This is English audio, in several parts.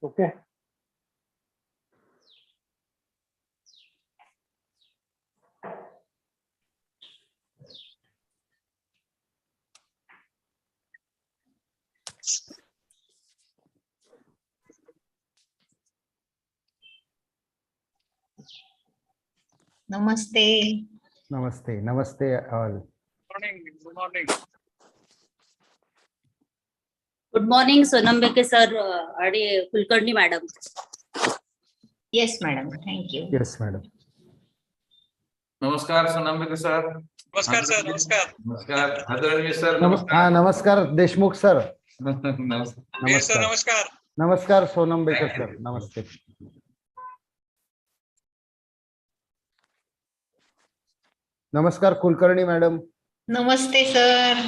Okay. नमस्ते. नमस्ते. नमस्ते all. Good morning Sonam Beke sir आणि Kulkarni madam. Yes madam, thank you. Yes madam. नमस्कार सोनम बेके सर. नमस्कार सर. नमस्कार. नमस्कार आदरणीय सर. हा नमस्कार देशमुख सर. वीर सर नमस्कार. नमस्कार सोनम बेकर सर. नमस्ते. नमस्कार कुलकर्णी मॅडम. नमस्ते सर.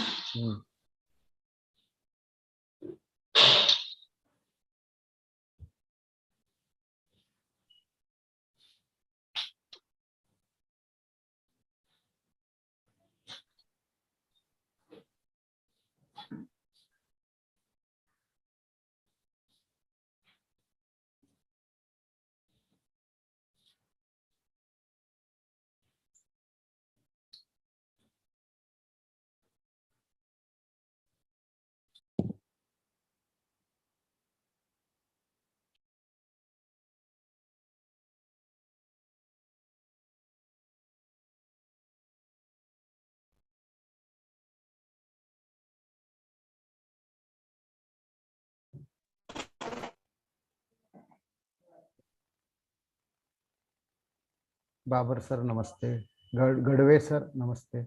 बाबर सर नमस्ते. गडवे सर नमस्ते.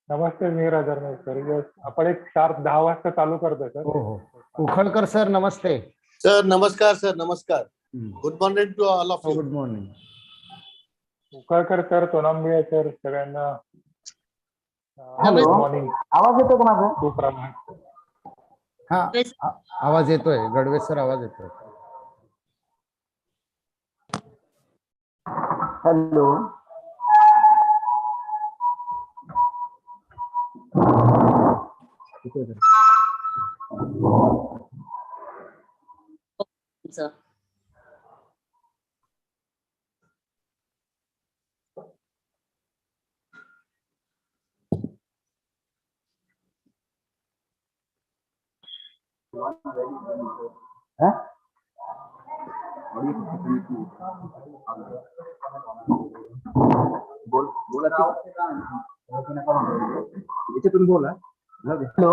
नमस्ते नीरज सर. आपण एक शार्प 10 वाजता चालू करतोय सर. हो हो. उखळकर सर नमस्ते. सर नमस्कार. सर नमस्कार. Good morning to all of you. Good morning. Ukalkar sir, Sonambe sir, सगळ्यांना हॅलो. Good morning. आवाज येतो का माझा? सुप्रभात. हा आवाज येतोय. गडवे सर आवाज येतोय. हॅलो. याच्यातून बोला. हॅलो.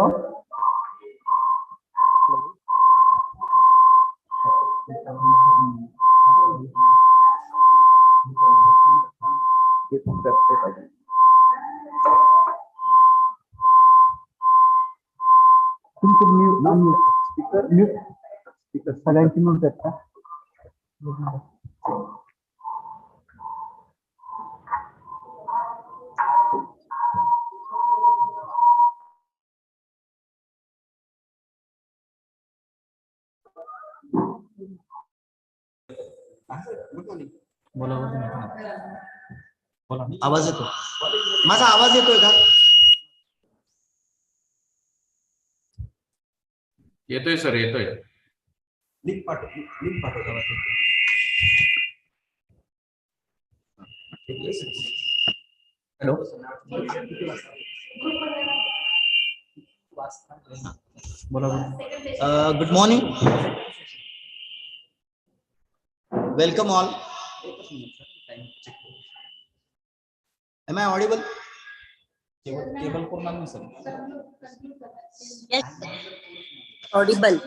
सगळ्यांची म्यूट आहेत का? आवाज येतो. माझा आवाज येतोय का? येतोय सर. येतोय. लिंक पाठव. हॅलो. बोला. Good morning. Welcome all. Am I audible? Cable पूर्ण नाही सर. Yes. Audible.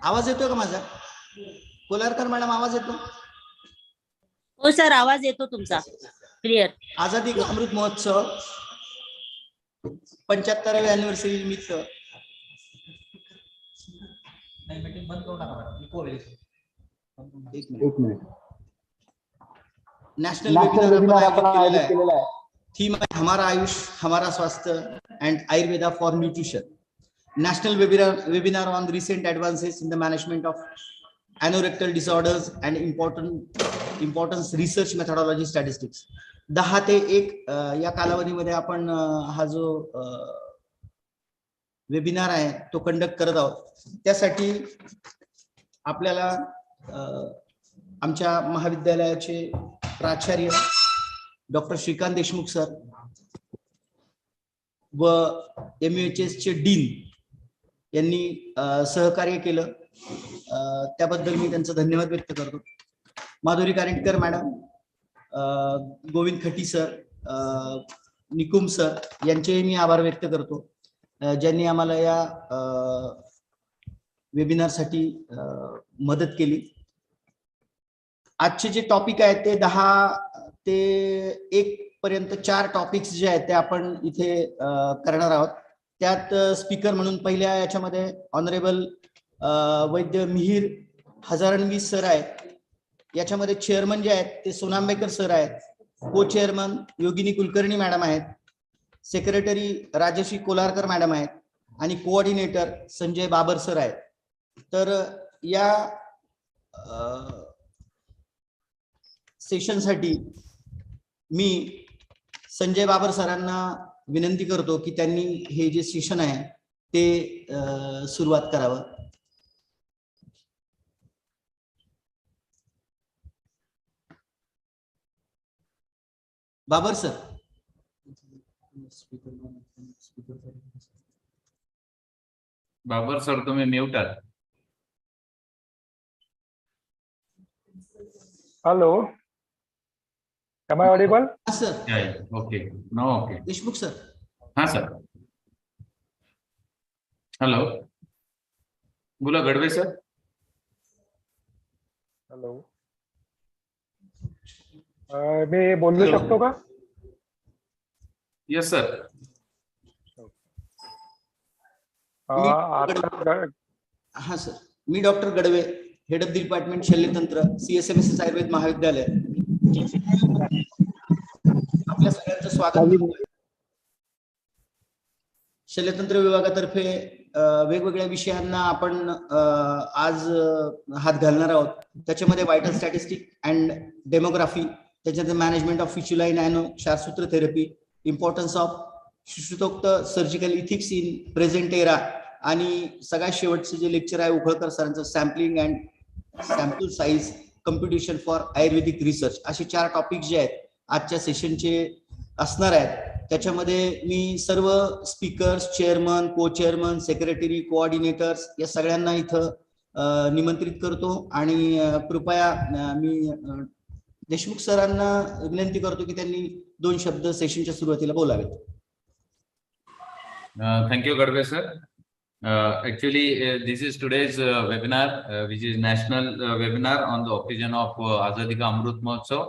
आवाज येतोय का माझा? कोलारकर मॅडम आवाज येतो? हो सर, आवाज येतो तुमचा क्लिअर. आझादी का अमृत महोत्सव 75व्या अॅनिव्हर्सरी निमित्त एक minute. National national webinar webinar आपण आपण आयोजित आयोजित केलेला केलेला आहे. आहे. थीम आहे हमारा आयुष हमारा स्वास्थ्य and Ayurveda for nutrition. National webinar on recent advances in the management of Ano-Rectal disorders and importance research methodology statistics. 10 ते 1 या कालावधीमध्ये आपण हा जो वेबिनार आहे तो कंडक्ट करत आहोत. त्यासाठी आपल्याला आमच्या महाविद्यालयाचे प्राचार्य डॉक्टर श्रीकांत देशमुख सर व MUHS चे डीन यांनी सहकार्य केलं. त्याबद्दल मी त्यांचं धन्यवाद व्यक्त करतो. माधुरी कारेटकर मॅडम, गोविंद खटी सर, निकुम सर यांचेही मी आभार व्यक्त करतो, ज्यांनी आम्हाला या वेबिनारसाठी मदत केली. आजचे जे टॉपिक आहेत ते 10 ते 1 पर्यंत 4 टॉपिक्स जे आहेत ते आपण इथे करणार आहोत. त्यात स्पीकर म्हणून पहिल्या याच्यामध्ये ऑनरेबल वैद्य मिहीर हजारणवी सर आहेत. याच्यामध्ये चेअरमन जे आहेत ते सोनांबेकर सर आहेत. को चेअरमन योगिनी कुलकर्णी मॅडम आहेत. सेक्रेटरी राजश्री कोलारकर मॅडम आहेत आणि कोऑर्डिनेटर संजय बाबर सर आहेत. तर या सेशनसाठी मी संजय बाबर सरांना विनंती करतो की त्यांनी हे जे सेशन आहे ते सुरुवात करावं. बाबर सर. बाबर सर तुम्ही म्यूट आहात. Hello, am I audible? Sir. Okay, no okay. Deshmukh sir. हा सर. हॅलो, बोला गडवे सर. हॅलो, मी बोलू Hello. शकतो का? Yes sir. हा सर, मी doctor Gadve, head of the department शल्यतंत्र, CSMSS आयुर्वेद महाविद्यालय. आपल्या सगळ्यांचं स्वागत. शल्यतंत्र विभागातर्फे वेगवेगळ्या विषयांना आपण आज हात घालणार आहोत. त्याच्यामध्ये व्हायटल स्टॅटिस्टिक अँड डेमोग्राफी, त्याच्यानंतर management of fistula in ano ksharsutra therapy, importance of शिशुतोक्त surgical ethics in present era आणि सगळ्यात शेवटचं जे लेक्चर आहे उखळकर सरांचं sampling and sample size computation for ayurvedic research, असे 4 टॉपिक जे आहेत आजच्या सेशनचे असणार आहेत. त्याच्यामध्ये मी सर्व स्पीकर्स, चेअरमन, को चेअरमन, सेक्रेटरी, कोऑर्डिनेटर्स या सगळ्यांना इथं निमंत्रित करतो आणि कृपया मी देशमुख सरांना विनंती करतो की त्यांनी 2 शब्द सेशनच्या सुरुवातीला बोलावेत. Thank you, Gadve sir. Actually, this is today's webinar, which is national webinar on the occasion of Azadi Ka Amrut Mahotsav.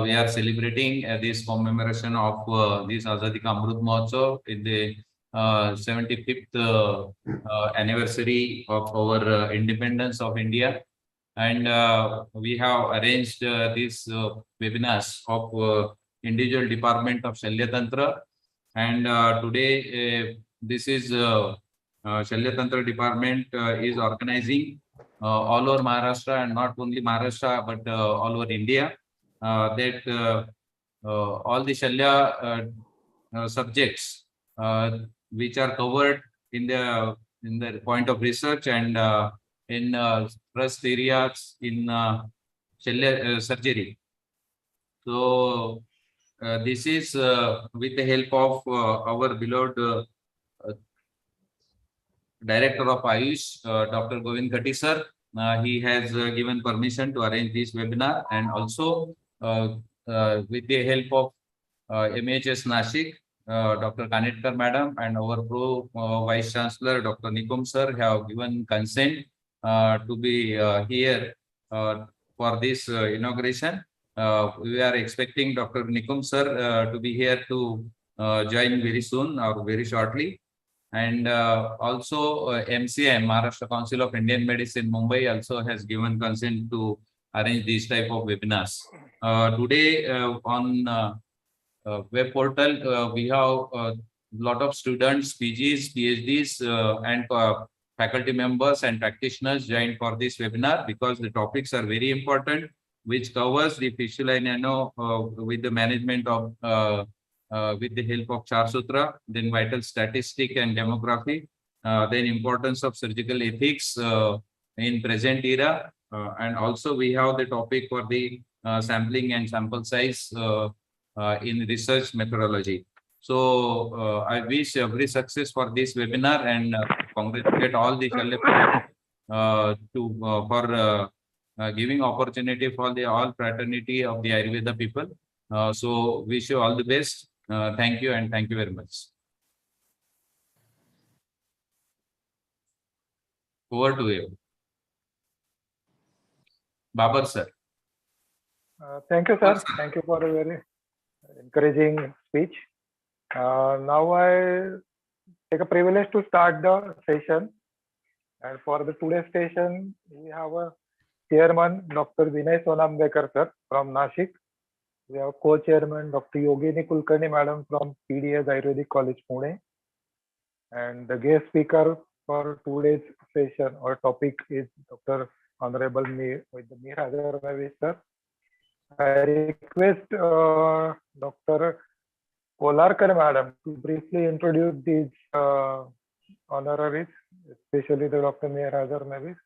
We are celebrating this commemoration of this Azadi Ka Amrut Mahotsav in the 75th anniversary of our independence of India. And we have arranged these webinars of individual department of Shalyatantra. And today this is Shalyatantra department is organizing all over Maharashtra, and not only Maharashtra but all over India, that all the Shalya subjects which are covered in the point of research and in trust areas in Shalya surgery. So this is with the help of our beloved Director of Ayush, Dr. Govind Khati sir. He has given permission to arrange this webinar, and also with the help of MHS Nashik, Dr. Kanetkar madam, and our Vice Chancellor Dr. Nikum sir have given consent to be here for this inauguration. We are expecting Dr. Nikum sir to be here to join very soon or very shortly. And also MCM, Maharashtra Council of Indian Medicine, Mumbai also has given consent to arrange these type of webinars. Today on web portal, we have a lot of students, PGs, PhDs, and faculty members and practitioners joined for this webinar because the topics are very important, which covers the fistula nano with the management of with the help of Char Sutra, then vital statistic and demography, then importance of surgical ethics in present era, and also we have the topic for the sampling and sample size in research methodology. So I wish every success for this webinar and congratulate all the for giving opportunity for the all fraternity of the Ayurveda people. So wish you all the best. Thank you and thank you very much. Over to you. Babar sir. Thank you, sir. Thank you for a very encouraging speech. Now I take a privilege to start the session. And for the today's session, we have a chairman, Dr. Vinay Sonambekar, sir, from Nashik. We have co-chairman, Dr. Yogini Kulkarni, madam, from PDS Ayurvedic College, Pune. And the guest speaker for today's session or topic is Dr. Honorable Mir Hazar, sir. I request Dr. Kolarkar, madam, to briefly introduce these honoraries, especially the Dr. Mir Hazar,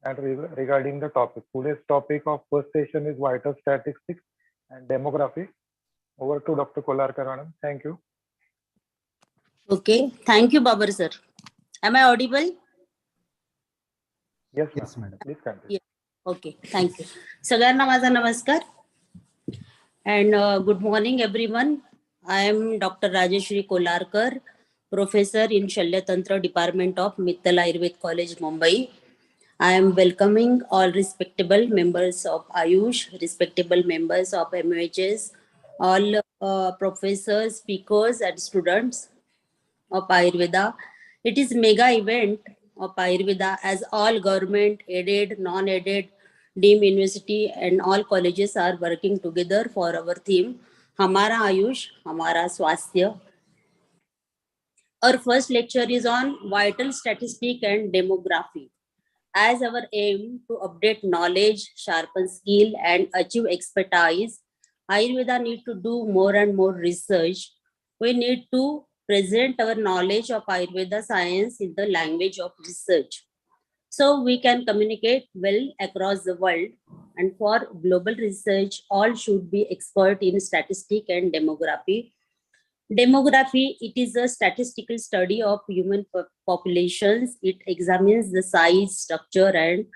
and regarding the topic. Today's topic of first session is vital statistics and demography. Over to Dr. Kolarkar, madam. Thank you. Okay, thank you, Babar sir. Am I audible? Yes, Yes, madam. Please continue. Okay, thank you. Sagarna माझा नमस्कार. And good morning, everyone. I am Dr. Rajeshri Kolarkar, Professor in Shalya Tantra Department of Mittal Ayurved College, Mumbai. I am welcoming all respectable members of Ayush, respectable members of MOHS, all professors, speakers, and students of Ayurveda. It is mega event of Ayurveda as all government, aided, non-aided, deemed university and all colleges are working together for our theme, Hamara Ayush, Hamara Swasthya. Our first lecture is on vital statistic and demography. As our aim to update knowledge, sharpen skill, and achieve expertise, Ayurveda need to do more and more research. We need to present our knowledge of Ayurveda science in the language of research, so we can communicate well across the world. And for global research, all should be expert in statistic and demography. Demography, it is a statistical study of human populations. It examines the size, structure, and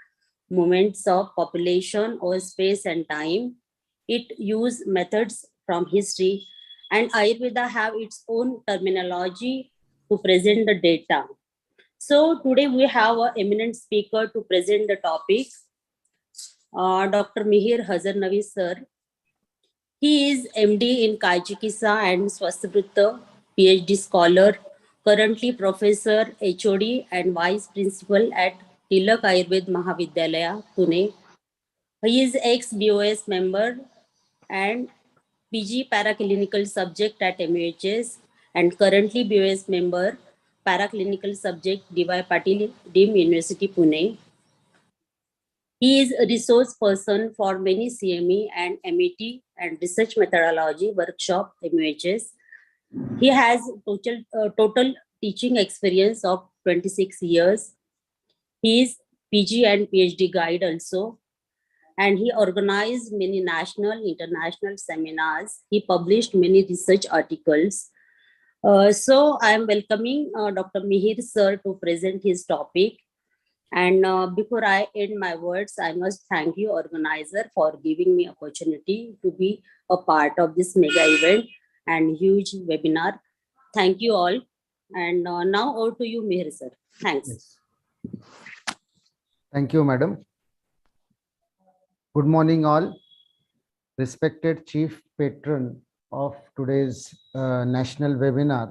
movements of population over space and time. It uses methods from history, and Ayurveda have its own terminology to present the data. So today we have an eminent speaker to present the topic, Dr. Mihir Hazar sir. He is MD in Kajikisa and Swasthya, PhD scholar, currently professor, HOD, and vice principal at Tilak Ayurved Mahavidyalaya, Pune. He is ex-BOS member and PG paraclinical subject at MOHS and currently BOS member, paraclinical subject, D.Y. Patil, Deemed University, Pune. He is a resource person for many CME and MET and research methodology workshop MOHS. He has total teaching experience of 26 years. He is PG and PhD guide also. And he organized many national, international seminars. He published many research articles. So I am welcoming Dr. Mihir sir to present his topic. And before I end my words, I must thank you, organizer, for giving me opportunity to be a part of this mega event and huge webinar. Thank you all. And now over to you, Mihir sir. Thanks. Yes. Thank you, madam. Good morning, all. respected chief patron of today's national webinar,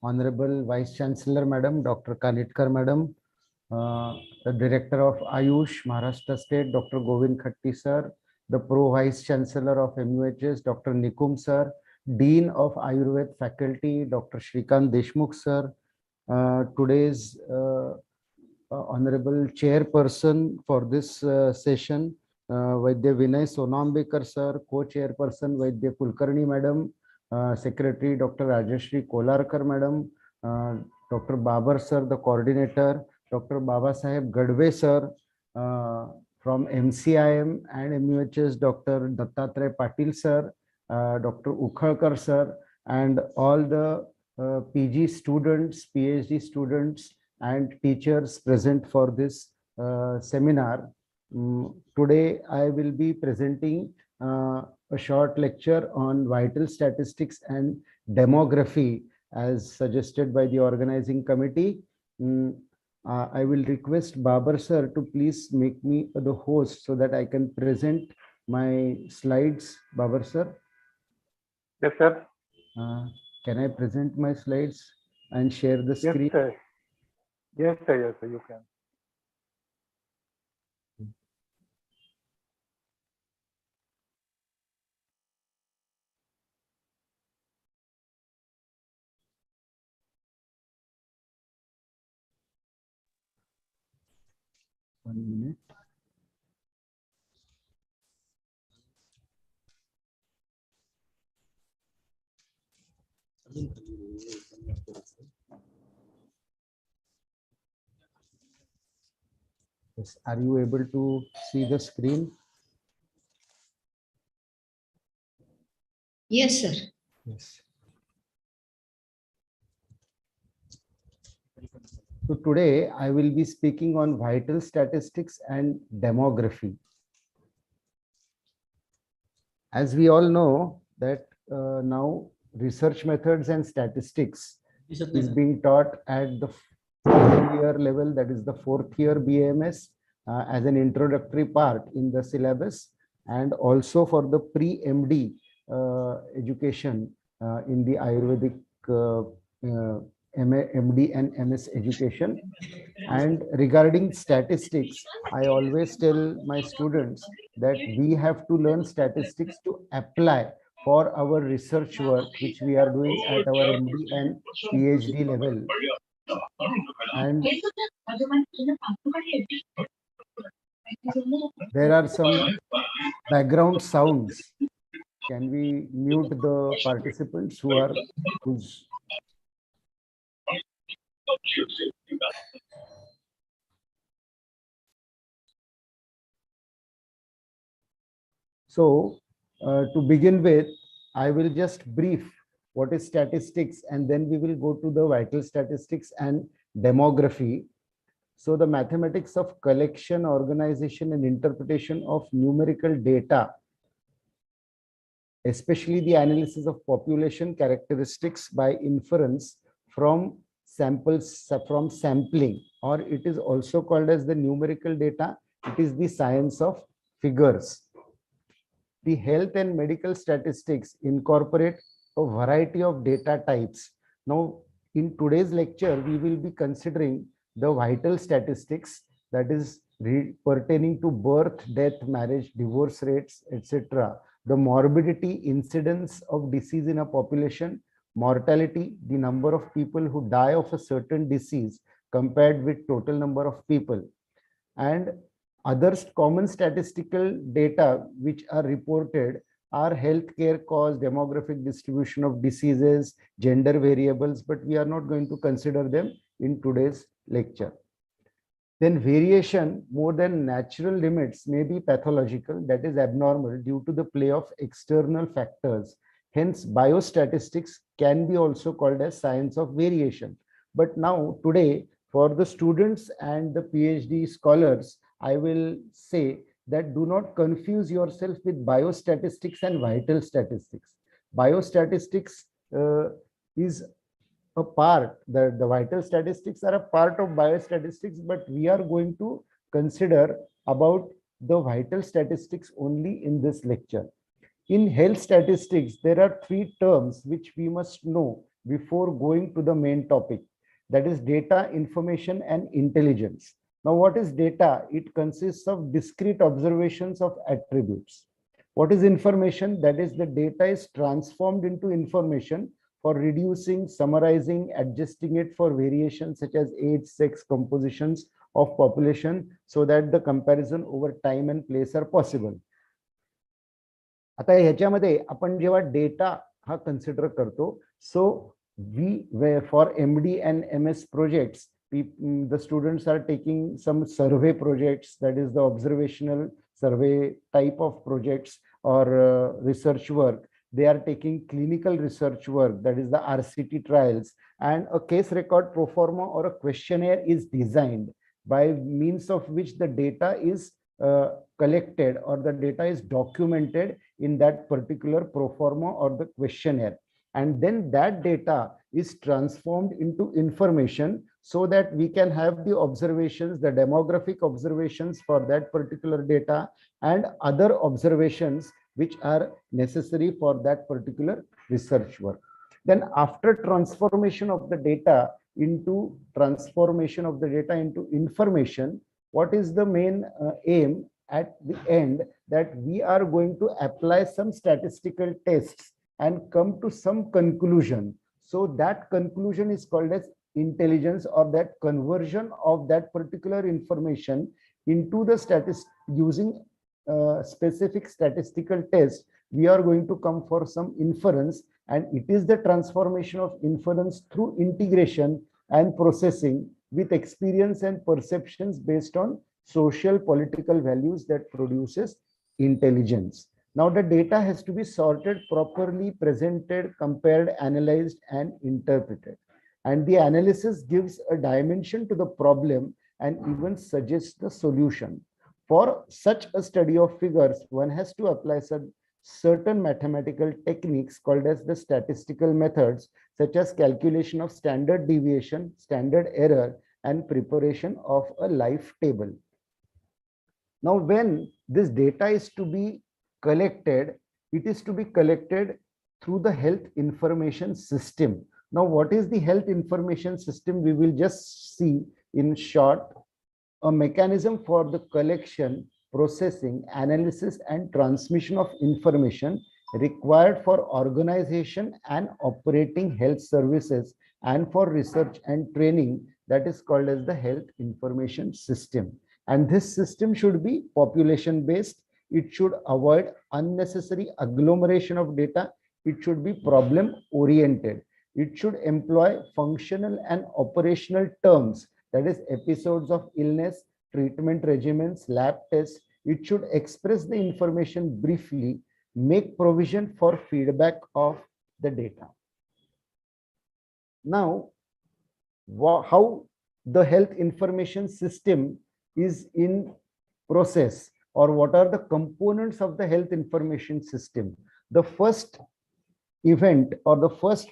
Honorable Vice Chancellor Madam, Dr. Kanitkar Madam, the Director of Ayush, Maharashtra State, Dr. Govind Khatti Sir, the Pro Vice Chancellor of MUHS, Dr. Nikum Sir, Dean of Ayurved Faculty, Dr. Shrikant Deshmukh Sir, today's Honorable Chairperson for this session, Vaidya Vinay Sonambekar Sir, Co-Chairperson Vaidya Kulkarni Madam, Secretary Dr. Rajeshri Kolarkar Madam, Dr. Babar Sir, the Coordinator, Dr. Baba Saheb Gadve Sir, from MCIM and MUHS, Dr. Dattatray Patil Sir, Dr. Ukhalkar Sir, and all the PG students, PhD students, and teachers present for this seminar. Today, I will be presenting a short lecture on vital statistics and demography as suggested by the organizing committee. I will request Babar sir to please make me the host so that I can present my slides. Babar sir. Yes, sir. Can I present my slides and share the screen? Yes, sir. Yes, sir. Yes, sir. You can. One minute. Yes. Are you able to see the screen? Yes, sir. Yes. So today I will be speaking on vital statistics and demography. As we all know that now research methods and statistics is being taught at the year level, that is the 4th year BAMS, as an introductory part in the syllabus, and also for the pre-MD education in the Ayurvedic MD and MS education. And regarding statistics, I always tell my students that we have to learn statistics to apply for our research work, which we are doing at our MD and PhD level. And there are some background sounds. Can we mute the participants whose So to begin with, I will just brief what is statistics, and then we will go to the vital statistics and demography. So the mathematics of collection, organization, and interpretation of numerical data, especially the analysis of population characteristics by inference from samples, from sampling, or it is also called as the numerical data. It is the science of figures. The health and medical statistics incorporate a variety of data types. Now, in today's lecture, we will be considering the vital statistics, that is pertaining to birth, death, marriage, divorce rates, etc. The morbidity, incidence of disease in a population, mortality, the number of people who die of a certain disease compared with total number of people, and other common statistical data which are reported are healthcare costs, demographic distribution of diseases, gender variables, but we are not going to consider them in today's lecture. Then variation more than natural limits may be pathological, that is abnormal due to the play of external factors. Hence, biostatistics can be also called as science of variation. But now today, for the students and the PhD scholars, I will say that do not confuse yourself with biostatistics and vital statistics. Biostatistics is a part, the vital statistics are a part of biostatistics, but we are going to consider about the vital statistics only in this lecture. in health statistics, there are three terms which we must know before going to the main topic. That is data, information, and intelligence. Now, what is data? It consists of discrete observations of attributes. What is information? That is, the data is transformed into information for reducing, summarizing, adjusting it for variations such as age, sex, compositions of population, so that the comparison over time and place are possible. आता ह्याच्यामध्ये आपण जेव्हा data हा consider करतो, so we for MD and MS projects, the students are taking some survey projects, that is the observational survey type of projects or research work. They are taking clinical research work, that is the RCT trials, and a case record pro forma or a questionnaire is designed by means of which the data is collected or the data is documented in that particular pro forma or the questionnaire, and then that data is transformed into information so that we can have the observations, the demographic observations for that particular data and other observations which are necessary for that particular research work. Then after transformation of the data into information, what is the main aim at the end? That we are going to apply some statistical tests and come to some conclusion. So that conclusion is called as intelligence, or that conversion of that particular information into the using specific statistical test. We are going to come for some inference, and it is the transformation of inference through integration and processing with experience and perceptions based on social political values that produces intelligence. Now the data has to be sorted properly, presented, compared, analyzed, and interpreted. And the analysis gives a dimension to the problem and even suggests the solution. For such a study of figures, one has to apply some certain mathematical techniques called as the statistical methods, such as calculation of standard deviation, standard error, and preparation of a life table. Now, when this data is to be collected, it is to be collected through the health information system. Now, what is the health information system? We will just see in short. A mechanism for the collection, processing, analysis, and transmission of information required for organization and operating health services and for research and training, that is called as the health information system. And this system should be population based. It should avoid unnecessary agglomeration of data. It should be problem oriented. It should employ functional and operational terms, that is episodes of illness, treatment regimens, lab tests. It should express the information briefly, make provision for feedback of the data. Now, how the health information system is in process, or what are the components of the health information system? The first event or the first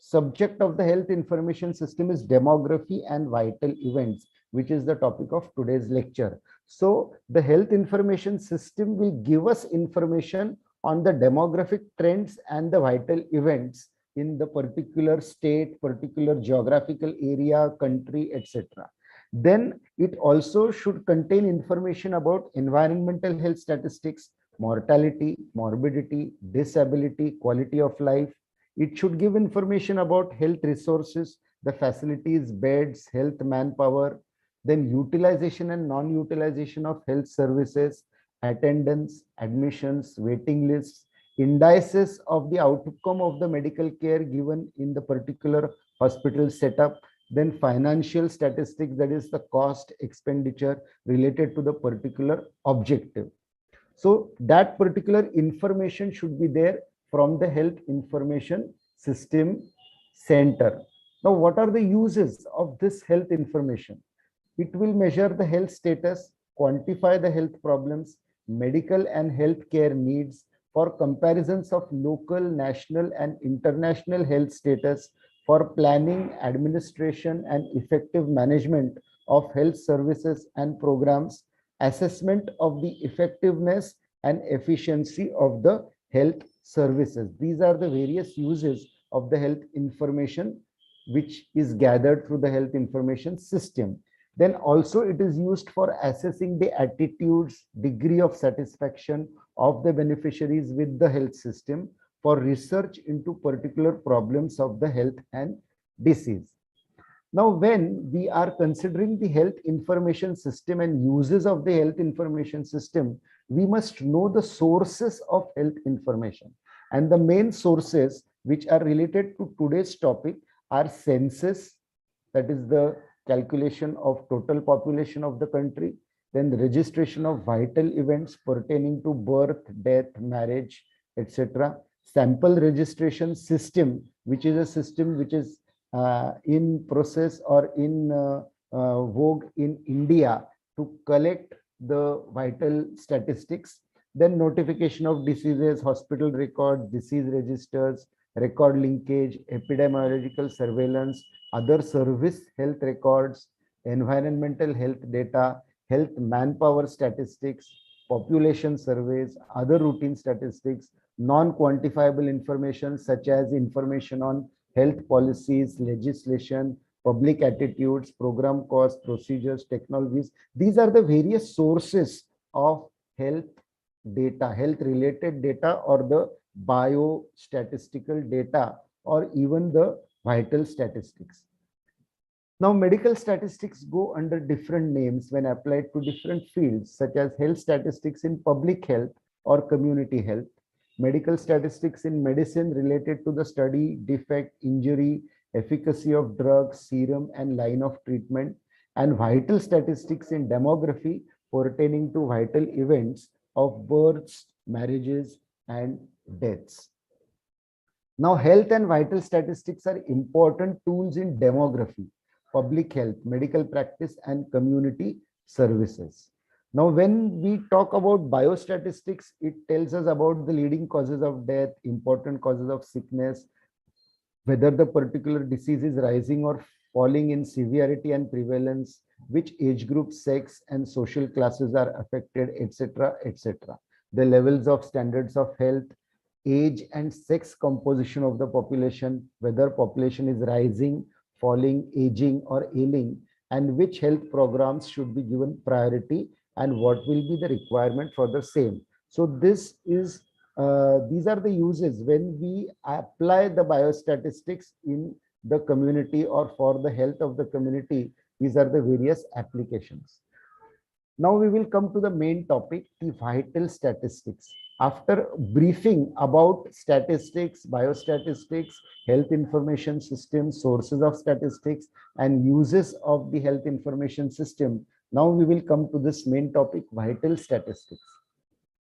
subject of the health information system is demography and vital events, which is the topic of today's lecture. So the health information system will give us information on the demographic trends and the vital events in the particular state, particular geographical area, country, etc. Then it also should contain information about environmental health statistics, mortality, morbidity, disability, quality of life. It should give information about health resources, the facilities, beds, health manpower, then utilization and non-utilization of health services, attendance, admissions, waiting lists, indices of the outcome of the medical care given in the particular hospital setup, then financial statistics, that is the cost, expenditure related to the particular objective. So that particular information should be there from the health information system center. Now, what are the uses of this health information? It will measure the health status, quantify the health problems, medical and healthcare needs, for comparisons of local, national, and international health status, for planning, administration, and effective management of health services and programs, assessment of the effectiveness and efficiency of the health services. These are the various uses of the health information which is gathered through the health information system. Then also it is used for assessing the attitudes, degree of satisfaction of the beneficiaries with the health system, for research into particular problems of the health and disease. Now, when we are considering the health information system and uses of the health information system, we must know the sources of health information. And the main sources which are related to today's topic are census, that is the calculation of total population of the country, then the registration of vital events pertaining to birth, death, marriage, etc. Sample registration system, which is a system which is in process or in vogue in India to collect the vital statistics. Then notification of diseases, hospital records, disease registers, record linkage, epidemiological surveillance, other service health records, environmental health data, health manpower statistics, population surveys, other routine statistics, non-quantifiable information such as information on health policies, legislation, public attitudes, program costs, procedures, technologies. These are the various sources of health data, health related data, or the biostatistical data, or even the vital statistics. Now, medical statistics go under different names when applied to different fields, such as health statistics in public health or community health, medical statistics in medicine related to the study, defect, injury, efficacy of drugs, serum, and line of treatment, and vital statistics in demography pertaining to vital events of births, marriages, and deaths. Now, health and vital statistics are important tools in demography, public health, medical practice, and community services. Now, when we talk about biostatistics, it tells us about the leading causes of death, important causes of sickness, whether the particular disease is rising or falling in severity and prevalence, which age group, sex, and social classes are affected, etc., etc. The levels of standards of health, age and sex composition of the population, whether population is rising, falling, aging, or ailing, and which health programs should be given priority, and what will be the requirement for the same. So this is these are the uses when we apply the biostatistics in the community or for the health of the community. These are the various applications. Now we will come to the main topic, the vital statistics. After briefing about statistics, biostatistics, health information system, sources of statistics, and uses of the health information system, now we will come to this main topic, vital statistics.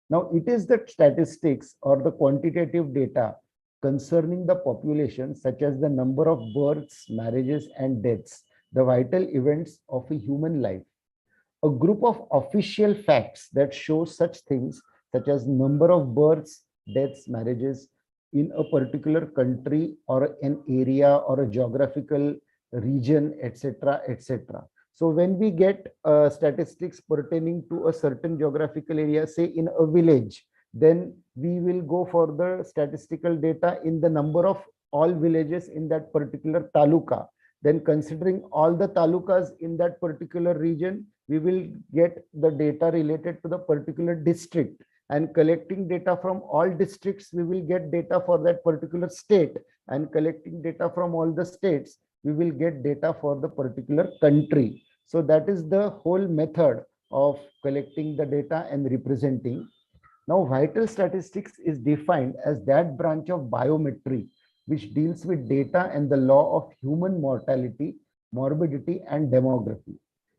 Now, it is the statistics or the quantitative data concerning the population, such as the number of births, marriages, and deaths, the vital events of a human life. A group of official facts that show such things, such as number of births, deaths, marriages in a particular country or an area or a geographical region, etc., etc. So when we get statistics pertaining to a certain geographical area, say in a village, then we will go for the statistical data in the number of all villages in that particular taluka. Then considering all the talukas in that particular region, we will get the data related to the particular district, and collecting data from all districts, we will get data for that particular state, and collecting data from all the states, we will get data for the particular country. So that is the whole method of collecting the data and representing. Now, vital statistics is defined as that branch of biometry which deals with data and the law of human mortality, morbidity, and demography.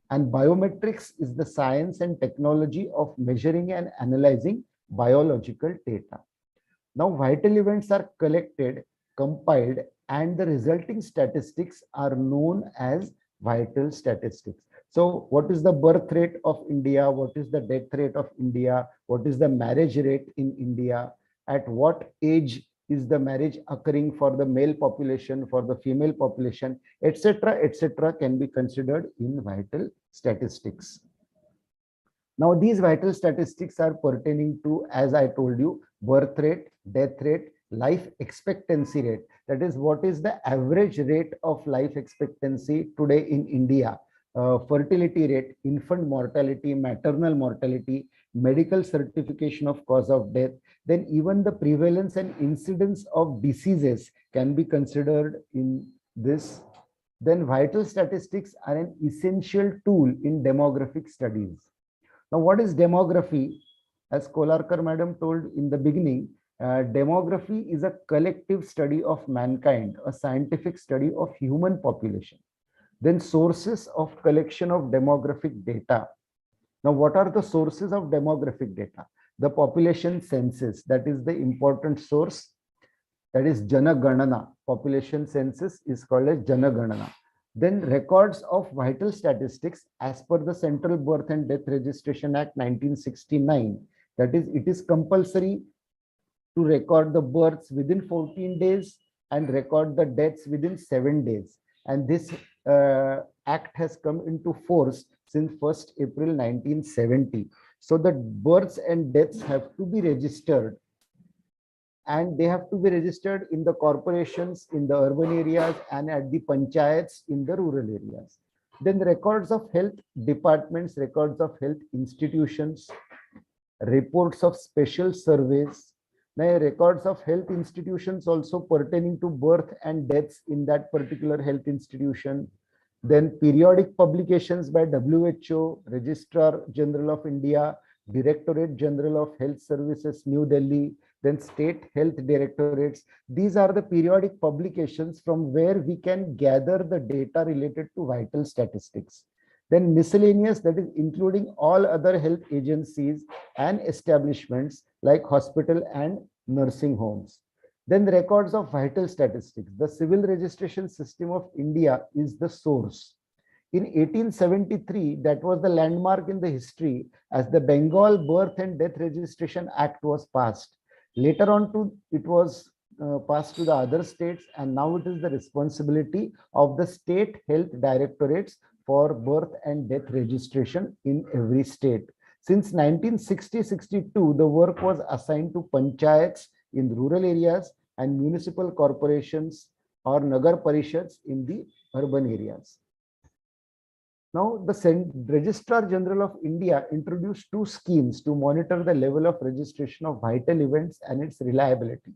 And biometrics is the science and technology of measuring and analyzing biological data. Now, vital events are collected, compiled, and the resulting statistics are known as vital statistics. So what is the birth rate of India? What is the death rate of India? What is the marriage rate in India? At what age is the marriage occurring for the male population, for the female population, etc., etc., can be considered in vital statistics. Now, these vital statistics are pertaining to, as I told you, birth rate, death rate, life expectancy rate. That is, what is the average rate of life expectancy today in India? Fertility rate, infant mortality, maternal mortality, medical certification of cause of death, then even the prevalence and incidence of diseases can be considered in this. Then vital statistics are an essential tool in demographic studies. Now, what is demography? As Kolarkar madam told in the beginning, demography is a collective study of mankind, a scientific study of human population. Then sources of collection of demographic data. Now, what are the sources of demographic data? The population census, that is the important source. That is Janaganana. Population census is called as Janaganana. Then records of vital statistics as per the Central Birth and Death Registration Act 1969. That is, it is compulsory to record the births within 14 days and record the deaths within 7 days. And this act has come into force since 1st April 1970. So the births and deaths have to be registered, and they have to be registered in the corporations, in the urban areas, and at the panchayats in the rural areas. Then the records of health departments, records of health institutions, reports of special surveys. Now, records of health institutions also pertaining to birth and deaths in that particular health institution. Then periodic publications by WHO, Registrar General of India, Directorate General of Health Services, New Delhi, then state health directorates. These are the periodic publications from where we can gather the data related to vital statistics. Then miscellaneous, that is including all other health agencies and establishments like hospital and nursing homes. Then the records of vital statistics. The civil registration system of India is the source. In 1873, that was the landmark in the history as the Bengal Birth and Death Registration Act was passed. Later on, it was passed to the other states, and now it is the responsibility of the state health directorates for birth and death registration in every state. Since 1960-62, the work was assigned to panchayats in rural areas and municipal corporations or nagar parishads in the urban areas. Now, the Registrar General of India introduced 2 schemes to monitor the level of registration of vital events and its reliability.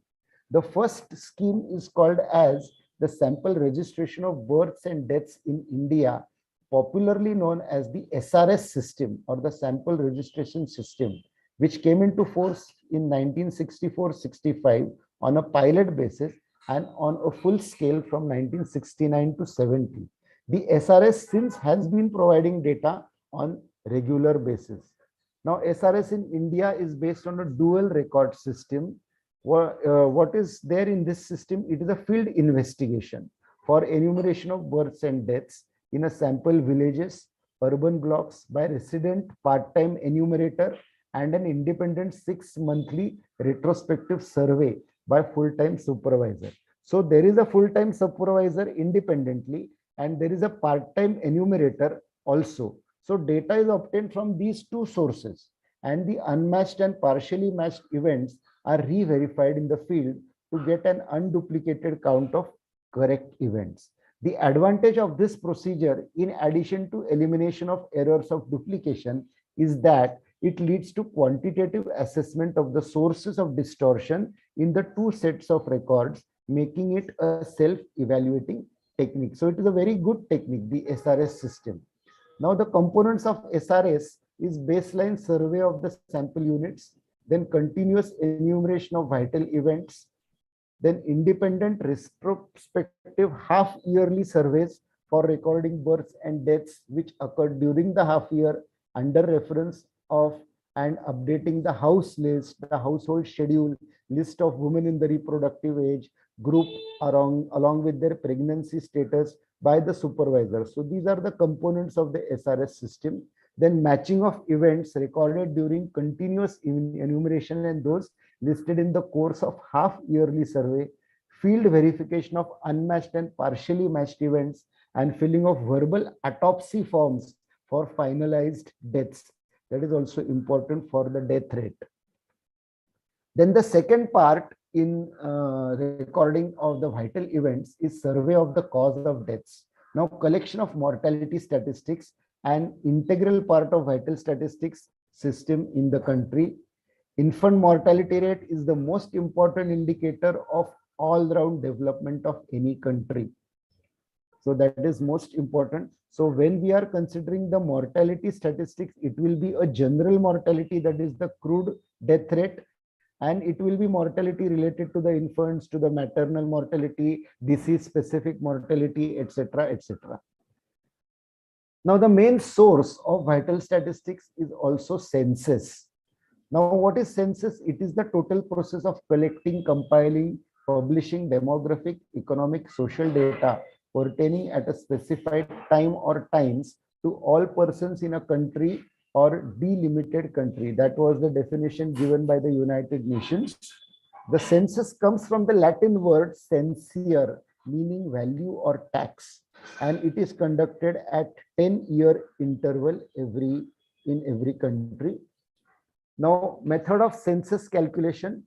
The first scheme is called as the Sample Registration of Births and Deaths in India, popularly known as the SRS system or the Sample Registration System, which came into force in 1964-65 on a pilot basis and on a full scale from 1969 to 70. The SRS since has been providing data on regular basis. Now, SRS in India is based on a dual record system. What is there in this system? It is a field investigation for enumeration of births and deaths in a sample villages, urban blocks by resident part-time enumerator and an independent 6-monthly retrospective survey by full-time supervisor. So there is a full-time supervisor independently, and there is a part-time enumerator also. So data is obtained from these 2 sources, and the unmatched and partially matched events are re-verified in the field to get an unduplicated count of correct events. The advantage of this procedure, in addition to elimination of errors of duplication, is that it leads to quantitative assessment of the sources of distortion in the 2 sets of records, making it a self-evaluating technique. So it is a very good technique, the SRS system. Now, the components of SRS is baseline survey of the sample units, then continuous enumeration of vital events, then independent retrospective half-yearly surveys for recording births and deaths which occurred during the half year under reference of and updating the house list, the household schedule, list of women in the reproductive age group along with their pregnancy status by the supervisor. So these are the components of the SRS system. Then matching of events recorded during continuous enumeration and those listed in the course of half-yearly survey, field verification of unmatched and partially matched events, and filling of verbal autopsy forms for finalized deaths. That is also important for the death rate. Then the second part in recording of the vital events is survey of the cause of deaths. Now, collection of mortality statistics, an integral part of vital statistics system in the country. Infant mortality rate is the most important indicator of all-round development of any country. So that is most important. So when we are considering the mortality statistics, it will be a general mortality, that is the crude death rate, and it will be mortality related to the infants, to the maternal mortality, disease specific mortality, etc., etc. Now the main source of vital statistics is also census. Now what is census? It is the total process of collecting, compiling, publishing demographic, economic, social data pertaining at a specified time or times to all persons in a country or delimited country. That was the definition given by the United Nations. The census comes from the Latin word censere, meaning value or tax, and it is conducted at 10-year interval in every country. Now, method of census calculation,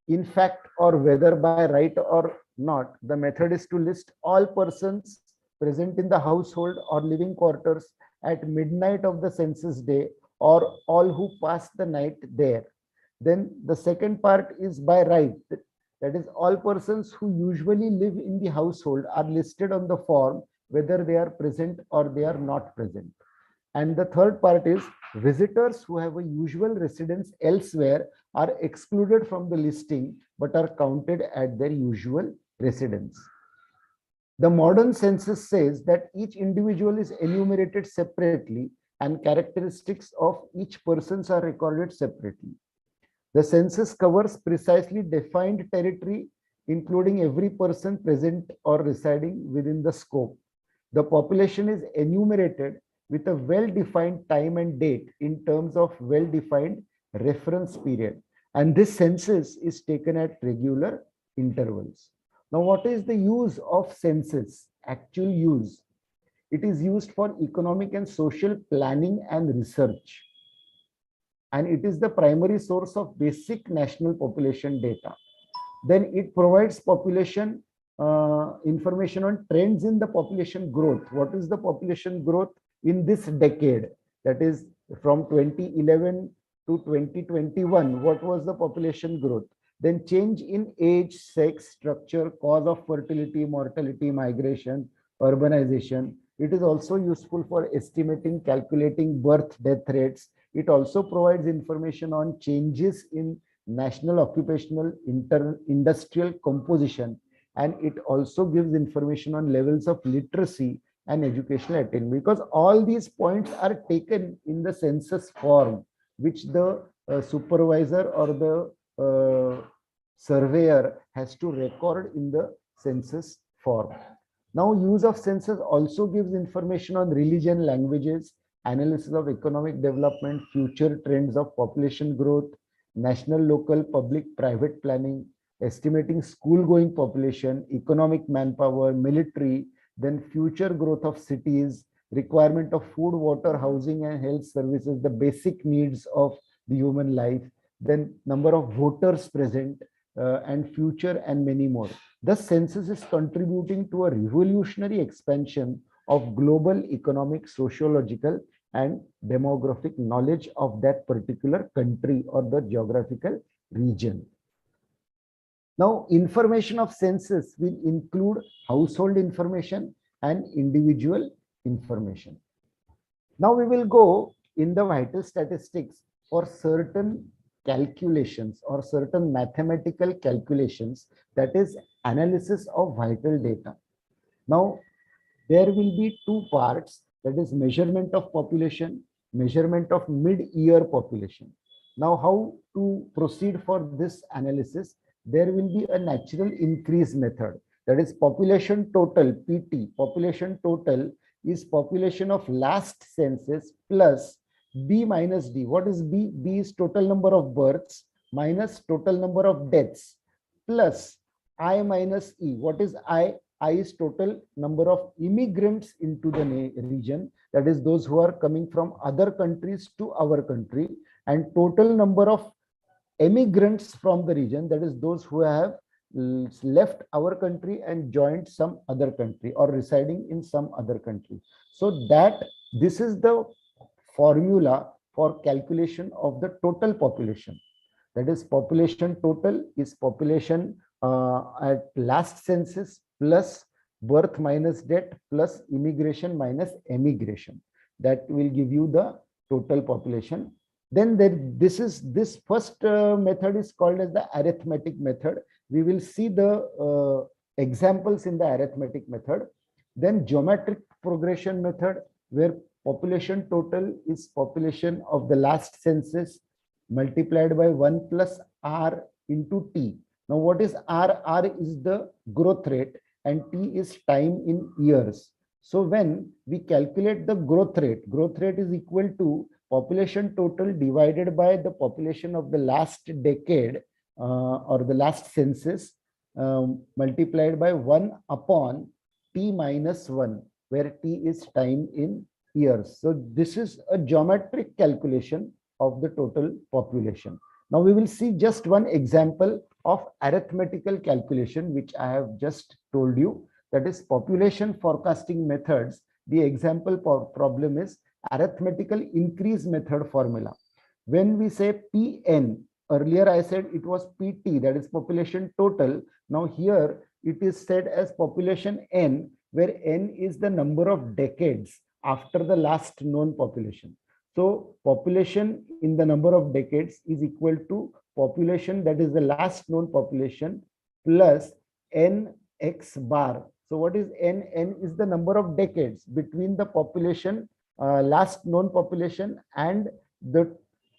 in fact or whether by right or not, the method is to list all persons present in the household or living quarters at midnight of the census day, or all who pass the night there. Then the second part is by right, that is all persons who usually live in the household are listed on the form whether they are present or they are not present. And the third part is visitors who have a usual residence elsewhere are excluded from the listing but are counted at their usual residence. The modern census says that each individual is enumerated separately and characteristics of each person are recorded separately. The census covers precisely defined territory, including every person present or residing within the scope. The population is enumerated with a well-defined time and date in terms of well-defined reference period. And this census is taken at regular intervals. Now, what is the use of census? Actual use. It is used for economic and social planning and research. And it is the primary source of basic national population data. Then it provides population information on trends in the population growth. What is the population growth in this decade? That is from 2011 to 2021. What was the population growth? Then change in age, sex, structure, cause of fertility, mortality, migration, urbanization. It is also useful for estimating, calculating birth, death rates. It also provides information on changes in national occupational industrial composition, and it also gives information on levels of literacy and educational attainment, because all these points are taken in the census form, which the supervisor or the surveyor has to record in the census form. Now, use of census also gives information on religion, languages, analysis of economic development, future trends of population growth, national, local, public, private planning, estimating school-going population, economic manpower, military, then future growth of cities, requirement of food, water, housing, and health services, the basic needs of the human life, then number of voters present, and future, and many more. The census is contributing to a revolutionary expansion of global economic, sociological, and demographic knowledge of that particular country or the geographical region. Now, information of census will include household information and individual information. Now we will go in the vital statistics for certain calculations or certain mathematical calculations, that is analysis of vital data. Now, there will be two parts, that is measurement of population, measurement of mid-year population. Now, how to proceed for this analysis? There will be a natural increase method, that is population total, PT. Population total is population of last census plus B minus D. What is B? B is total number of births minus total number of deaths plus I minus E. What is I? I is total number of immigrants into the region, that is those who are coming from other countries to our country, and total number of emigrants from the region, that is those who have left our country and joined some other country or residing in some other country. So that this is the formula for calculation of the total population. That is, population total is population at last census plus birth minus death plus immigration minus emigration. That will give you the total population. Then this first method is called as the arithmetic method. We will see the examples in the arithmetic method. Then geometric progression method, where population total is population of the last census multiplied by 1 plus r into t. Now what is r? R is the growth rate and t is time in years. So when we calculate the growth rate is equal to population total divided by the population of the last decade or the last census multiplied by 1 upon t minus 1, where t is time in years. So this is a geometric calculation of the total population. Now we will see just one example of arithmetical calculation, which I have just told you, that is population forecasting methods. The example problem is arithmetical increase method formula. When we say PN, earlier I said it was PT, that is population total. Now here it is said as population N, where N is the number of decades after the last known population. So population in the number of decades is equal to population, that is the last known population, plus N x bar. So what is N? N is the number of decades between the population, last known population, and the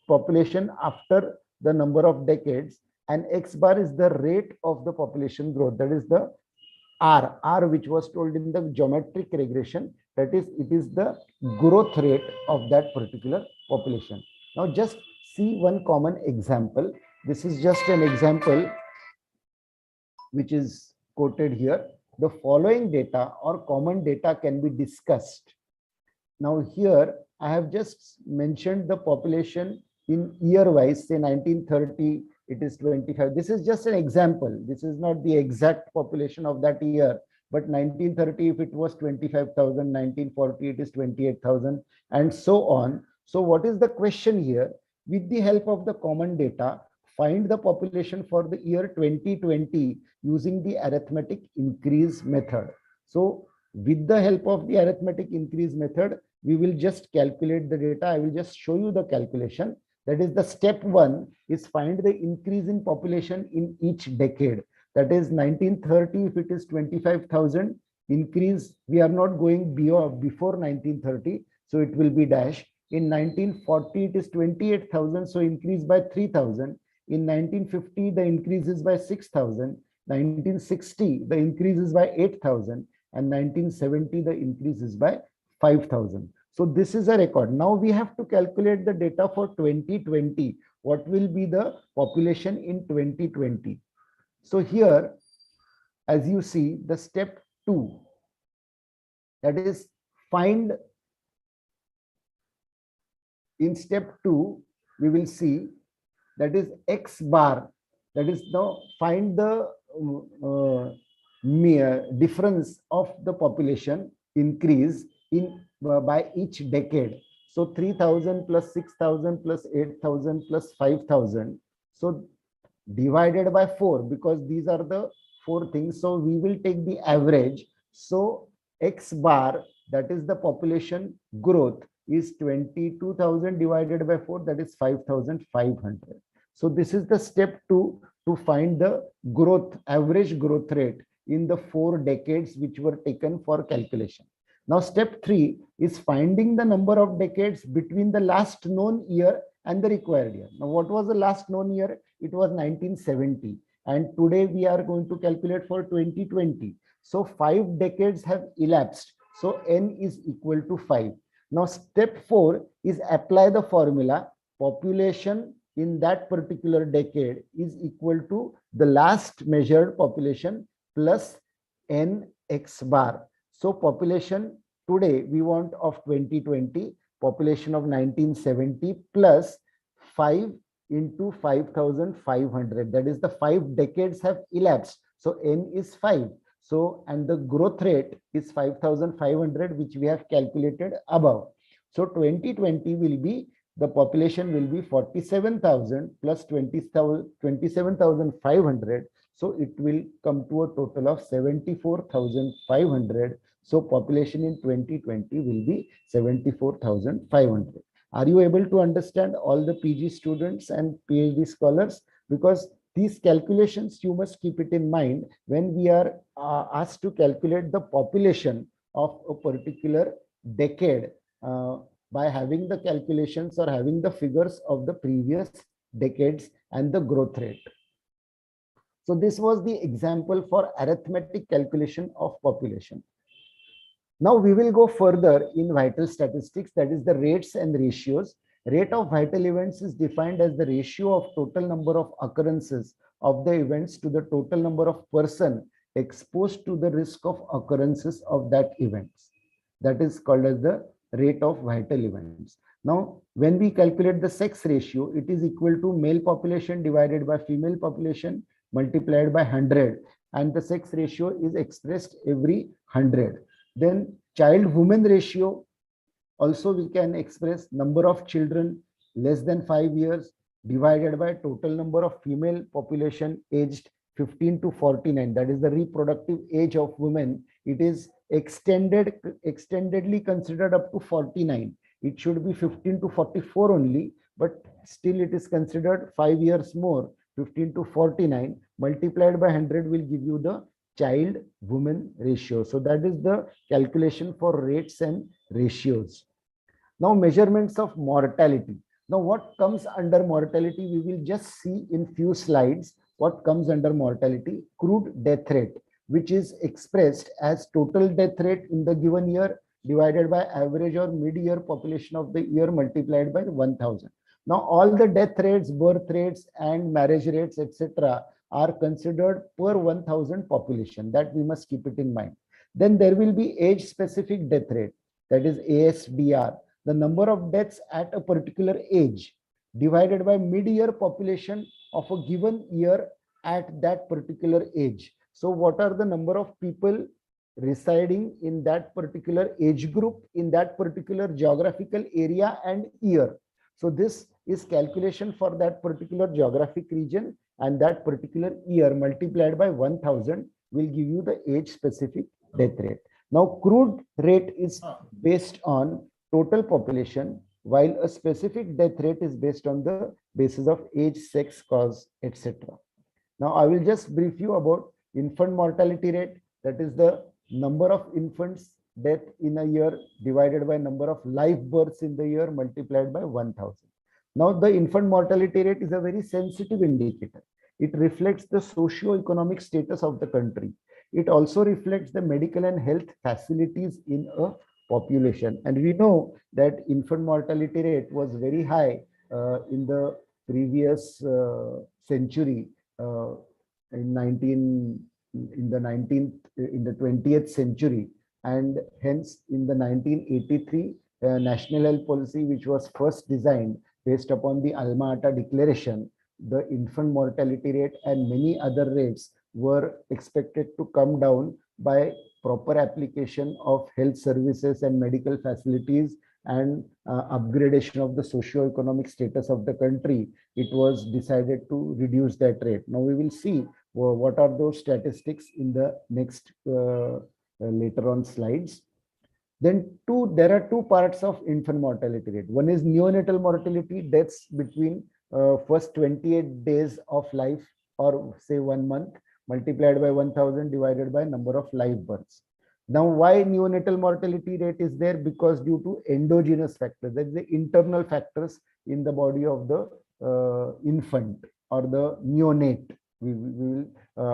population after the number of decades, and x bar is the rate of the population growth, that is the R, which was told in the geometric regression, that is, it is the growth rate of that particular population. Now just see one common example. This is just an example which is quoted here. The following data or common data can be discussed. Now here I have just mentioned the population in year wise, say 1930, it is 25. This is just an example. This is not the exact population of that year, but 1930, if it was 25,000, 1940, it is 28,000, and so on. So what is the question here? With the help of the common data, find the population for the year 2020 using the arithmetic increase method. So with the help of the arithmetic increase method, we will just calculate the data. I will just show you the calculation. That is, the step 1 is find the increase in population in each decade. That is 1930, if it is 25,000, increase, we are not going before 1930, so it will be dash. In 1940, it is 28,000, so increase by 3,000. In 1950, the increase is by 6,000. 1960, the increase is by 8,000. And 1970, the increase is by 5,000. So this is a record. Now we have to calculate the data for 2020. What will be the population in 2020? So here, as you see, the step 2, that is find, in step 2, we will see that is X bar, that is now find the difference of the population increase in by each decade. So 3,000 plus 6,000 plus 8,000 plus 5,000. So divided by 4, because these are the 4 things. So we will take the average. So X bar, that is the population growth, is 22,000 divided by 4, that is 5,500. So this is the step 2 to find the growth, average growth rate in the 4 decades which were taken for calculation. Now step 3 is finding the number of decades between the last known year and the required year. Now what was the last known year? It was 1970, and today we are going to calculate for 2020. So 5 decades have elapsed, so n is equal to 5. Now step 4 is apply the formula. Population in that particular decade is equal to the last measured population plus n x bar. So population today we want of 2020, population of 1970 plus 5 into 5,500. That is the 5 decades have elapsed. So n is 5. So, and the growth rate is 5,500, which we have calculated above. So 2020 will be, the population will be 47,000 plus 27,500. So it will come to a total of 74,500. So population in 2020 will be 74,500. Are you able to understand, all the PG students and PhD scholars? Because these calculations, you must keep it in mind when we are asked to calculate the population of a particular decade by having the calculations or having the figures of the previous decades and the growth rate. So this was the example for arithmetic calculation of population. Now we will go further in vital statistics, that is the rates and ratios. Rate of vital events is defined as the ratio of total number of occurrences of the events to the total number of persons exposed to the risk of occurrences of that events. That is called as the rate of vital events. Now, when we calculate the sex ratio, it is equal to male population divided by female population multiplied by 100, and the sex ratio is expressed every 100. Then child woman ratio, also we can express number of children less than 5 years divided by total number of female population aged 15 to 49. That is the reproductive age of women. It is extendedly considered up to 49. It should be 15 to 44 only, but still it is considered 5 years more. 15 to 49 multiplied by 100 will give you the child woman ratio. So that is the calculation for rates and ratios. Now measurements of mortality. Now what comes under mortality, we will just see in few slides what comes under mortality. Crude death rate, which is expressed as total death rate in the given year divided by average or mid-year population of the year multiplied by 1000. Now all the death rates, birth rates and marriage rates, etc. are considered per 1000 population. That we must keep it in mind. Then there will be age specific death rate, that is ASDR, the number of deaths at a particular age divided by mid-year population of a given year at that particular age. So what are the number of people residing in that particular age group in that particular geographical area and year? So this is calculation for that particular geographic region and that particular year multiplied by 1000 will give you the age specific death rate. Now crude rate is based on total population, while a specific death rate is based on the basis of age, sex, cause, etc. Now I will just brief you about infant mortality rate, that is the number of infants death in a year divided by number of live births in the year multiplied by 1000. Now the infant mortality rate is a very sensitive indicator. It reflects the socio-economic status of the country. It also reflects the medical and health facilities in a population. And we know that infant mortality rate was very high in the previous century, in the 20th century, and hence in the 1983 national health policy, which was first designed based upon the Alma Ata Declaration, the infant mortality rate and many other rates were expected to come down by proper application of health services and medical facilities and upgradation of the socio-economic status of the country. It was decided to reduce that rate. Now we will see what are those statistics in the next later on slides. Then there are two parts of infant mortality rate. One is neonatal mortality, deaths between first 28 days of life or say 1 month multiplied by 1000 divided by number of live births. Now why neonatal mortality rate is there? Because due to endogenous factors, that is the internal factors in the body of the infant or the neonate. We will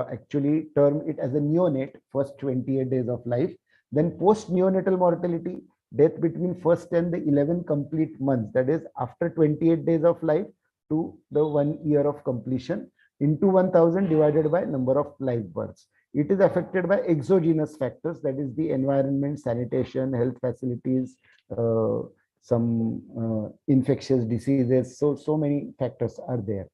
actually term it as a neonate, first 28 days of life. Then post neonatal mortality, death between first and the 11 complete months, that is after 28 days of life to the 1 year of completion into 1000 divided by number of live births. It is affected by exogenous factors, that is the environment, sanitation, health facilities, some infectious diseases. So many factors are there.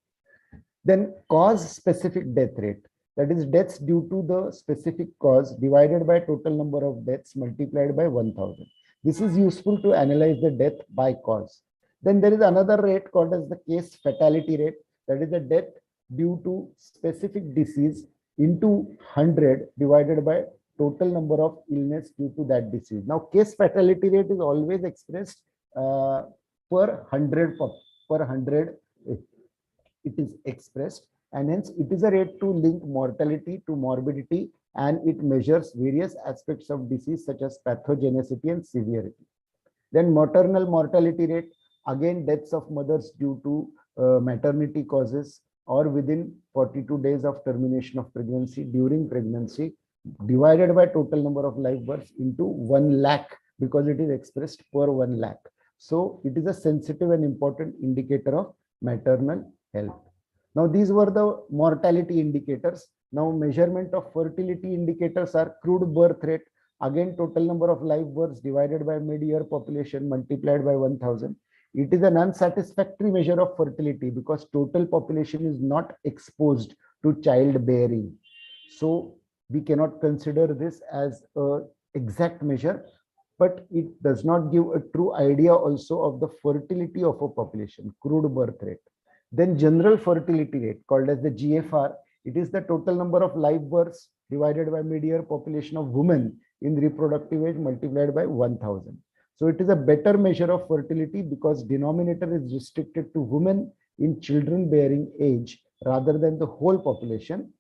Then cause specific death rate, that is deaths due to the specific cause divided by total number of deaths multiplied by 1000. This is useful to analyze the death by cause. Then there is another rate called as the case fatality rate, that is the death due to specific disease into 100 divided by total number of illness due to that disease. Now case fatality rate is always expressed per 100 it is expressed, and hence it is a rate to link mortality to morbidity, and it measures various aspects of disease such as pathogenicity and severity. Then maternal mortality rate, again deaths of mothers due to maternity causes or within 42 days of termination of pregnancy, during pregnancy, divided by total number of live births into 1 lakh, because it is expressed per 1 lakh. So it is a sensitive and important indicator of maternal health. Now these were the mortality indicators. Now measurement of fertility indicators are crude birth rate, again total number of live births divided by mid-year population multiplied by 1000. It is an unsatisfactory measure of fertility because total population is not exposed to childbearing. So we cannot consider this as an exact measure, but it does not give a true idea also of the fertility of a population, crude birth rate. Then general fertility rate, called as the GFR, it is the total number of live births divided by mid-year population of women in reproductive age multiplied by 1000. So it is a better measure of fertility because denominator is restricted to women in children bearing age rather than the whole population.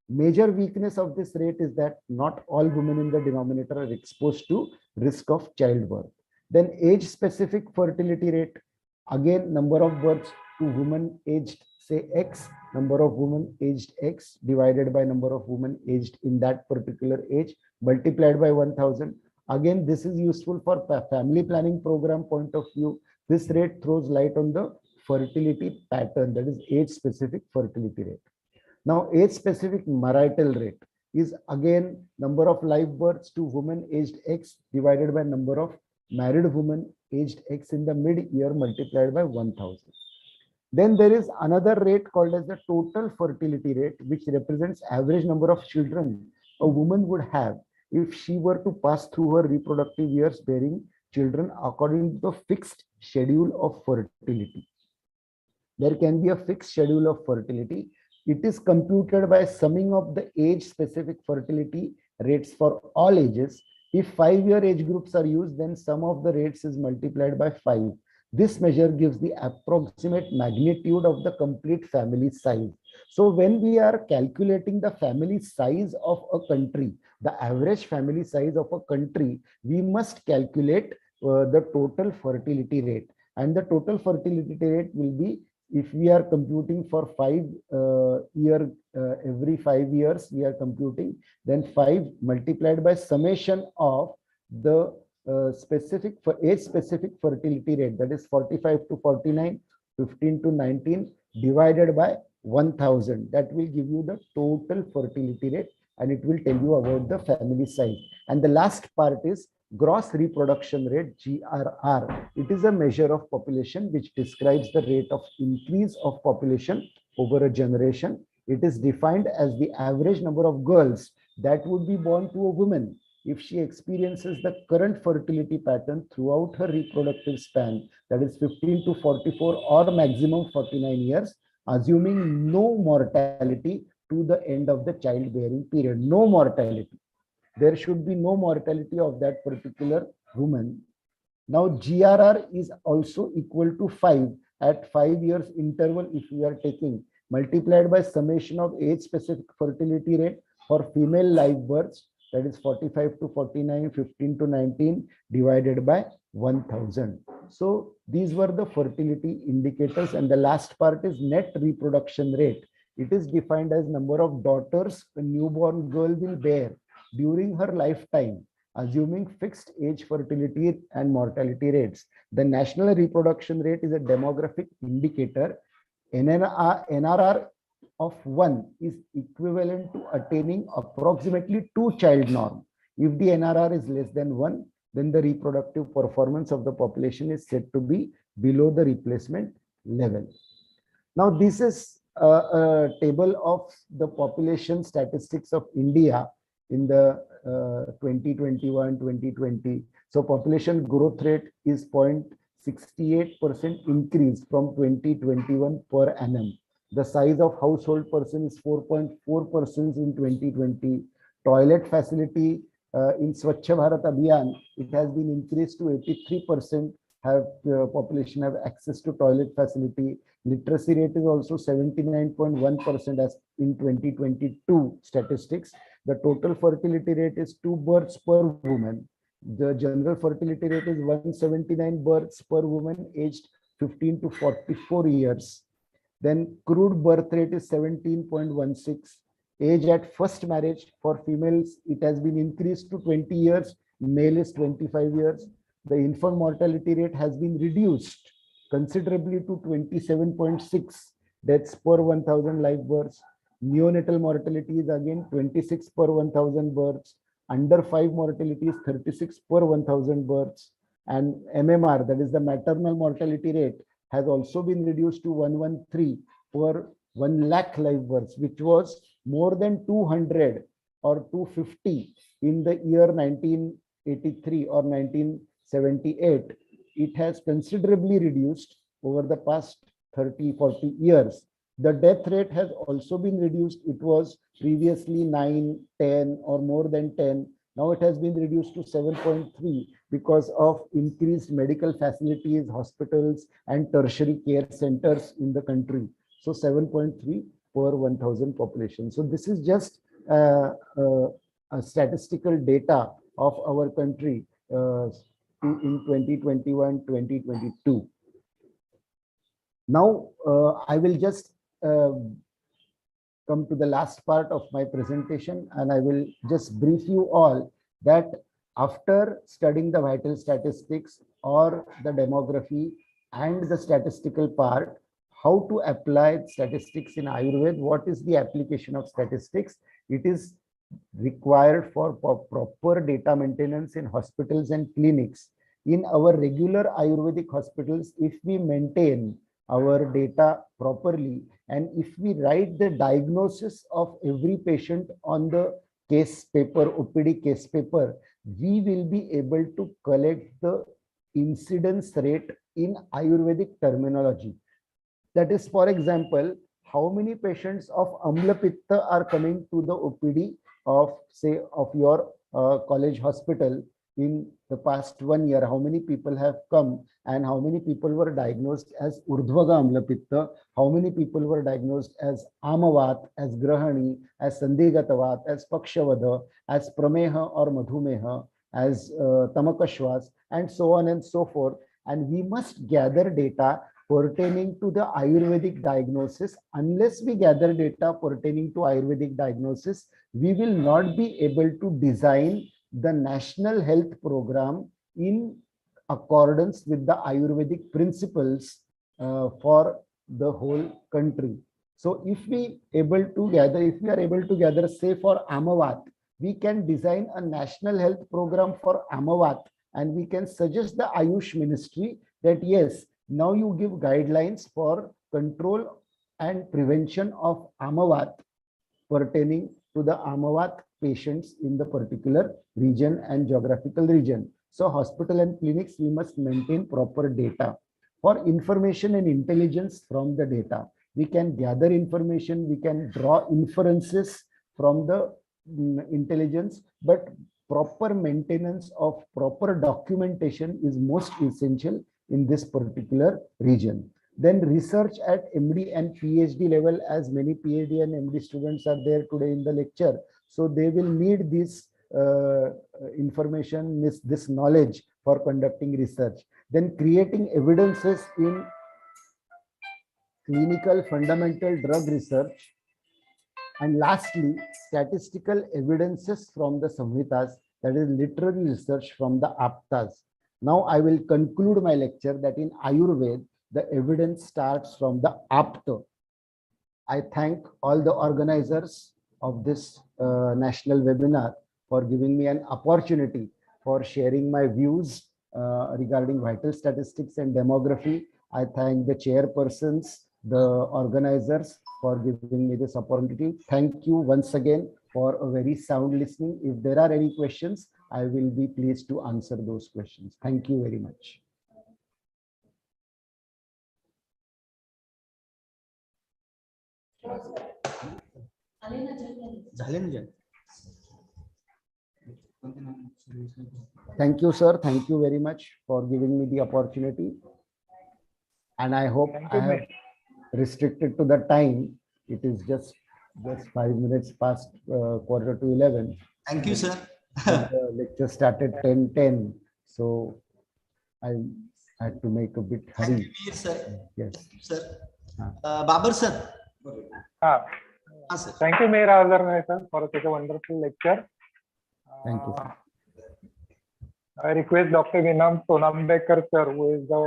Major weakness of this rate is that not all women in the denominator are exposed to risk of childbirth. Then age specific fertility rate, again number of births to women aged say X, number of women aged X divided by number of women aged in that particular age multiplied by 1000. Again, this is useful for family planning program point of view. This rate throws light on the fertility pattern, that is age specific fertility rate. Now age specific marital rate is again number of live births to women aged X divided by number of married women aged X in the mid-year multiplied by 1000. Then there is another rate called as the total fertility rate, which represents average number of children a woman would have if she were to pass through her reproductive years bearing children according to the fixed schedule of fertility. There can be a fixed schedule of fertility. It is computed by summing of the age specific fertility rates for all ages. If 5-year age groups are used, then sum of the rates is multiplied by 5. This measure gives the approximate magnitude of the complete family size. So when we are calculating the family size of a country, the average family size of a country, we must calculate the total fertility rate. And the total fertility rate will be, if we are computing for every 5 years, we are computing, then 5 multiplied by summation of the specific for age specific fertility rate, that is 45 to 49, 15 to 19 divided by 1000. That will give you the total fertility rate, and it will tell you about the family size. And the last part is gross reproduction rate, GRR. It is a measure of population which describes the rate of increase of population over a generation. It is defined as the average number of girls that would be born to a woman if she experiences the current fertility pattern throughout her reproductive span, that is 15 to 44 or maximum 49 years, assuming no mortality to the end of the childbearing period. No mortality. There should be no mortality of that particular woman. Now GRR is also equal to 5 at 5 years interval if we are taking, multiplied by summation of age specific fertility rate for female live births, that is 45 to 49, 15 to 19 divided by 1000. So these were the fertility indicators, and the last part is net reproduction rate. It is defined as number of daughters a newborn girl will bear during her lifetime, assuming fixed age fertility and mortality rates. The national reproduction rate is a demographic indicator. NRR of 1 is equivalent to attaining approximately 2 child norm. If the NRR is less than 1, then the reproductive performance of the population is said to be below the replacement level. Now, this is a table of the population statistics of India in the 2021-2020. So population growth rate is 0.68% increase from 2021 per annum. The size of household person is 4.4% in 2020. Toilet facility in Swachh Bharat Abhiyan, it has been increased to 83% have population have access to toilet facility. Literacy rate is also 79.1% as in 2022 statistics. The total fertility rate is 2 births per woman. The general fertility rate is 179 births per woman aged 15 to 44 years. Then crude birth rate is 17.16. Age at first marriage for females, it has been increased to 20 years. Male is 25 years. The infant mortality rate has been reduced considerably to 27.6 deaths per 1,000 live births. Neonatal mortality is again 26 per 1,000 births. Under 5 mortality is 36 per 1,000 births. And MMR, that is the maternal mortality rate, has also been reduced to 113 per 1 lakh live births, which was more than 200 or 250 in the year 1983 or 1978. It has considerably reduced over the past 30-40 years. The death rate has also been reduced. It was previously 9, 10 or more than 10. Now it has been reduced to 7.3 because of increased medical facilities, hospitals, and tertiary care centers in the country. So 7.3 per 1,000 population. So this is just a statistical data of our country in 2021-2022. Now I will just come to the last part of my presentation, and I will just brief you all that after studying the vital statistics or the demography and the statistical part, how to apply statistics in Ayurveda, what is the application of statistics? It is required for proper data maintenance in hospitals and clinics. In our regular Ayurvedic hospitals, if we maintain our data properly, and if we write the diagnosis of every patient on the case paper, OPD case paper, we will be able to collect the incidence rate in Ayurvedic terminology. That is, for example, how many patients of Amla Pitta are coming to the OPD of, say, of your college hospital in the past 1 year, how many people have come and how many people were diagnosed as Urdhvaga Amla Pitta, how many people were diagnosed as Amavat, as Grahani, as Sandhigatavat, as Pakshavada, as Prameha or Madhumeha, as Tamakashwas, and so on and so forth. And we must gather data pertaining to the Ayurvedic diagnosis. Unless we gather data pertaining to Ayurvedic diagnosis, we will not be able to design the national health program in accordance with the Ayurvedic principles for the whole country. So if we are able to gather, say for Amavat, we can design a national health program for Amavat, and we can suggest the Ayush Ministry that yes, now you give guidelines for control and prevention of Amavat pertaining to the Amavat patients in the particular region and geographical region. So hospital and clinics, we must maintain proper data. For information and intelligence from the data, we can gather information, we can draw inferences from the intelligence, but proper maintenance of proper documentation is most essential in this particular region. Then research at MD and PhD level, as many PhD and MD students are there today in the lecture. So they will need this information, this knowledge for conducting research. Then creating evidences in clinical fundamental drug research. And lastly, statistical evidences from the Samhitas, that is literary research from the Aptas. Now I will conclude my lecture that in Ayurveda, the evidence starts from the Apta. I thank all the organizers of this national webinar for giving me an opportunity for sharing my views regarding vital statistics and demography. I thank the chairpersons, the organizers for giving me this opportunity. Thank you once again for a very sound listening. If there are any questions, I will be pleased to answer those questions. Thank you very much. Thank you, sir. Thank you very much for giving me the opportunity. And I hope I have restricted to the time. It is just 5 minutes past 11:15. Thank you, sir. The lecture started 10:10. So I had to make a bit hurry. Thank you, sir. Yes. Sir. Babar, sir. Sir. Thank you, Mayor Azar, sir, for such a wonderful lecture. Thank you, sir. I request Dr. Vinam Sonambekar, sir, who is the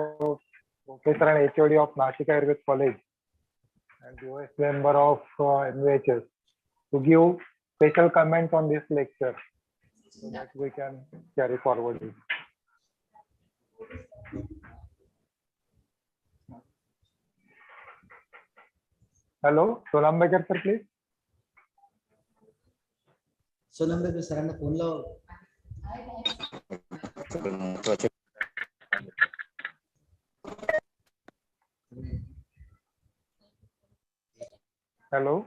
professor and HOD of Nashik Ayurved College and US member of NVHS, to give special comments on this lecture so that we can carry forward. Hello, Sonambekar, sir, please. Sonambekar sir, phone law. Hello.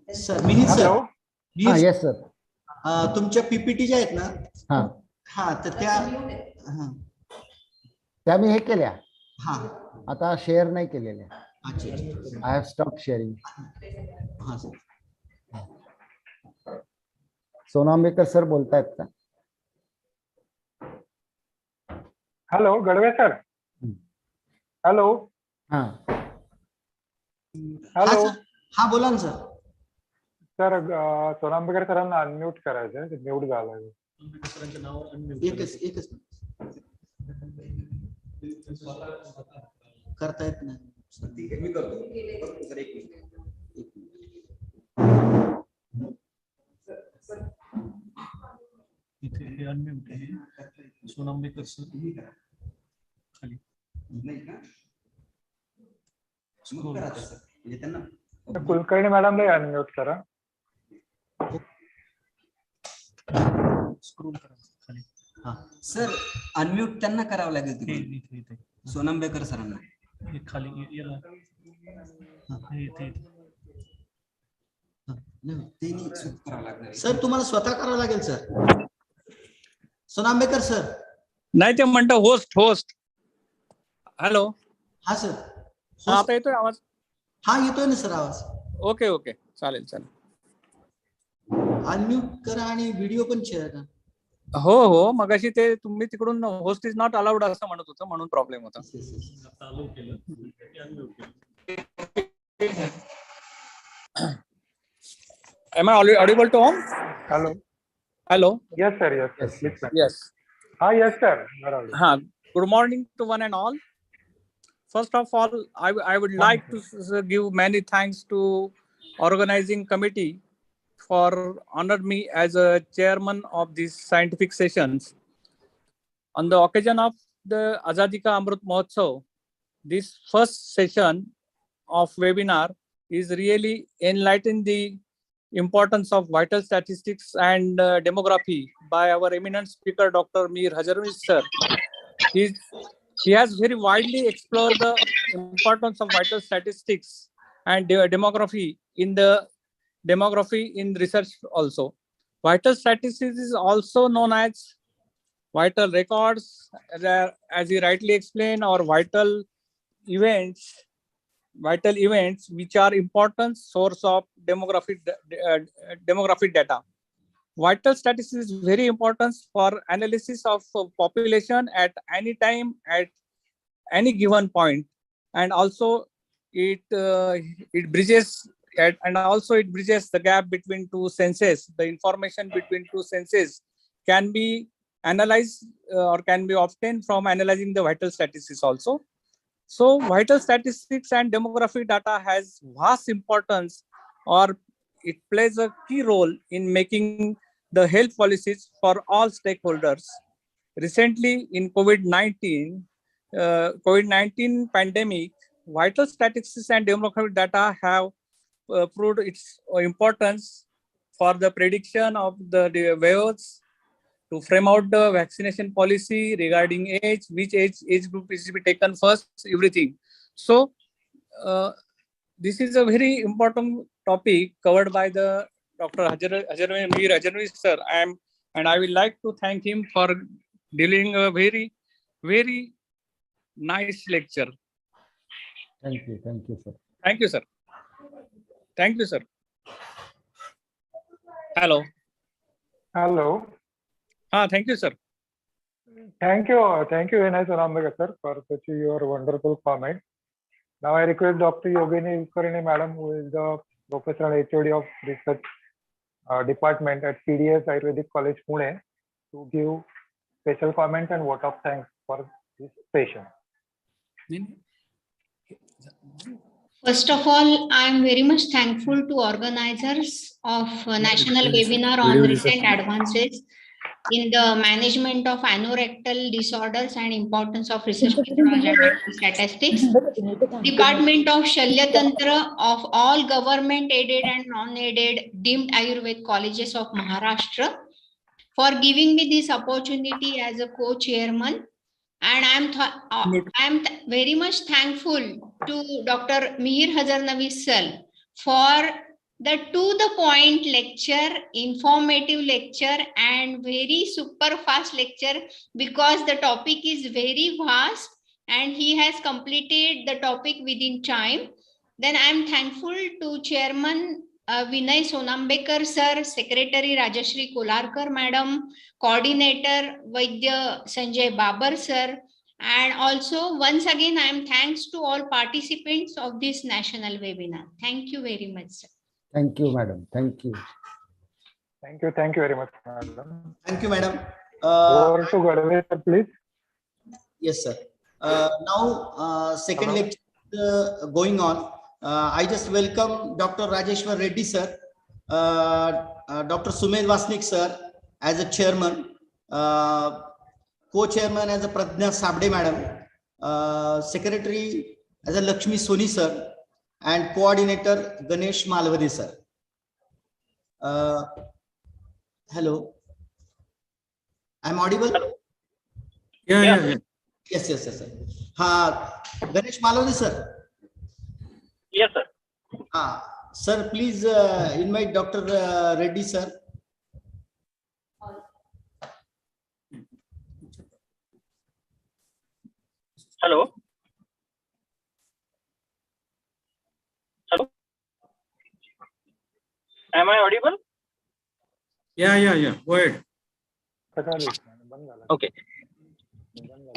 Sir Mihit sir. Yes, sir. तुमच्या PPT ज्या आहेत ना, हा तर त्या मी हे केल्या. हा आता शेअर नाही केलेल्या. अच्छा. I have stop sharing. हा सर. सोनांबेकर सर बोलतायत का? Hello, Gadve sir. Hello. Hello. हा बोला ना सर. सर, सोनांबेकर सरांना अनम्यूट करायचं, ते म्यूट झालंय. एकच करता येत नाही. मी करतो. इथे हे अनम्यूट आहे. सोनांबेकर सर खाली नाही का? कुलकर्णी मॅडमला अनम्यूट करा. स्क्रोल करा खाली. हा सर, अनम्यूट त्यांना करावं लागेल. सोनांबेकर सरांना खाली याला सर तुम्हाला स्वतः करावं लागेल सर. सोनांबेकर सर. नाही, ते म्हणतं होस्ट. हॅलो. हा सर. आता येतोय आवाज? हा येतोय ना सर आवाज. ओके चालेल. अनम्यूट करा आणि व्हिडिओ पण शेअर करा. हो, मगाशी ते तुम्ही तिकडून होस्ट इज नॉट अलाउड असं म्हणत होतं, म्हणून प्रॉब्लेम होता. Am I audible to all? Hello. Yes, sir. Yes. Yes. Yes, sir. Good morning to one and all. First of all, I would like to give many thanks to organizing committee for honored me as a chairman of these scientific sessions. On the occasion of the Azadi Ka Amrit Mahotsav, this first session of webinar is really enlightening the importance of vital statistics and demography by our eminent speaker, Dr. Mir Hajarmi sir. He has very widely explored the importance of vital statistics and demography in research also. Vital statistics is also known as vital records, as he rightly explained, or vital events vital events which are important source of demographic data. Vital statistics is very important for analysis of population at any time, at any given point, and also it bridges it bridges the gap between two senses. The information between two senses can be analyzed or can be obtained from analyzing the vital statistics also. So vital statistics and demographic data has vast importance, or it plays a key role in making the health policies for all stakeholders. Recently in COVID-19 pandemic, vital statistics and demographic data have proved its importance for the prediction of the waves, to frame out the vaccination policy regarding age, which age group is to be taken first, everything. So this is a very important topic covered by the Dr. Mir Hajarvi sir. I would like to thank him for delivering a very, very nice lecture. Thank you, sir. Thank you, sir. Thank you, sir. Hello. Hello. Thank you, sir. Thank you, Ano-Rectal sir, for such your wonderful comment. Now I request Dr. Yogini Kulkarni madam, who is the professor and HOD of research department at CDS Ayurvedic College, Pune, to give special comments and vote of thanks for this session. First of all, I am very much thankful to organizers of national webinar on recent advances in the management of ano-rectal disorders and importance of research methodology and statistics. Department of Shalya Tantra of all government aided and non-aided deemed Ayurvedic colleges of Maharashtra for giving me this opportunity as a co-chairman. And I'm very much thankful to Dr. Mihir Hazarnavi sir for the to-the-point lecture, informative lecture, and very super fast lecture, because the topic is very vast and he has completed the topic within time. Then I'm thankful to Chairman Vinay Sonambekar sir, Secretary Rajashri Kolarkar madam, Coordinator Vaidya Sanjay Babar sir, and also once again I am thanks to all participants of this national webinar. Thank you very much, sir. Thank you, madam. Thank you. Thank you very much, madam. Thank you, madam. Over to Gadave, sir, please. Yes, sir. Now, second lecture going on. I just welcome Dr. Rajeshwar Reddy, sir, Dr. Sumed Vasnik, sir, as a chairman, co-chairman as a Pradnya Sabde, madam, secretary as a Lakshmi Soni, sir, and coordinator Ganesh Malvade, sir. Hello. I'm audible? Hello. Yeah. Yes, sir. Ganesh Malvade, sir. Yes, sir. Sir, please invite Dr. Reddy, sir. Hello. Hello. Am I audible? Yeah. Go ahead. Okay.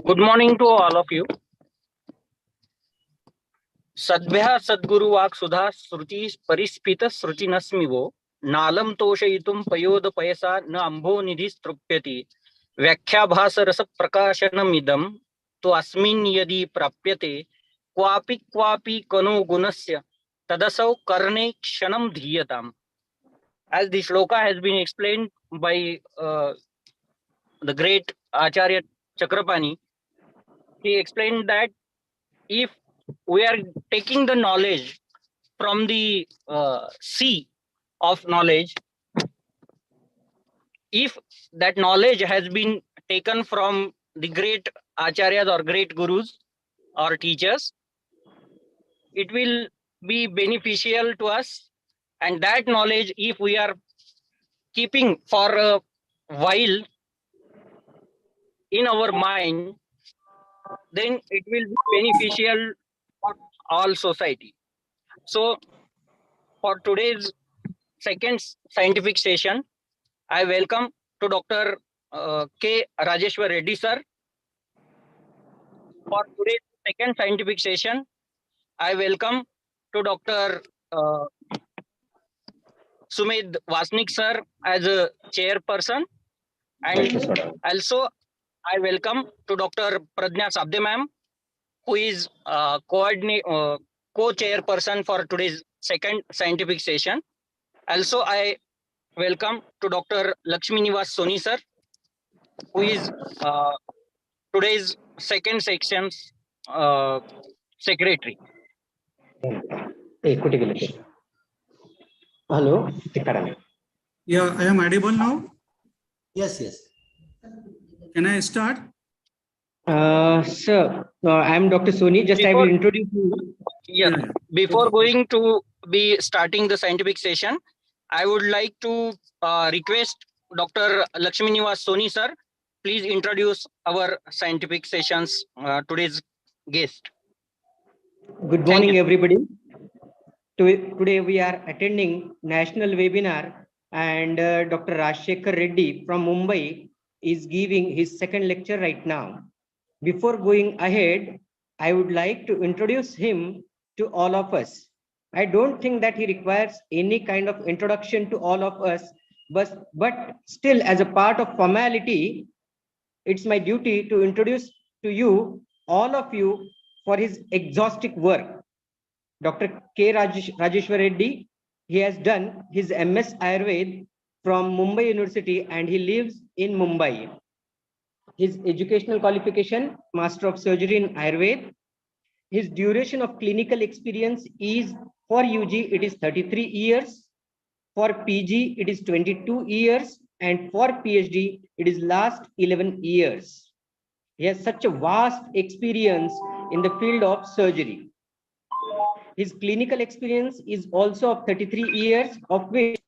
Good morning to all of you. Sadbhya Sadguru Vak Sudha Sruti Parispita Sruti Nasmivo Nalam Toshayitum Payoda Payasa Na Ambho Nidhis Trupyati Vyakhya Bhasa Rasa Prakashanam Idam To Asmin Yadi Prapyate Kwapi Kano Gunasya Tadasau Karne Kshanam Dhiyatam. As the shloka has been explained by the great Acharya Chakrapani, he explained that if we are taking the knowledge from the sea of knowledge, if that knowledge has been taken from the great acharyas or great gurus or teachers, it will be beneficial to us. And that knowledge, if we are keeping for a while in our mind, then it will be beneficial all society. So for today's second scientific session, I welcome to Dr. K. Rajeshwar Reddy sir. For today's second scientific session, I welcome to Dr. Sumit Vasnik sir as a chairperson, and also I welcome to Dr. Pradnya Sabde ma'am, who is co-chairperson for today's second scientific session. Also, I welcome to Dr. Lakshmi Nivas Soni sir, who is today's second section's secretary. Hello. Yeah, I am audible now. Yes, yes. Can I start? Sir, I am Dr. Soni. Just I will introduce you. Yes. Before going to be starting the scientific session, I would like to request Dr. Lakshmi Nivas Soni sir, please introduce our scientific sessions today's guest. Good morning, everybody. Today we are attending national webinar, and Dr. Rajeshwar Reddy from Mumbai is giving his second lecture right now. Before going ahead, I would like to introduce him to all of us. I don't think that he requires any kind of introduction to all of us, but still, as a part of formality, it's my duty to introduce to you, all of you, for his exhaustive work. Dr. K. Rajeshwar Reddy, he has done his MS Ayurveda from Mumbai University and he lives in Mumbai. His educational qualification, Master of Surgery in Ayurveda. His duration of clinical experience is, for UG, it is 33 years. For PG, it is 22 years. And for PhD, it is last 11 years. He has such a vast experience in the field of surgery. His clinical experience is also of 33 years, of which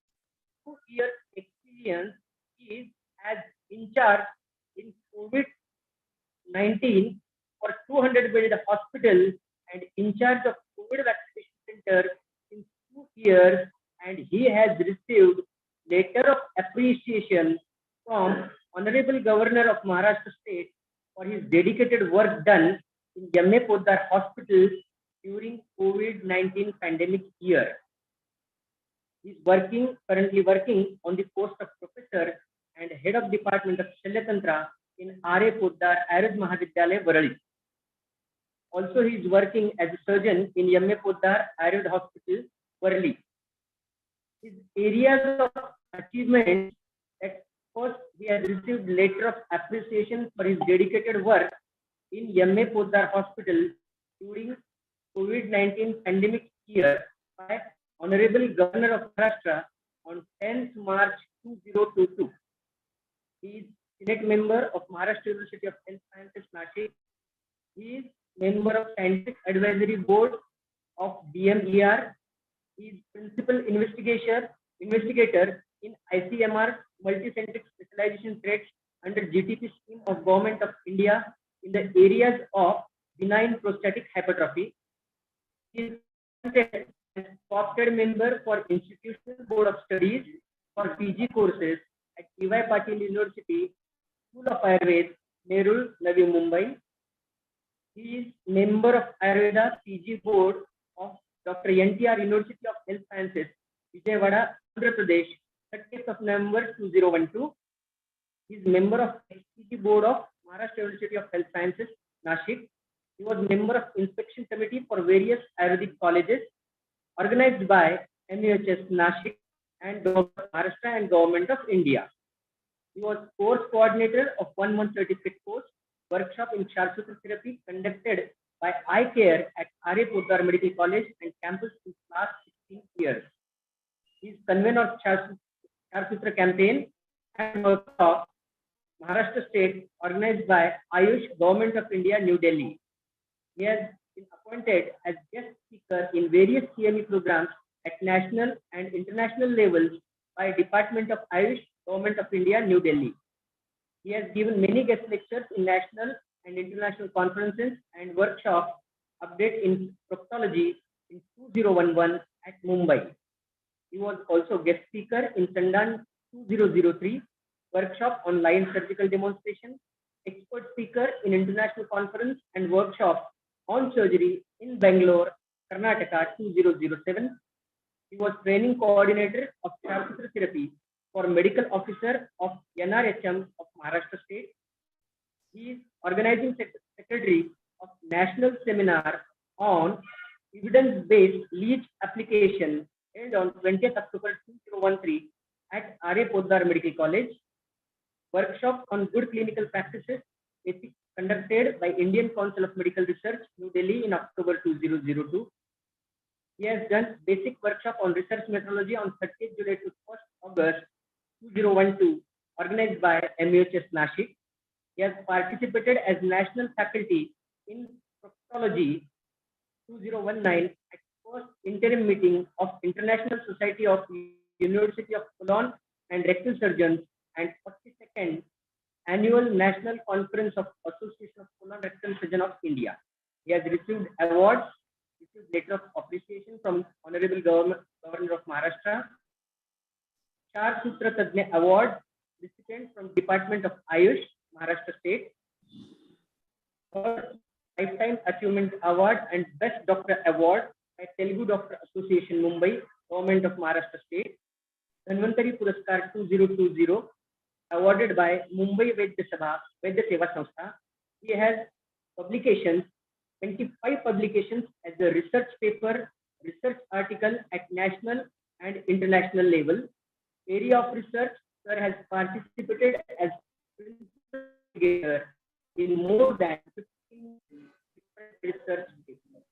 2 years experience is as in charge in COVID-19 for 200-bedded hospital and in charge of COVID vaccination center in 2 years, and he has received letter of appreciation from Honorable Governor of Maharashtra State for his dedicated work done in Yamme Poddar Hospital during COVID-19 pandemic year. He is currently working on the post of professor and head of department of Shalyatantra in R.A. Poddar Ayurveda Mahavidyalaya, Varali. Also, he is working as a surgeon in Yamme Poddar Ayurveda Hospital, Varali. His areas of achievement: at first, he has received letter of appreciation for his dedicated work in Yamme Poddar Hospital during COVID-19 pandemic year by Honorable Governor of Maharashtra on 10th March 2022. He is Senate member of Maharashtra University of Health Sciences, Nashik. He is member of Scientific Advisory Board of DMER. He is principal investigator in ICMR multicentric specialization threats under GTP scheme of Government of India in the areas of benign prostatic hypertrophy. He is co-opted member for Institutional Board of Studies for PG courses at E.Y. Patil University, School of Ayurveda, Nerul, Navi Mumbai. He is member of Ayurveda PG Board of Dr. NTR University of Health Sciences, Vijayawada, Andhra Pradesh, 30th of November 2012. He is member of PG Board of Maharashtra University of Health Sciences, Nashik. He was member of inspection committee for various Ayurvedic colleges organized by MUHS Nashik and Government of Maharashtra and Government of India. He was course coordinator of 1 month certificate course workshop in Kshatrasutra therapy conducted by Eye Care at R.A. Poddar Medical College and campus in last 16 years. He is convener of Kshatrasutra campaign and workshop Maharashtra State organized by Ayush Government of India, New Delhi. He has been appointed as guest speaker in various CME programs at national and international levels by Department of Ayush, Government of India, New Delhi. He has given many guest lectures in national and international conferences and workshops update in proctology in 2011 at Mumbai. He was also guest speaker in Sandan 2003 workshop on line surgical demonstration, expert speaker in international conference and workshop on surgery in Bangalore, Karnataka 2007. He was training coordinator of Sharpsutra therapy for medical officer of NRHM of Maharashtra State. He is organizing secretary of National Seminar on evidence-based leach application held on 20th October 2013 at R.A. Poddar Medical College. Workshop on good clinical practices ethics conducted by Indian Council of Medical Research, New Delhi in October 2002. He has done basic workshop on research methodology on 30th July to 1st August 2012, organized by MUHS Nashik. He has participated as national faculty in proctology 2019 at first interim meeting of International Society of University of Colon and Rectal Surgeons and 42nd Annual National Conference of Association of Colon Rectal Surgeons of India. He has received awards, received letter of appreciation from Honorable Governor of Maharashtra, Sharpsutra Tadnya Award recipient from Department of Ayush, Maharashtra State, Lifetime Achievement Award and Best Doctor Award by Telugu Doctor Association Mumbai, Government of Maharashtra State, Dhanvantari Puraskar 2020, awarded by Mumbai Vedya Seva Sanstha. He has publications, 25 publications as a research paper, research article at national and international level. Area of research, sir has participated as principal in more than 15 different research papers.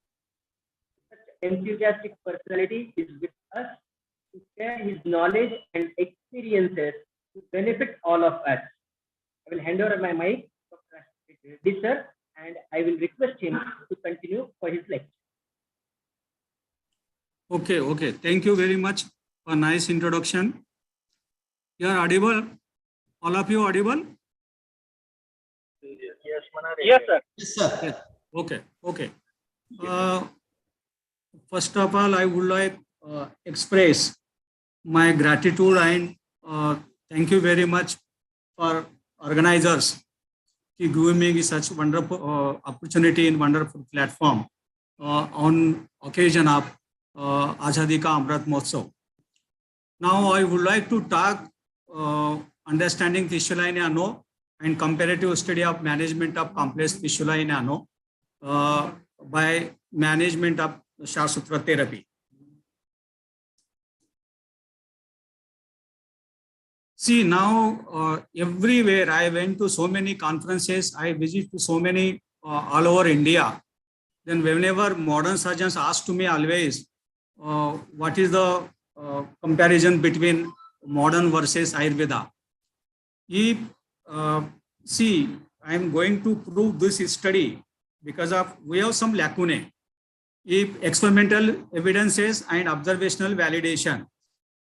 Such enthusiastic personality is with us to share his knowledge and experiences to benefit all of us. I will hand over my mic to Dr. Reddy sir, and I will request him to continue for his lecture. Okay. Thank you very much for nice introduction. You are audible? All of you audible? Yes, sir. Yes, sir. Yes. Okay. First of all, I would like express my gratitude and thank you very much for organizers to give me such wonderful opportunity and wonderful platform on occasion of Azadi Ka Amrit Mahotsav. Now I would like to talk understanding fistula in ano and comparative study of management of complex fistula in ano by management of Sharpsutra therapy. See, now everywhere I went to so many conferences, I visit to so many all over India. Then whenever modern surgeons ask to me always, what is the comparison between modern versus Ayurveda? If, see, I am going to prove this study because of we have some lacunae. If experimental evidences and observational validation,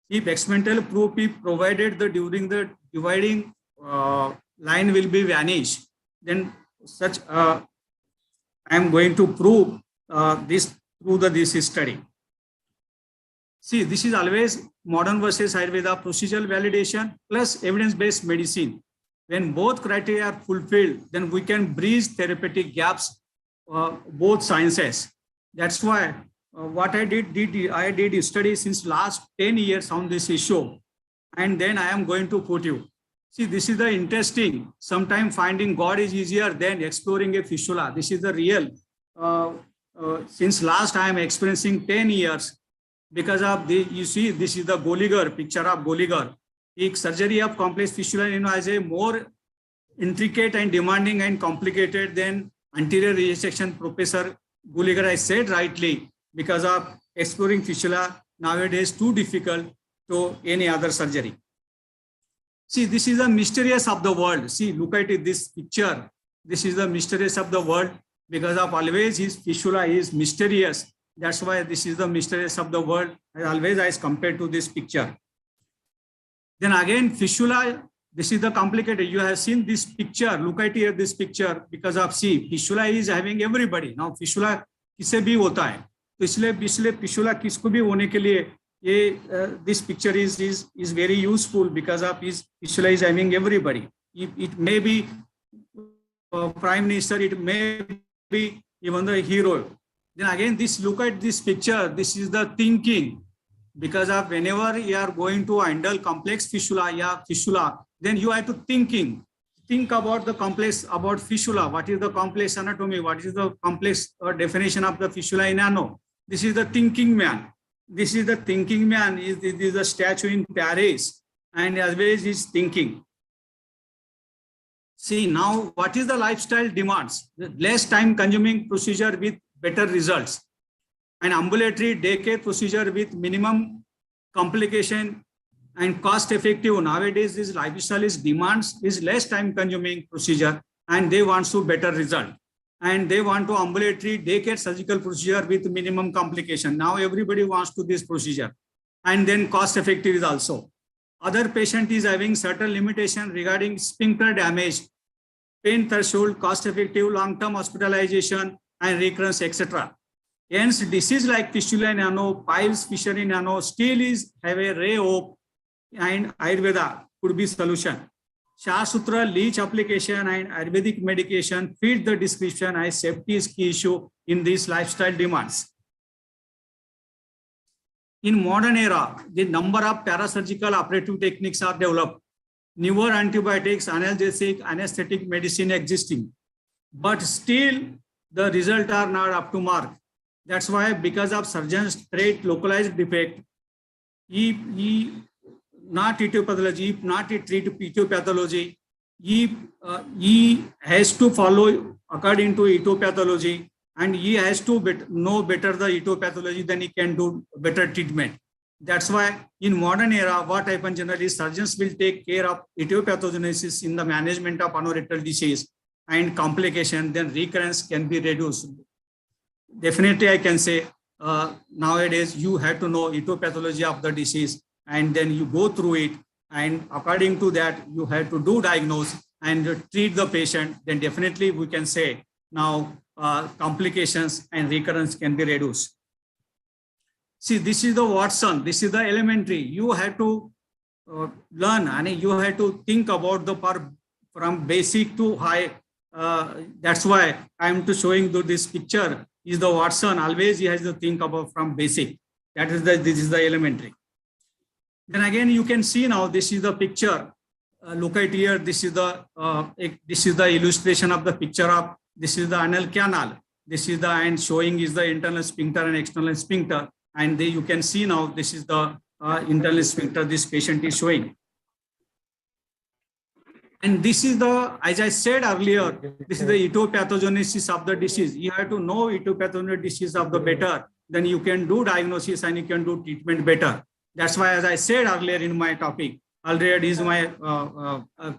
if experimental proof is provided during the dividing line will be vanished, then such I am going to prove this through this study. See, this is always modern versus Ayurveda procedural validation plus evidence-based medicine. When both criteria are fulfilled, then we can bridge therapeutic gaps, both sciences. That's why what I did study since last 10 years on this issue, and then I am going to put you. See, this is the interesting. Sometimes finding God is easier than exploring a fistula. This is the real. Since last I am experiencing 10 years because of the, you see, this is the Goliger, picture of Goliger. The surgery of complex fistula, is a more intricate and demanding and complicated than anterior resection. Professor Goliger, I said rightly, because of exploring fistula nowadays too difficult to any other surgery. See, this is the mysterious of the world. See, look at it, this picture. This is the mysterious of the world because of always his fistula is mysterious. That's why this is the mysterious of the world. Always I compare to this picture. Then again, fistula, this is the complicated. You have seen this picture. Look at here, this picture, because of, see, fistula is having everybody. Now, fistula किसे भी होता है, तो इसलिए फिशुला किसको भी होने के लिए ये this picture is very useful because of his fistula is having everybody. It may be prime minister, it may be even the hero. Then again, look at this picture. This is the thinking, because of whenever you are going to handle complex fistula, then you have to think about the complex, about fistula. What is the complex anatomy? What is the complex definition of the fistula in ano? This is the thinking man. This is the thinking man. This is a statue in Paris, and always is thinking. See now, what is the lifestyle demands? The less time consuming procedure with better results. An ambulatory daycare procedure with minimum complication and cost effective. Nowadays, this lifestyle demands is less time consuming procedure, and they want to better result. And they want to ambulatory daycare surgical procedure with minimum complication. Now everybody wants to this procedure, and then cost effective is also. Other patient is having certain limitation regarding sphincter damage, pain threshold, cost effective, long-term hospitalization and recurrence, etc. Hence, disease like fistula in ano, piles fissure in ano, still is have a ray hope, and Ayurveda could be solution. Shasutra, leech application and Ayurvedic medication fit the description as safety is key issue in these lifestyle demands. In modern era, the number of parasurgical operative techniques are developed. Newer antibiotics, analgesic, anesthetic medicine existing, but still the results are not up to mark. That's why, because of surgeon's trait localized defect, not etiology, not treat etiology, he has to follow according to etiology, and he has to know better the etiology, then he can do better treatment. That's why in modern era, what happens generally, surgeons will take care of etiopathogenesis in the management of ano-rectal disease and complication, then recurrence can be reduced. Definitely, I can say nowadays you have to know etiology of the disease, and then you go through it, and according to that, you have to do diagnose and treat the patient. Then definitely we can say now complications and recurrence can be reduced. See, this is the Watson. This is the elementary. You have to learn, and you have to think about the from basic to high. That's why I am to showing this picture. Is the Watson, always he has to think about from basic. That is this is the elementary. Then again, you can see now, this is the picture. Look at here, this is the illustration of the picture of, this is the anal canal. This is the, and showing is the internal sphincter and external sphincter. And you can see now, this is the internal sphincter this patient is showing. And this is the, as I said earlier, this is the etiopathogenesis of the disease. You have to know etiopathogenesis of the better, then you can do diagnosis and you can do treatment better. That's why, as I said earlier in my topic, already is my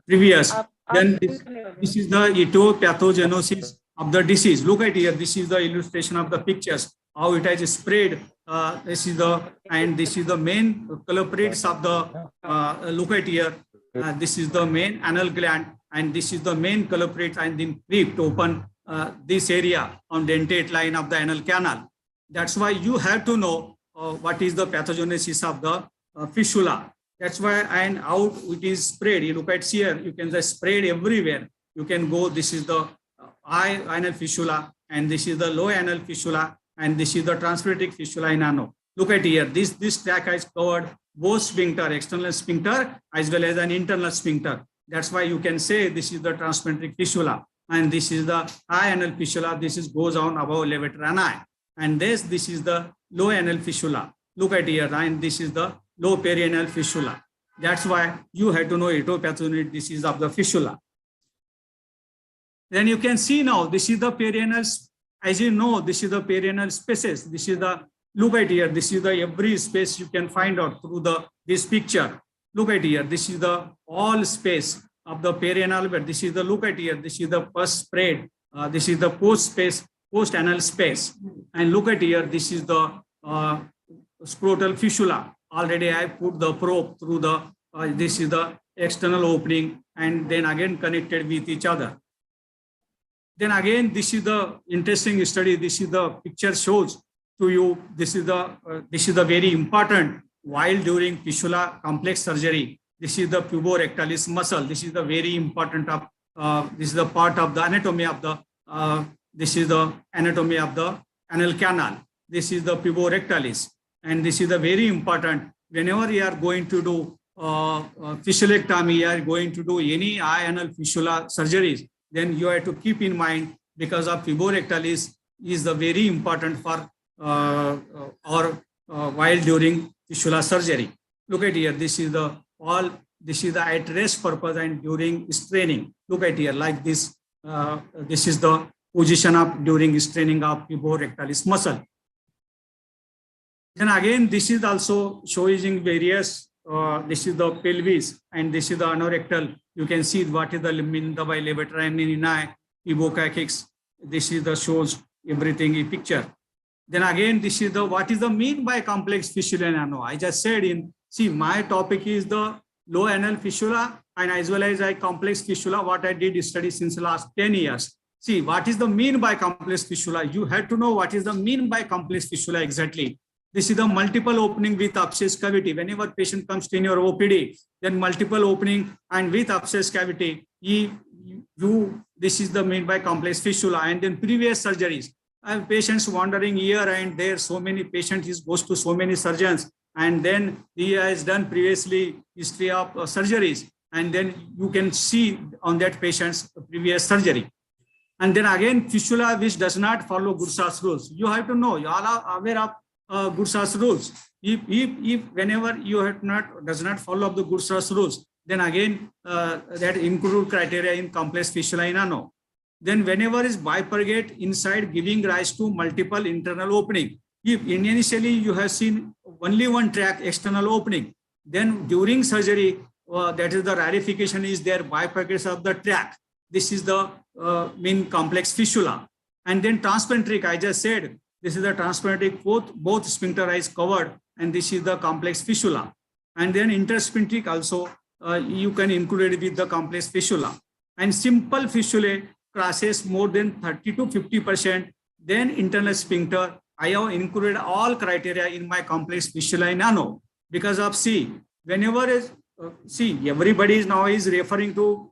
previous, then this is the etiopathogenesis of the disease. Look at here, this is the illustration of the pictures, how it has spread. This is the main culprits of the, look at here, this is the main anal gland, and this is the main culprit, and then crypt open this area on dentate line of the anal canal. That's why you have to know what is the pathogenesis of the fistula. That's why, and how it is spread. You look at here, you can just spread everywhere. You can go, this is the high anal fistula, and this is the low anal fistula, and this is the transphoretic fistula in ano. Look at here, this tract has covered both sphincter, external sphincter, as well as an internal sphincter. That's why you can say this is the transphoretic fistula, and this is the high anal fistula. This goes on above levator ani, and this is the low anal fistula. Look at here, and this is the low perianal fistula. That's why you have to know etiopathogenetic disease of the fistula. Then you can see now, this is the perianal, as you know, this is the perianal spaces. This is the, look at here, this is the every space you can find out through this picture. Look at here, this is the all space of the perianal bed. This is the, look at here, this is the first spread. This is the post anal space. And look at here, this is the scrotal fistula. Already I put the probe through the, this is the external opening, and then again connected with each other. Then again, this is the interesting study. This is the picture shows to you. This is the very important while during fistula complex surgery. This is the puborectalis muscle. This is the very important of. This is the part of the anatomy of the. This is the anatomy of the anal canal. This is the puborectalis, and this is the very important. Whenever you are going to do fistulectomy, you are going to do any eye anal fistula surgeries, then you have to keep in mind, because of puborectalis is the very important for while during fistula surgery. Look at here. This is the This is the at rest purpose and during straining. Look at here, like this. This is the position of during straining of puborectalis muscle. Then again, this is also showing various. This is the pelvis, and this is the ano-rectal. You can see what is the minda by levator and inai, pubocachex. This is the shows everything in picture. Then again, this is the what is the mean by complex fistula and ano. I just said my topic is the low anal fistula and as well as complex fistula. What I did study since the last 10 years. See, what is the mean by complex fistula? You have to know what is the mean by complex fistula exactly. This is the multiple opening with abscess cavity. Whenever patient comes to in your OPD, then multiple opening and with abscess cavity, this is the mean by complex fistula. And then previous surgeries. I have patients wandering here and there. So many patients goes to so many surgeons, and then he has done previously history of surgeries, and then you can see on that patient's previous surgery. And then again, fistula which does not follow Gursas rules. You have to know, you all are aware of Gursas rules. If whenever you does not follow up the Gursas rules, then again that include criteria in complex fistula in ano. Then whenever is bifurcate inside giving rise to multiple internal opening. If initially you have seen only one track external opening, then during surgery, that is the rarification is there, bifurcates of the track. This is the mean complex fistula. And then transpentric, I just said, this is the transpentric, both sphincter is covered, and this is the complex fistula. And then intersphincteric also, you can include it with the complex fistula. And simple fistulae crosses more than 30 to 50%, then internal sphincter. I have included all criteria in my complex fistula in ano. Because of whenever is, everybody is now referring to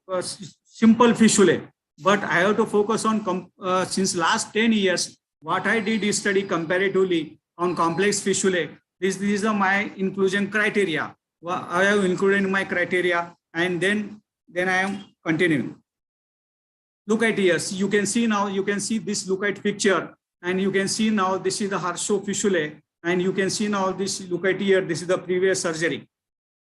simple fistulae, but I have to focus on since last 10 years, what I did is study comparatively on complex fistulae. These are my inclusion criteria. I have included in my criteria, and then I am continuing. Look at here. You can see now, you can see this, look at picture, and you can see now this is the Harshaw fistulae, and you can see now this, look at here, this is the previous surgery.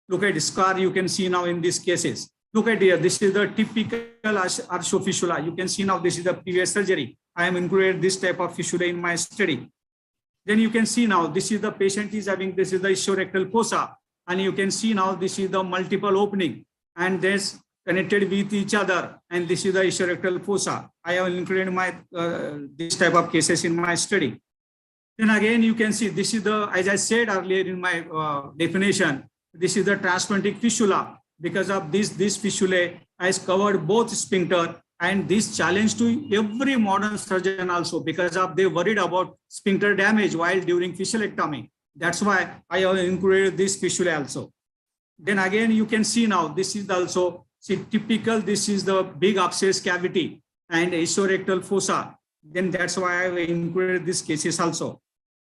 Look at the scar, you can see now in these cases. Look at here, this is the typical Harshaw fistula. You can see now this is the previous surgery. I am included this type of fistula in my study. Then you can see now this is the patient is having, this is the ischiorectal fossa, and you can see now this is the multiple opening, and this connected with each other, and this is the ischiorectal fossa. I have included my this type of cases in my study. Then again, you can see this is the, as I said earlier in my definition, this is the transpentric fistula. Because of this fistulae has covered both sphincter, and this challenge to every modern surgeon also, because of they worried about sphincter damage while during fistulectomy. That's why I have included this fistula also. Then again, you can see now this is also typical. This is the big abscess cavity and ischiorectal fossa. Then that's why I have included these cases also.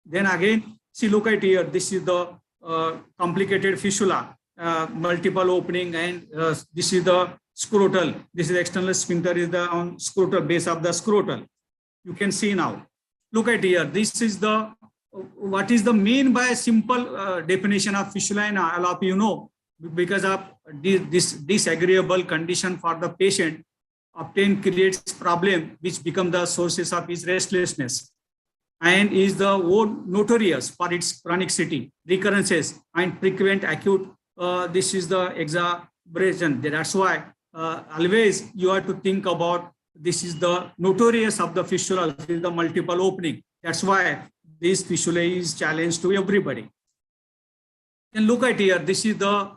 Then again, look at here. This is the complicated fistula, multiple opening, and this is the scrotal. This is the external sphincter is the on scrotal base of the scrotal. You can see now. Look at here. This is the what is the mean by simple definition of fistula, and all of you know, because of this disagreeable condition for the patient, obtain creates problem which become the sources of his restlessness, and is the notorious for its chronicity, recurrences, and frequent acute. This is the exacerbation. That's why always you have to think about this is the notorious of the fistula, this is the multiple opening. That's why this fistula is challenged to everybody. Then look at here. This is the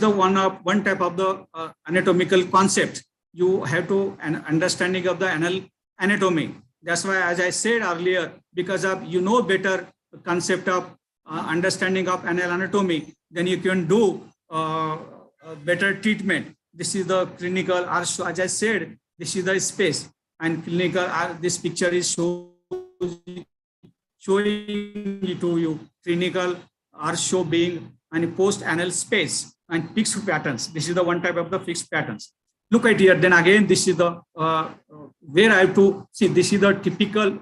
one type of the anatomical concept. you have to an understanding of the anal anatomy. That's why, as I said earlier, because of better concept of understanding of anal anatomy, then you can do better treatment. This is the clinical, or as I said, this is the space, and clinical. This picture is showing it to you. Clinical are show being and post anal space and fixed patterns. This is the one type of the fixed patterns. Look at here. Then again, this is the where I have to see. This is the typical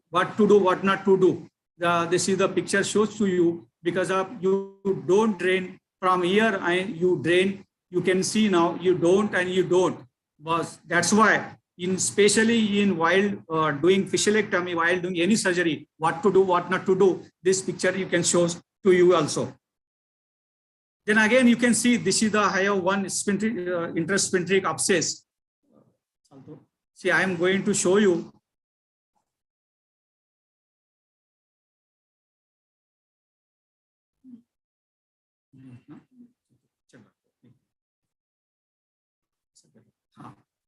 what to do, what not to do. This is the picture shows to you, because of you don't drain from here and you drain. You can see now you don't and you don't. But that's why, especially in while doing fasciectomy, while doing any surgery, what to do, what not to do. This picture you can show to you also. Then again, you can see this is the higher one intersphincteric abscess. See, I am going to show you.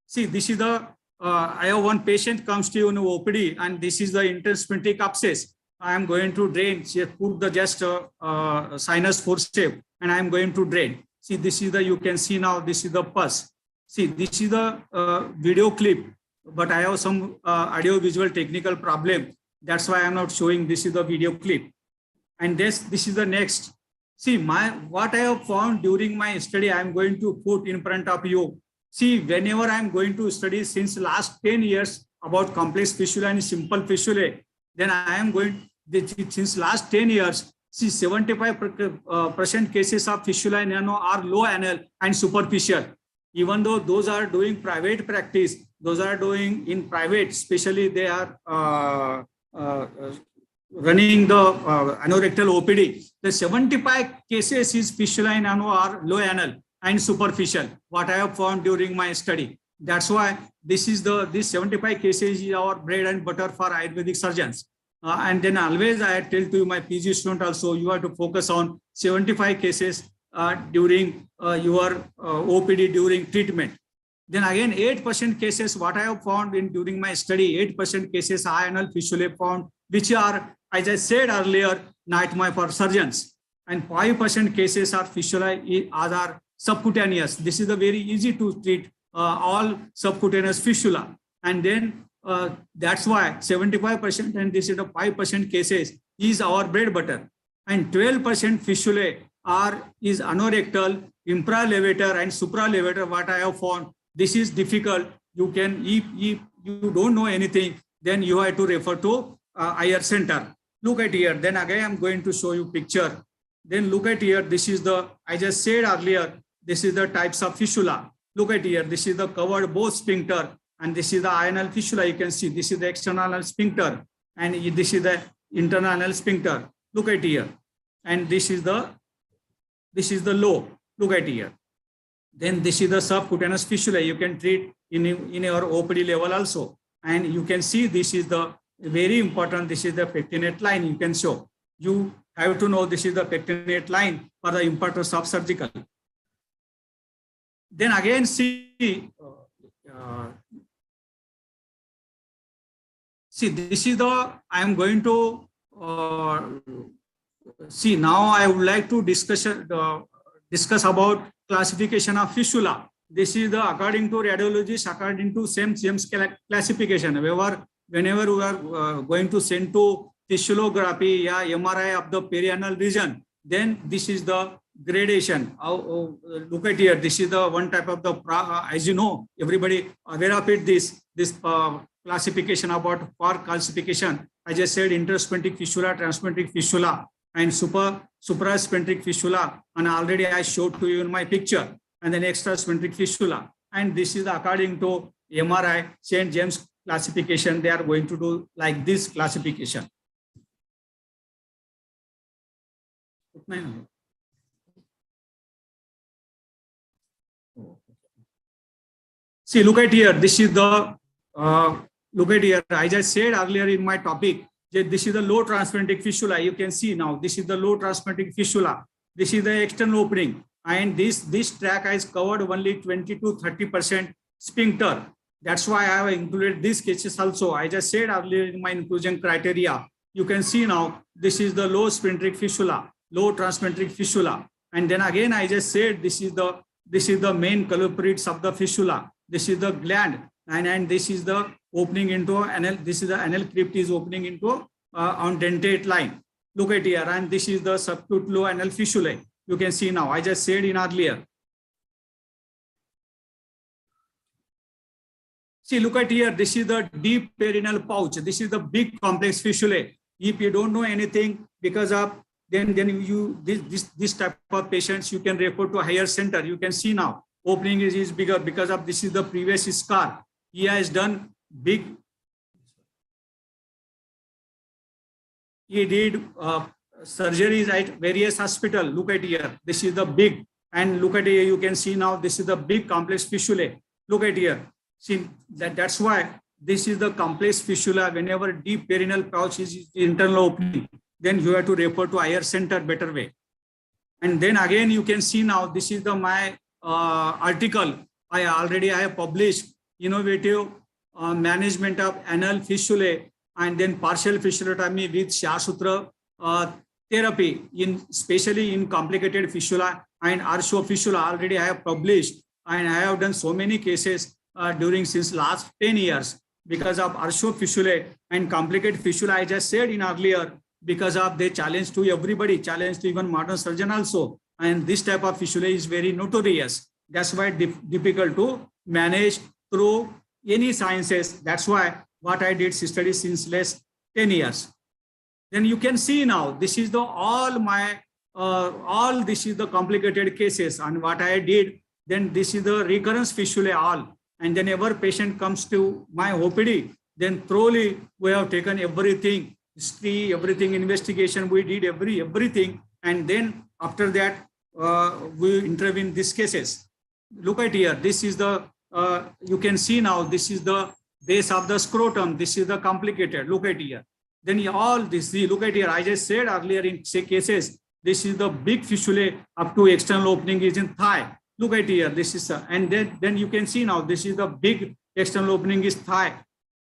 See, this is the I have one patient comes to you in OPD, and this is the intersphincteric abscess. I am going to drain. See, put the just sinus forceps, and I am going to drain. See, this is the, you can see now, this is the pus. See, this is the video clip, but I have some audio visual technical problem. That's why I am not showing. This is the video clip. And this is the next. See, what I have found during my study, I am going to put in front of you. See, whenever I am going to study since last 10 years about complex fistula and simple fistulae, then I am going, since last 10 years, see 75% cases of fistula in ano are low anal and superficial. Even though those are doing private practice, those are doing in private, especially they are running the Ano-Rectal OPD. The 75 cases is fistula in ano are low anal and superficial, what I have found during my study. That's why this 75 cases is our bread and butter for Ayurvedic surgeons. And then always I tell to my PG student also, you have to focus on 75 cases during your OPD during treatment. Then again, 8% cases, what I have found during my study, 8% cases high anal fistulae found, which are, as I said earlier, nightmare for surgeons. And 5% cases are fistulae are subcutaneous. This is a very easy to treat all subcutaneous fistula. And then that's why 75% and this is the 5% cases is our bread butter. And 12% fistulae is anorectal, infralevator and supralevator, what I have found. This is difficult. You can, if you don't know anything, then you have to refer to IR center. Look at here. Then again, I'm going to show you picture. Then look at here. This is the, I just said earlier, this is the types of fistula. Look at here. This is the covered both sphincter, and this is the anal fistula. You can see this is the external anal sphincter, and this is the internal anal sphincter. Look at here. And this is the low. Look at here. Then this is the subcutaneous fistula. You can treat in your OPD level also. And you can see this is the very important. This is the pectinate line. You can show. You have to know this is the pectinate line for the importance of surgical. Then again, see, this is the, I am going to see now. I would like to discuss about classification of fistula. This is the, according to radiologists, according to James classification. Whenever we are going to send to fistulography or MRI of the perianal region, then this is the gradation. Look at here. This is the one type of the, as you know, everybody aware of it. This classification about for calcification. I just said intersphincteric fistula, transsphincteric fistula, and suprasphincteric fistula. And already I showed to you in my picture. And then extrasphincteric fistula. And this is according to MRI St. James classification. They are going to do like this classification. See, look at here. This is the, look at here. I just said earlier in my topic, this is the low transsphincteric fistula. You can see now, this is the low transsphincteric fistula. This is the external opening. And this tract is covered only 20 to 30% sphincter. That's why I have included these cases also. I just said earlier in my inclusion criteria, you can see now, this is the low sphincteric fistula, low transsphincteric fistula. And then again, I just said, this is the main culprits of the fistula. This is the gland, and this is the opening into anal. This is the anal crypt is opening into on dentate line. Look at here, and this is the subcutal anal fistulae. You can see now. I just said in earlier. See, look at here. This is the deep perineal pouch. This is the big complex fistulae. If you don't know anything because of then you this type of patients, you can refer to a higher center. You can see now opening is bigger because of this is the previous scar. He has done big. He did surgeries at various hospital. Look at here. This is the big, and look at here. You can see now this is the big complex fistulae. Look at here. See that's why this is the complex fistula. Whenever deep perineal pouch is internal opening, then you have to refer to higher center better way. And then again you can see now this is the my article. I have published innovative management of anal fistulae and then partial fistulotomy with Shah-Sutra therapy especially in complicated fistula and archo fistula. Already I have published, and I have done so many cases since last 10 years because of archo fistulae and complicated fistula. I just said in earlier, because of the challenge to everybody, challenge to even modern surgeon also, and this type of fistula is very notorious. That's why difficult to manage through any sciences. That's why what I did study since last 10 years. Then you can see now this is the all this is the complicated cases, and what I did, then this is the recurrence fistulae all, and then ever patient comes to my OPD, then thoroughly we have taken everything, history, everything, investigation, we did everything, and then after that we intervene these cases. Look at here, this is the you can see now this is the base of the scrotum. This is the complicated. Look at here. Then all this, look at here. I just said earlier in cases, this is the big fistulae up to external opening is in thigh. Look at here. This is and then you can see now this is the big external opening is thigh,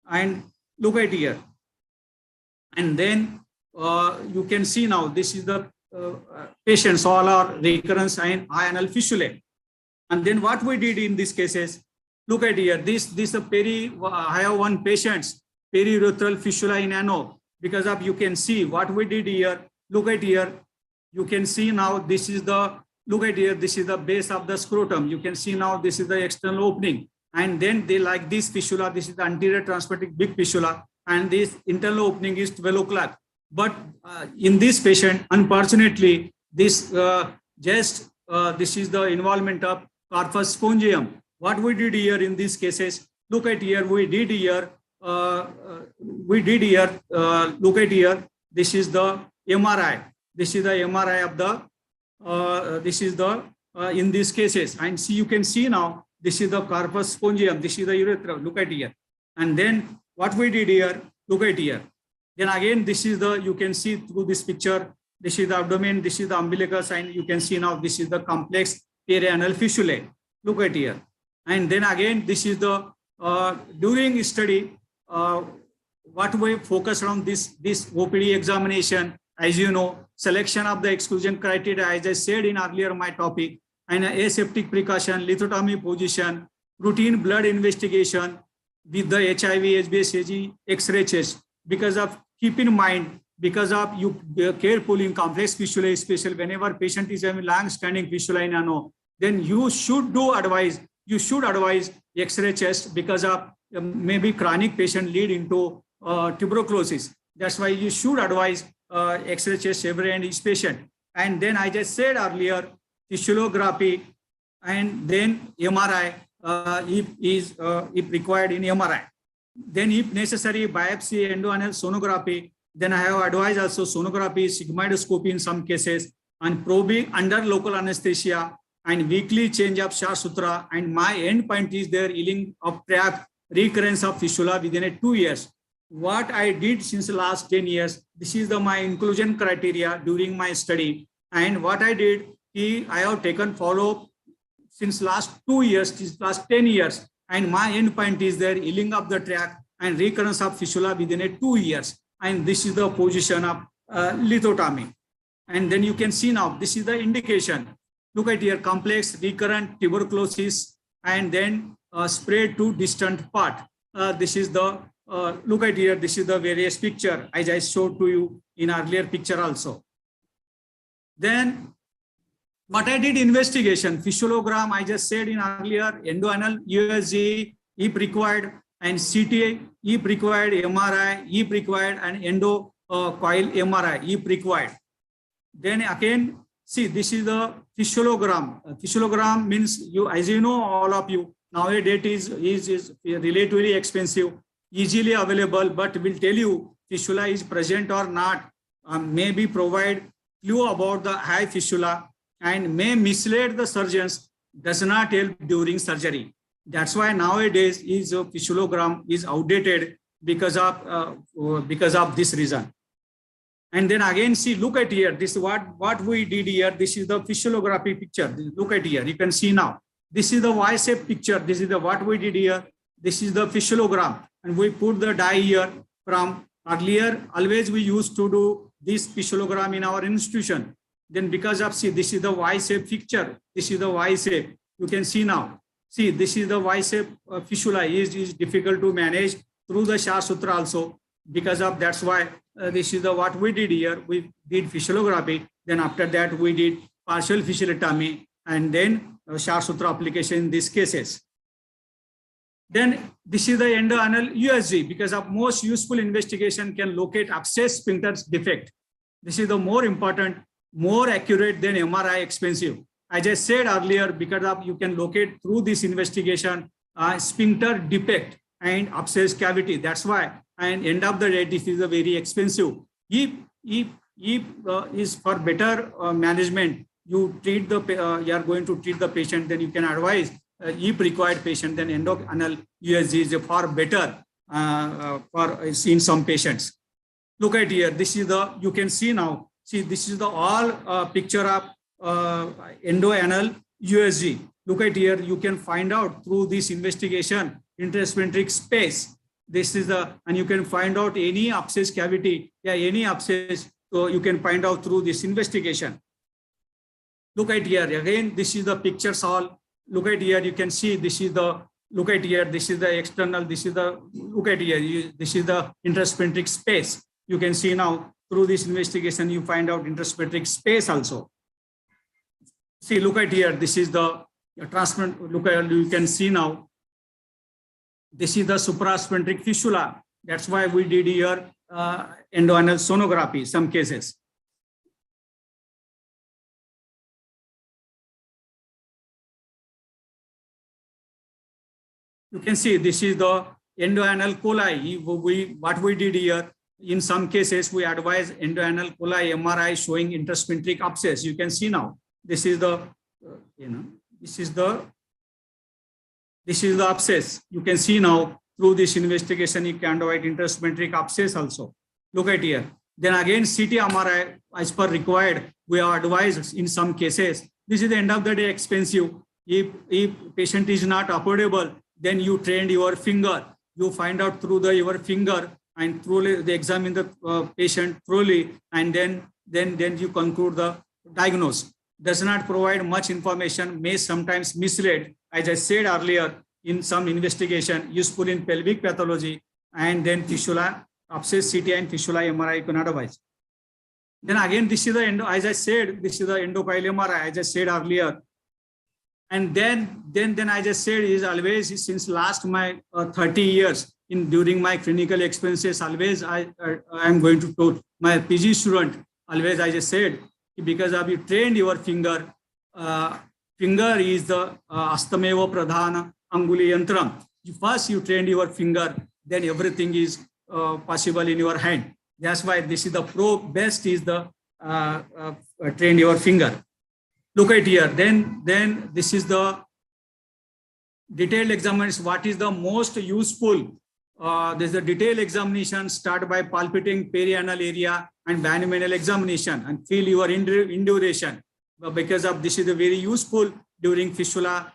and look at here. And then you can see now this is the patients all are recurrence and anal fistulae. And then what we did in these cases, look at here. This I have one patient's periurethral fistula in ano. Because of you can see what we did here. Look at here. You can see now this is the, look at here. This is the base of the scrotum. You can see now this is the external opening. And then they like this fistula. This is the anterior transvertic big fistula. And this internal opening is 12 o'clock. But in this patient, unfortunately, this this is the involvement of corpus spongium. What we did here in these cases, look at here, we did here, look at here, this is the MRI. This is the MRI of the, this is the, in these cases. And see, you can see now, this is the corpus spongium, this is the urethra, look at here. And then what we did here, look at here. Then again, this is the, you can see through this picture, this is the abdomen, this is the umbilicus, and you can see now this is the complex perianal fistulae. Look at here. And then again, this is the, during study, what we focus on this OPD examination, as you know, selection of the exclusion criteria, as I said in earlier my topic, and aseptic precaution, lithotomy position, routine blood investigation with the HIV, HBs, AG, X-ray chest. Because of, keep in mind, because of you careful in complex fistula, especially whenever patient is having long-standing fistula in ano, then you should advise X-ray chest because of maybe chronic patient lead into tuberculosis. That's why you should advise X-ray chest every and each patient. And then I just said earlier, fistulography and then MRI if required in MRI. Then if necessary, biopsy, endoanal sonography. Then I have advised also sonography, sigmoidoscopy in some cases, and probing under local anesthesia, and weekly change of Shah-Sutra. And my end point is there, healing of trap, recurrence of fistula within 2 years. What I did since the last 10 years, this is my inclusion criteria during my study. And what I did, I have taken follow-up since last 2 years, since last 10 years. And my endpoint is there, healing of the tract and recurrence of fistula within 2 years. And this is the position of lithotomy. And then you can see now, this is the indication. Look at here, complex recurrent tuberculosis and then spread to distant part. This is the, look at here, this is the various picture as I showed to you in earlier picture also. Then what I did investigation, physiologram, I just said in earlier, endoanal USG, if required, and CTA, if required, MRI, if required, and endocoil MRI, if required. Then again, see, this is the physiologram. Physiologram means, you, as you know, all of you, nowadays is relatively expensive, easily available, but will tell you fistula is present or not, maybe provide clue about the high fistula, and may mislead the surgeons, does not help during surgery. That's why nowadays is a physiologram is outdated because of this reason. And then again, see, look at here. This is what we did here. This is the physiography picture. Look at here. You can see now. This is the Y-shape picture. This is the what we did here. This is the physiologram, and we put the dye here from earlier. Always we used to do this physiologram in our institution. Then because of, see, this is the Y-shape picture. This is the Y-shape. You can see now. See, this is the Y-shape fistula is difficult to manage through the Shah-Sutra also. Because of that's why this is the what we did here. We did physiography. Then after that we did partial fistulotomy and then Shah-Sutra application in these cases. Then this is the endoanal USG. Because of most useful investigation can locate abscess sphincter defect. This is the more important, more accurate than MRI, expensive. As I said earlier, because of you can locate through this investigation sphincter defect and abscess cavity. That's why, and end of the day, this is a very expensive. If is for better management, you treat the you are going to treat the patient, then you can advise if required patient, then endoanal USG is far better for in some patients. Look at here. This is the, you can see now. See, this is the all picture of endoanal USG. Look at here. You can find out through this investigation intersphincteric space. This is the, and you can find out any abscess cavity, any abscess. So you can find out through this investigation. Look at here again. This is the pictures all. Look at here. You can see this is the, look at here. This is the external. This is the, look at here. This is the intersphincteric space. You can see now through this investigation, you find out intersphincteric space also. See, look at here. This is the transparent. Look at, you can see now. This is the suprasphincteric fistula. That's why we did here endoanal sonography, some cases. You can see this is the endoanal coli. What we did here, in some cases, we advise endoanal coli MRI showing intersphincteric abscess. You can see now. This is the, this is the abscess. You can see now through this investigation, you can avoid intersphincteric abscess also. Look at here. Then again, CT MRI as per required, we are advised in some cases. This is the end of the day expensive. If patient is not affordable, then you train your finger. You find out through your finger and thoroughly they examine the patient thoroughly, and then you conclude the diagnosis. Does not provide much information, may sometimes mislead. As I said earlier, in some investigation, useful in pelvic pathology, and then fistula, abscess CT and fistula MRI you can advise. Then again, this is the endo, as I said, this is the endocoil MRI, as I said earlier. And then as I said, is always since last my 30 years during my clinical experiences, always I am going to tell my PG student, always I just said, because of you trained your finger, finger is the astameva pradhana anguli yantram. First you trained your finger, then everything is possible in your hand. That's why this is the best is the train your finger. Look at here. Then this is the detailed examination. What is the most useful? There's a detailed examination start by palpating perianal area and binomial examination and feel your induration. Because of this is very useful during fistula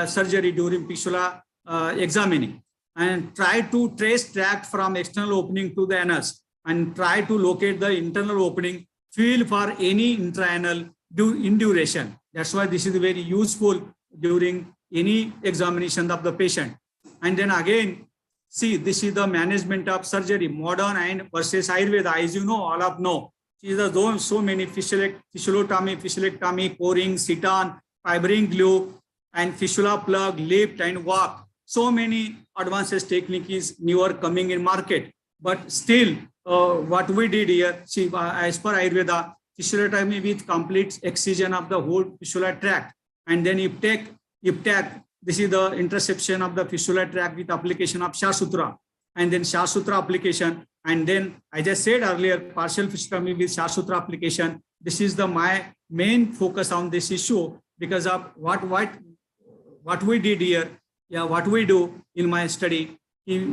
surgery, during fistula examining and try to trace tract from external opening to the anus and try to locate the internal opening, feel for any intraanal induration. That's why this is very useful during any examination of the patient. And then again, see, this is the management of surgery, modern and versus Ayurveda. As you know, all of know, these are those so many fistulectomy, coring, sitan, fibrin glue, and fistula plug, lift and walk. So many advanced techniques newer coming in market. But still, what we did here, see, as per Ayurveda, fistulectomy with complete excision of the whole fistula tract, and then iptec, this is the interception of the fistula tract with application of Shasutra, and then Shasutra application, and then I just said earlier, partial fistulectomy with Shasutra application. This is my main focus on this issue because of what we did here. Yeah, what we do in my study,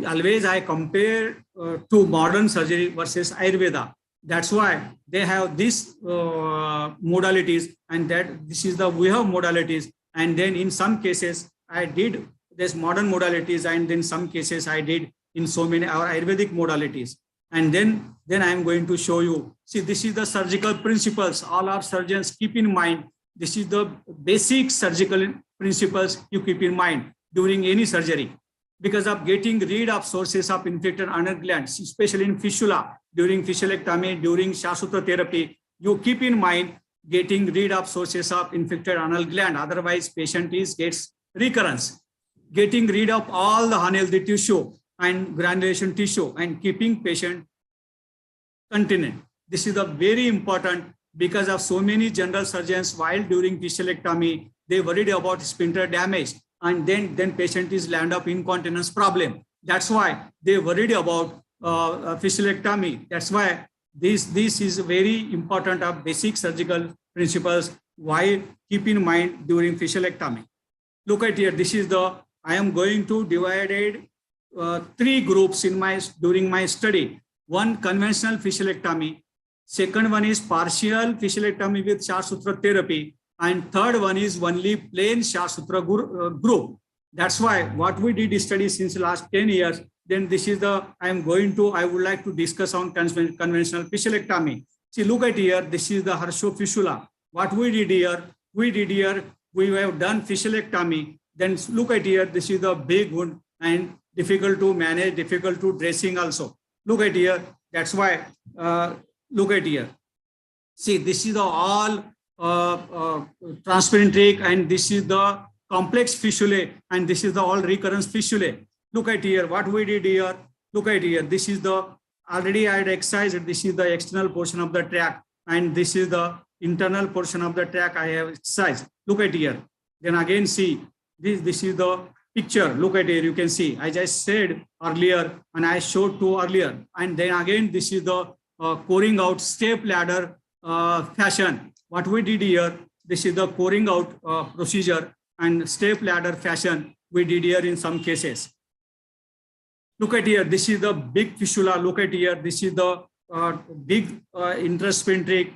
always I compare to modern surgery versus Ayurveda. That's why they have these modalities, and that this is we have modalities. And then in some cases, I did this modern modalities, and in some cases I did in so many our Ayurvedic modalities. And then I am going to show you. See, this is the surgical principles. All our surgeons keep in mind. This is the basic surgical principles you keep in mind during any surgery, because of getting rid of sources of infected anal glands, especially in fistula, during fistulectomy, during Shasutra therapy, you keep in mind getting rid of sources of infected anal gland. Otherwise, patient gets recurrence. Getting rid of all the unhealthy tissue and granulation tissue and keeping patient continent. This is a very important because of so many general surgeons while during fistulectomy, they worried about sphincter damage, and then patient land up incontinence problem. That's why they worried about fistulectomy. That's why this is very important of basic surgical principles. Why keep in mind during fistulectomy. Look at here. This is I am going to divide 3 groups during my study. One, conventional fistulectomy. Second one is partial fistulectomy with Shasutra therapy. And third one is only plain Shasutra group. That's why what we did study since the last 10 years, then this is I would like to discuss on conventional fistulectomy. See, look at here, this is the Harsho fistula. What we did here, we have done fistulectomy. Then look at here, this is the big wound and difficult to manage, difficult to dressing also. Look at here, that's why, look at here. See, this is the all transparent trach, and this is the complex fistulae, and this is the all recurrence fistulae. Look at here, what we did here. Look at here, this is already I had excised, this is the external portion of the tract, and this is the internal portion of the tract I have excised. Look at here. Then again see, this is the picture. Look at here, you can see, I just said earlier, and I showed to earlier. And then again, this is the coring out step ladder fashion. What we did here, this is the coring out procedure and step ladder fashion we did here in some cases. Look at here, this is the big fistula. Look at here, this is the big intrasphincteric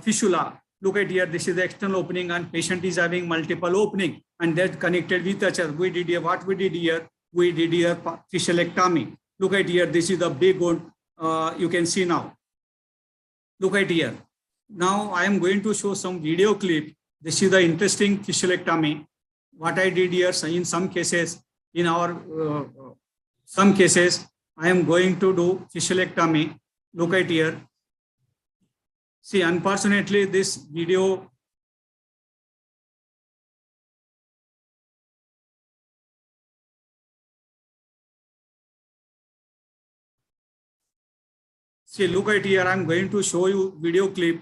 fistula. Look at here, this is the external opening, and patient is having multiple opening, and they're connected with each other. We did here, what we did here fistulectomy. Look at here, this is the big one. You can see now. Look at here. Now I am going to show some video clip. This is the interesting fistulectomy. What I did here, in some cases, some cases, I am going to do fistulectomy. Look at here. See, unfortunately, this video. See, look at here, I'm going to show you video clip.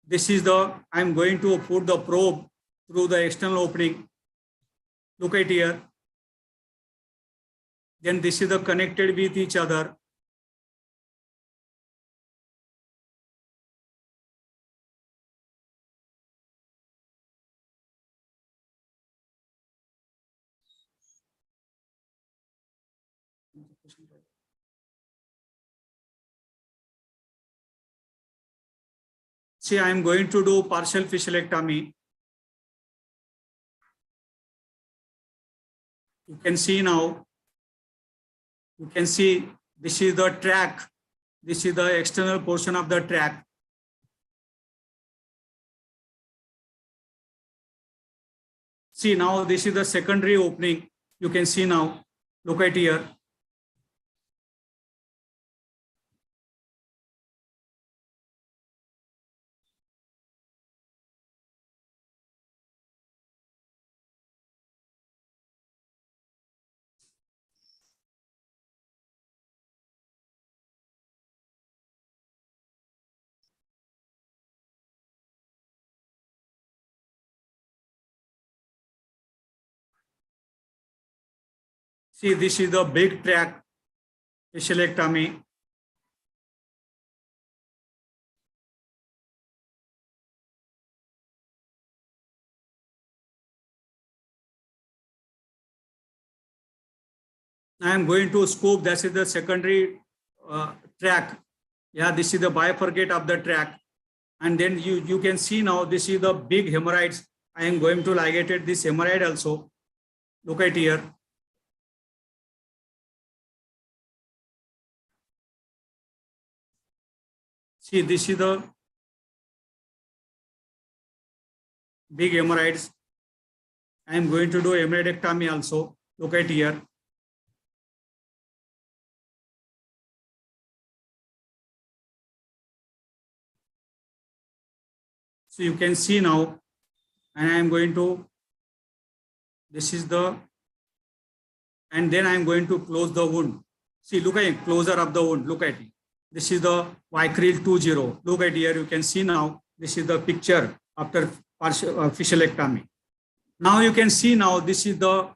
This is I'm going to put the probe through the external opening. Look at here. Then this is connected with each other. See, I am going to do partial fistulectomy. You can see now, you can see this is the track. This is the external portion of the track. See now, this is the secondary opening. You can see now, look at here. See, this is the big track facialectomy. I am going to scope. That is the secondary track. Yeah, this is the bifurcate of the track. And then you can see now, this is the big hemorrhoids. I am going to ligate this hemorrhoid also. Look at here. See, this is the big hemorrhoids. I am going to do hemorrhoidectomy also. Look at here. So you can see now, and I am going to, this is the, and then I am going to close the wound. See, look at closure of the wound. Look at it. This is the Vicryl 20. Look at here. You can see now, this is the picture after facialectomy. Now you can see now, this is the,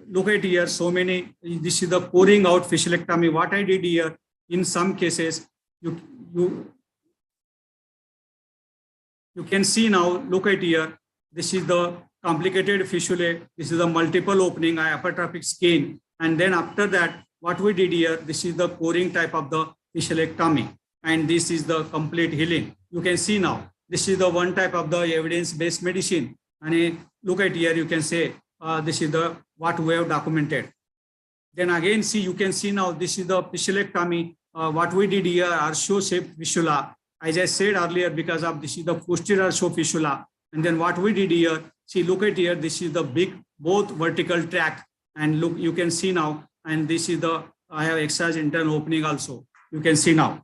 look at here, so many, this is the pouring out facialectomy. What I did here, in some cases, you can see now, look at here, this is the complicated fistulae, this is the multiple opening, hypertrophic skin. And then after that, what we did here, this is the pouring type of the facialectomy. And this is the complete healing. You can see now, this is the one type of the evidence-based medicine. And look at here, you can say, this is the what we have documented. Then again, see, you can see now, this is the facialectomy. What we did here are show-shaped fistula. As I said earlier, because of this is the posterior show fistula. And then what we did here, see, look at here, this is the big, both vertical track. And look, you can see now, and this is the, I have exercise internal opening also. You can see now.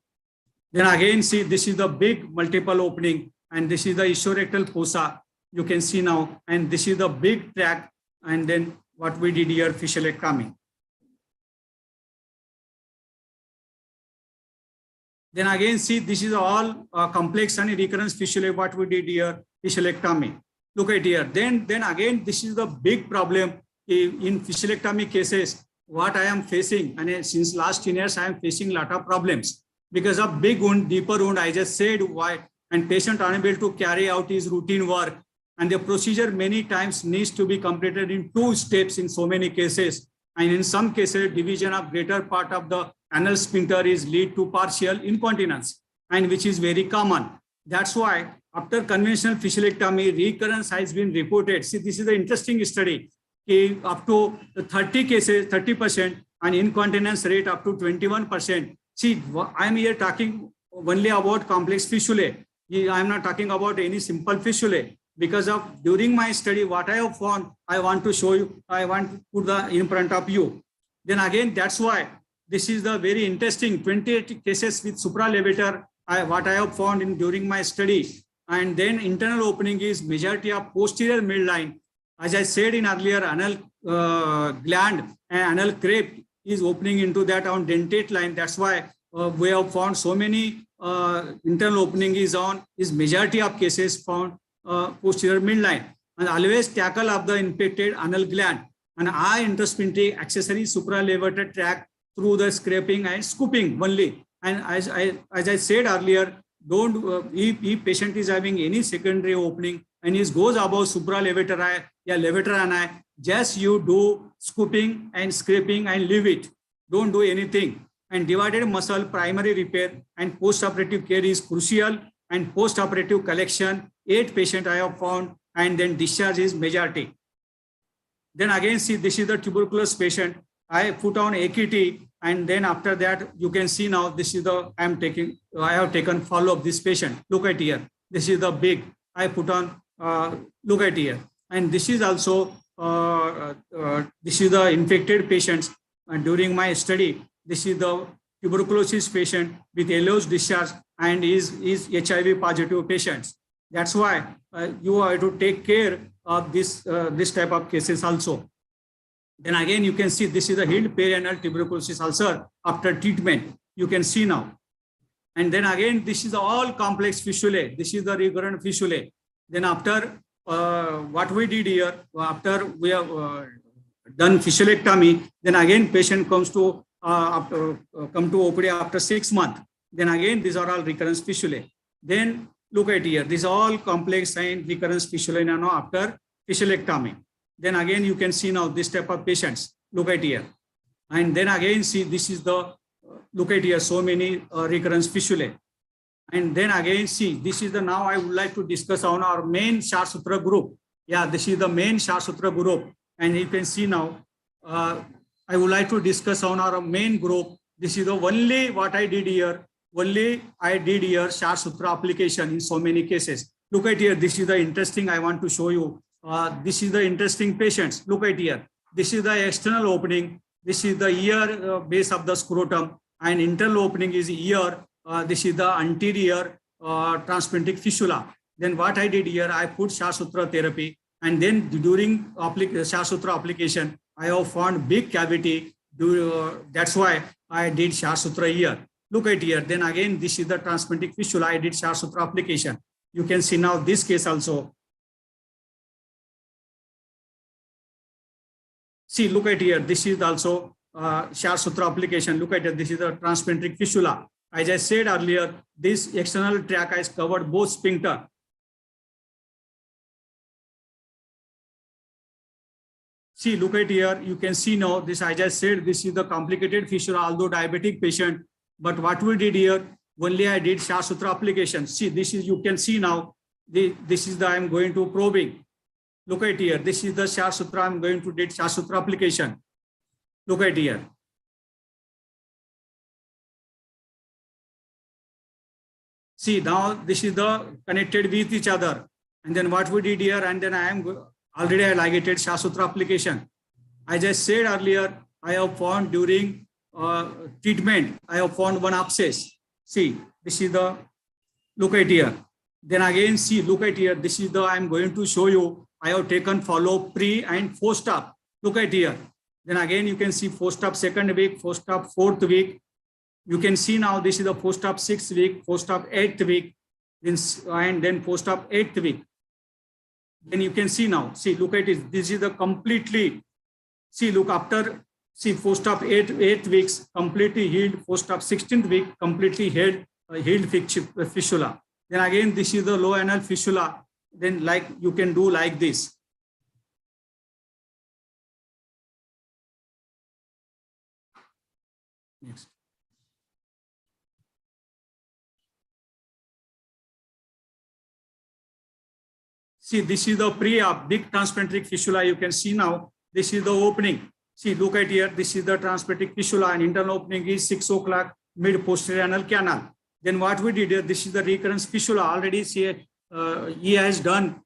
Then again, see, this is the big multiple opening, and this is the ischiorectal fossa. You can see now, and this is the big track, and then what we did here, facialectomy. Then again, see, this is all complex and recurrence fistulae, what we did here, facialectomy. Look at here. Then again, this is the big problem in facialectomy cases, what I am facing. And since last 10 years, I am facing a lot of problems because of big wound, deeper wound. I just said why, and patient unable to carry out his routine work. And the procedure many times needs to be completed in 2 steps in so many cases. And in some cases, division of greater part of the anal sphincter is lead to partial incontinence, and which is very common. That's why after conventional facialectomy, recurrence has been reported. See, this is the interesting study. Up to 30 cases, 30%, and incontinence rate up to 21%. See, I am here talking only about complex fistulae. I am not talking about any simple fistulae. Because of during my study, what I have found, I want to show you, I want to put in front of you. Then again, that's why this is the very interesting 28 cases with supralevator, what I have found during my study. And then internal opening is majority of posterior midline. As I said in earlier, anal gland and anal crepe is opening into that on dentate line. That's why we have found so many internal opening is majority of cases found posterior midline, and always tackle of the infected anal gland and eye intersphincteric accessory supralevator tract through the scraping and scooping only. And as I said earlier, don't if patient is having any secondary opening and it goes above supralevator eye, levator eye, just you do scooping and scraping and leave it. Don't do anything. And divided muscle primary repair and post-operative care is crucial, and post-operative collection, 8 patients I have found, and then discharge is majority. Then again, see, this is the tuberculosis patient. I put on AKT, and then after that, you can see now, this is the, I have taken follow-up this patient. Look at here. This is the big, I put on, look at here. And this is also, this is the infected patients. And during my study, this is the tuberculosis patient with yellowish discharge and is HIV positive patients. That's why you have to take care of this type of cases also. Then again, you can see this is the healed perianal tuberculosis ulcer after treatment. You can see now. And then again, this is all complex fistulae. This is the recurrent fistulae. Then after what we did here, after we have done fistulectomy, then again patient comes to come to OPD after 6 months. Then again, these are all recurrence fistulae. Then look at here. These are all complex and recurrence fistulae now after fistulectomy. Then again, you can see now this type of patients. Look at here. And then again, see, this is the, look at here, so many recurrence fistulae. And then again, see, this is the, now I would like to discuss on our main Shart Sutra group. Yeah, this is the main Shart Sutra group. And you can see now, I would like to discuss on our main group. This is the only what I did here. Only I did here Shart Sutra application in so many cases. Look at here. This is the interesting I want to show you. This is the interesting patients. Look at here. This is the external opening. This is the ear base of the scrotum, and internal opening is ear. This is the anterior transplantic fistula. Then what I did here, I put Shart Sutra therapy, and then during Shart Sutra application, I have found big cavity. That's why I did Shart Sutra here. Look at here. Then again, this is the transplantic fistula. I did Shart Sutra application. You can see now this case also. See, look at here. This is also Shart Sutra application. Look at it. This is the transplantic fistula. As I said earlier, this external tract has covered both sphincter. See, look at here. You can see now this, as I said, this is the complicated fistula, although diabetic patient. But what we did here, only I did Shart Sutra application. See, this is, you can see now, this is the, I'm going to probing. Look at here. This is the Shart Sutra. I'm going to do Shart Sutra application. Look at here. See, now this is the connected with each other. And then what we did here, and then I am already I ligated Shart Sutra application. As I said earlier, I have found during treatment, I have found one abscess. See, this is the, look at here. Then again, see, look at here. This is the, I'm going to show you. I have taken follow pre and post-op. Look at here. Then again, you can see post-op 2nd week, post-op 4th week. You can see now this is the post-op 6th week, post-op 8th week, and then post-op 8th week. Then you can see now, see, look at it. This is the completely, see, look after, see, post-op 8 weeks, completely healed, post-op 16th week, completely healed fistula. Then again, this is the low anal fistula. Then like you can do like this. Next. See, this is the pre-op, big transplantic fistula. You can see now, this is the opening. See, look at here. This is the transplantic fistula, and internal opening is 6 o'clock mid posterior anal canal. Then what we did here, this is the recurrence fistula. Already see, he has done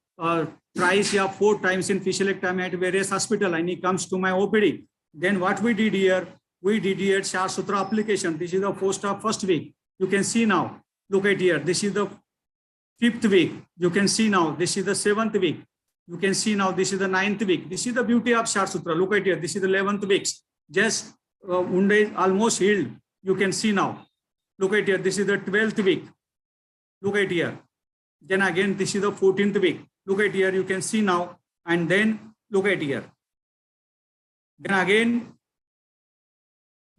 thrice or 4 times in fistulectomy at various hospitals, and he comes to my OPD. Then what we did here Shart Sutra application. This is the post-op 1st week. You can see now. Look at here. This is the 5th week. You can see now. This is the 7th week. You can see now. This is the 9th week. This is the beauty of Shart Sutra. Look at here. This is the 11th week. Just wound is almost healed. You can see now. Look at here. This is the 12th week. Look at here. Then again, this is the 14th week. Look at here. You can see now. And then look at here. Then again,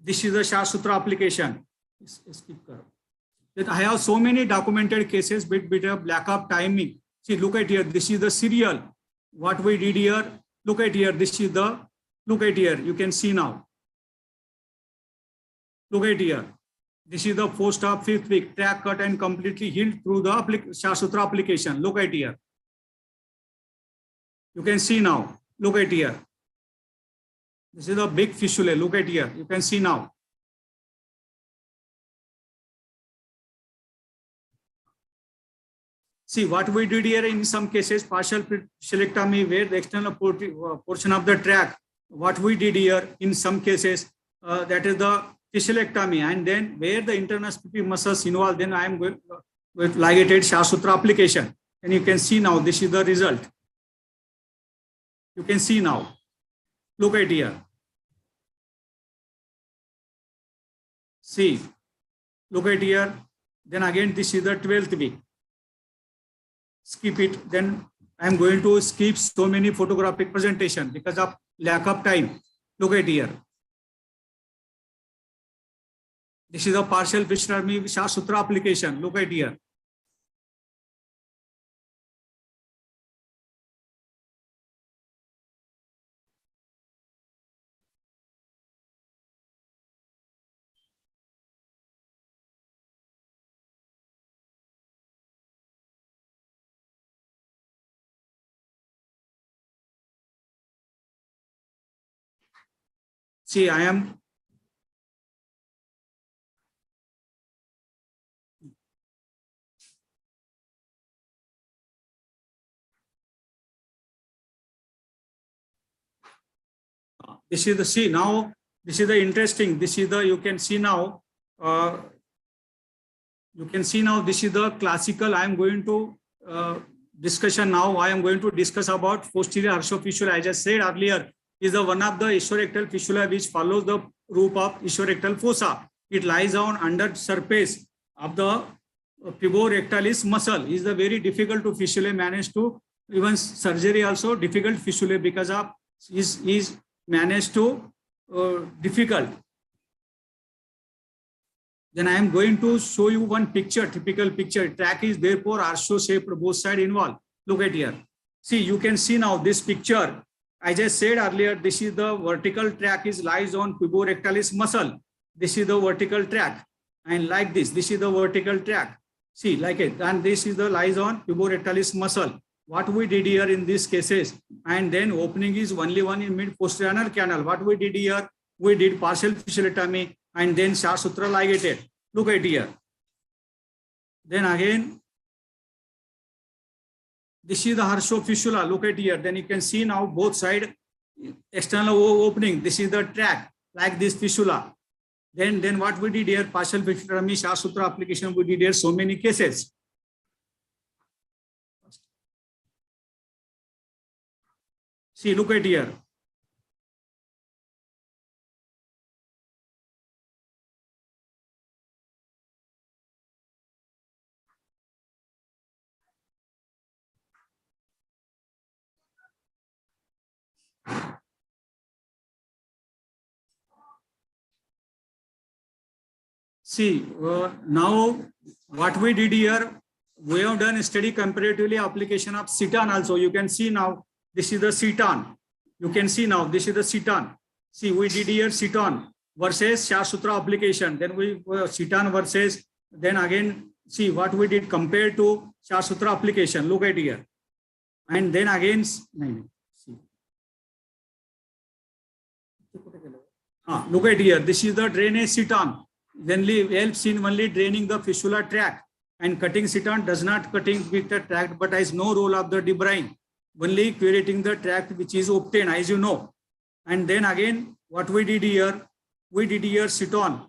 this is the Shart Sutra application. That I have so many documented cases with bit of lack of timing. See, look at here. This is the serial. What we did here. Look at here. This is the, look at here. You can see now. Look at here. This is the post-op 5th week. Track cut and completely healed through the Shart Sutra application. Look at here. You can see now. Look at here. This is the big fistulae. Look at here. You can see now. See what we did here in some cases, partial fistulectomy where the external portion of the tract. What we did here in some cases, that is the fistulectomy, and then where the internal specific muscles involved, then I am going with ligated shaft sutura application. And you can see now, this is the result. You can see now. Look at here. See, look at here. Then again, this is the 12th week. Skip it. Then I am going to skip so many photographic presentation because of lack of time. Look at here. This is a partial fistulectomy shaft sutura application. Look at here. See, I am this is the see now. This is the interesting. This is the you can see now. You can see now. This is the classical. I am going to discussion now. I am going to discuss about posterior harsho-fistula. I just said earlier is the one of the ischiorectal fistula which follows the root of ischiorectal fossa. It lies on under surface of the puborectalis muscle. Is the very difficult to fistulae managed to even surgery also difficult fistulae because of is managed to difficult. Then I am going to show you one picture, typical picture. Track is therefore harsho shaped, both side involved. Look at here. See, you can see now this picture. I just said earlier, this is the vertical track is lies on puborectalis muscle. This is the vertical track. And like this is the vertical track. See, like it. And this is the lies on puborectalis muscle. What we did here in these cases, and then opening is only one in mid posterior canal. What we did here, we did partial fistulectomy and then shaft sutura ligated. Look at here. Then again, this is the harsho fistula. Look at here. Then you can see now both side external opening. This is the track like this fistula. Then what we did here, partial fistulectomy, shaft sutura application. We did here so many cases. See, look at here. See, now what we did here, we have done a study comparatively application of Citan also. You can see now, this is the Citan. You can see now, this is the Citan. See, we did here Citan versus shaft sutura application. Then we Citan versus, then again, see what we did compared to shaft sutura application. Look at here. And then again, see. Look at here. This is the drainage Citan. Then helps in only draining the fistula tract, and cutting Citan does not cutting with the tract but has no role of the debrine, only curating the tract which is obtained, as you know. And then again, what we did here Citan.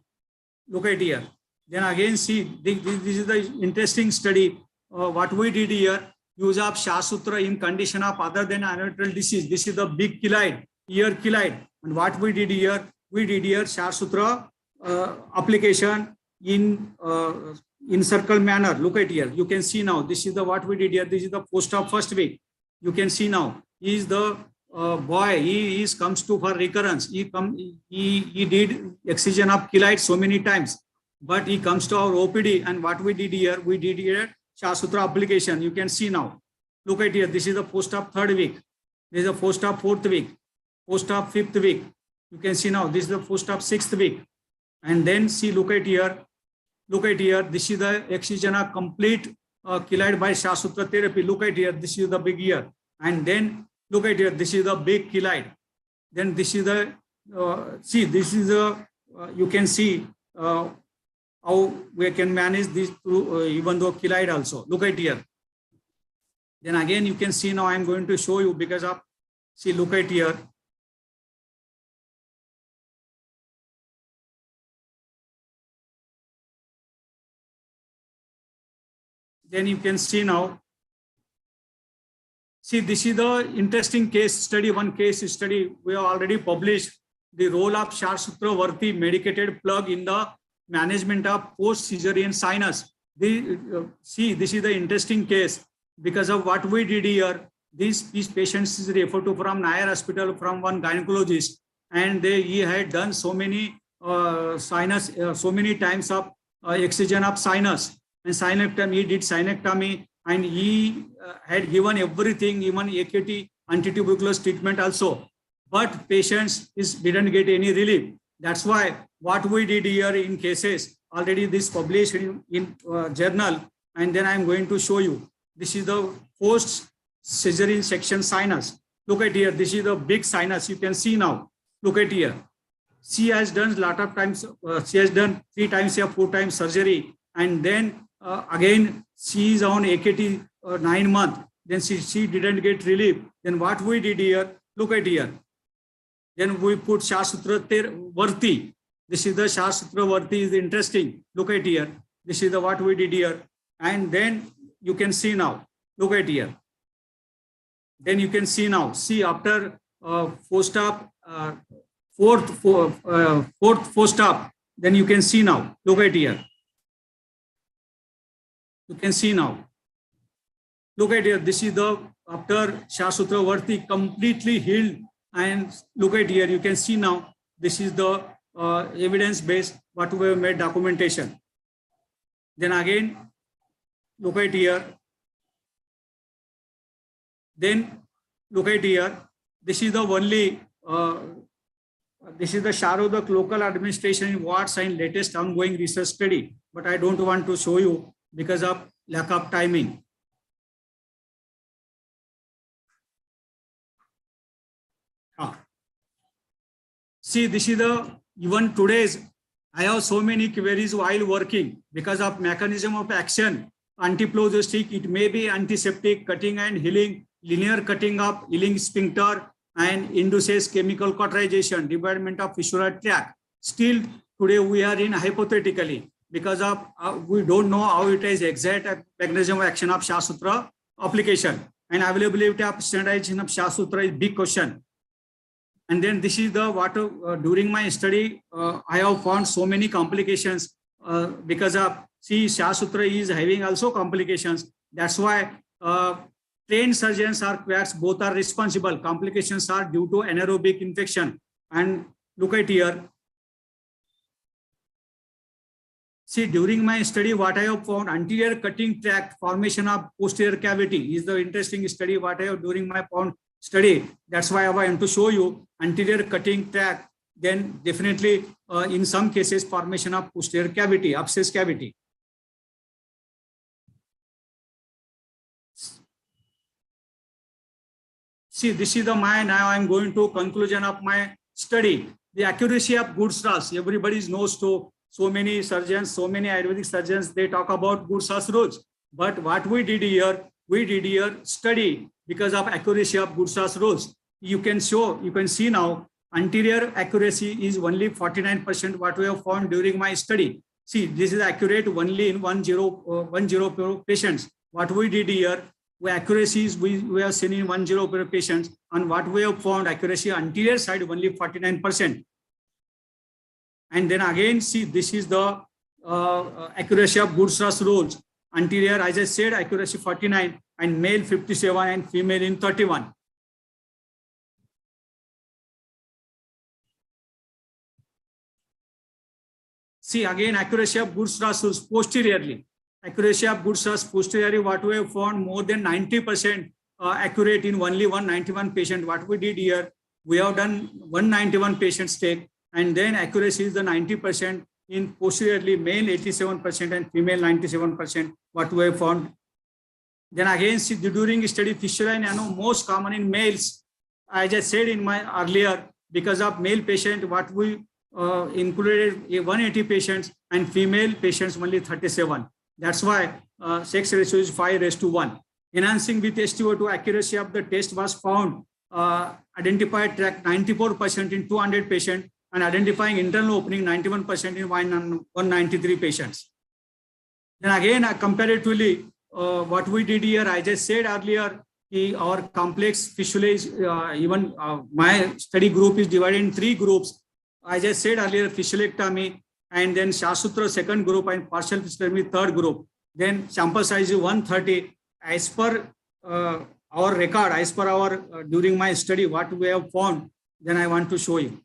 Look at here. Then again, see, this is the interesting study. What we did here, use of shaft sutura in condition of other than Ano-Rectal disease. This is the big keloid, ear keloid. And what we did here shaft sutura application in circle manner. Look at here. You can see now, this is the what we did here. This is the post-op first week. You can see now, he is the boy. He comes to for recurrence. He did excision of keloid so many times, but he comes to our OPD. And what we did here shaft sutura application. You can see now. Look at here. This is the post-op third week. This is the post-op fourth week. Post-op fifth week. You can see now. This is the post-op sixth week. And then see, look at here. This is the excision of complete keloid by shaft sutura therapy. Look at here. This is the big ear. And then look at here. This is the big keloid. Then this is the see, this is a, you can see how we can manage this through even though keloid also. Look at here. Then again, you can see now I'm going to show you because of, see, look at here. Then you can see now. See, this is the interesting case study, one case study we have already published, the role of Shashsutravarti medicated plug in the management of post-caesarean sinus. See, this is the interesting case because of what we did here. These patients is referred to from Nair Hospital from one gynecologist, and he had done so many sinus, so many times of excision of sinus and sinectomy. He did sinectomy and he had given everything, even AKT antituberculous treatment also, but patients didn't get any relief. That's why what we did here in cases, already this published in journal, and then I'm going to show you. This is the post-caesarean section sinus. Look at here, this is the big sinus, you can see now. Look at here. She has done a lot of times, she has done 3 times or 4 times surgery, and then again, she is on AKT 9 months, then she didn't get relief. Then what we did here, look at here. Then we put Shashsutravarti. This is the Shashsutravarti is interesting. Look at here. This is the what we did here. And then you can see now. Look at here. Then you can see now. See, after fourth stop, then you can see now. Look at here. You can see now. Look at here. This is the after Shashsutravarti completely healed. And look at here. You can see now. This is the evidence based what we have made documentation. Then again, look at here. Then look at here. This is the only. This is the Sharodak local administration in wards and latest ongoing research study. But I don't want to show you because of lack of timing. See, this is the even today's. I have so many queries while working because of mechanism of action. Antiplosistic, it may be antiseptic, cutting and healing, linear cutting of healing sphincter, and induces chemical cauterization, debridement of visceral tract. Still, today we are in hypothetically because of we don't know how it is exact mechanism of action of Shashsutra application, and availability of standardization of Shashsutra is big question. And then this is the what during my study I have found so many complications because of Shashsutra is having also complications. That's why trained surgeons or quacks both are responsible. Complications are due to anaerobic infection. And look at here. See, during my study, what I have found, anterior cutting tract formation of posterior cavity is the interesting study what I have during my study. That's why I want to show you anterior cutting tract. Then definitely in some cases formation of posterior cavity, abscess cavity. See, this is the now I'm going to conclusion of my study. The accuracy of Goodsall's. Everybody knows to so many surgeons, so many Ayurvedic surgeons, they talk about Goodsall's rules. But what we did here study because of accuracy of Goodsall's rules. You can see now anterior accuracy is only 49% what we have found during my study. See, this is accurate only in 100 patients. What we did here, accuracies we have seen in 100 patients, and what we have found accuracy anterior side only 49%. And then again, see, this is the accuracy of Goodsall's rules. Anterior, as I said, accuracy 49, and male 57 and female in 31. See, again, accuracy of Goodsall's rules posteriorly. Accuracy of Goodsall's posteriorly, what we have found more than 90% accurate in only 191 patient. What we did here, we have done 191 patients take, and then accuracy is the 90% in posteriorly, male 87% and female 97%, what we have found. Then again, see, during study, fistula and ano most common in males. As I said in my earlier, because of male patient, what we included 180 patients and female patients only 37. That's why sex ratio is 5:1. Enhancing with STO2 accuracy of the test was found, identified track 94% in 200 patients and identifying internal opening 91% in 193 patients. Then again, comparatively, what we did here, I just said earlier, our complex fistula is even my study group is divided in 3 groups. I just said earlier, fistulectomy, and then Shasutra second group, and partial fistulectomy third group. Then sample size is 130. As per our record, as per our during my study, what we have found, then I want to show you.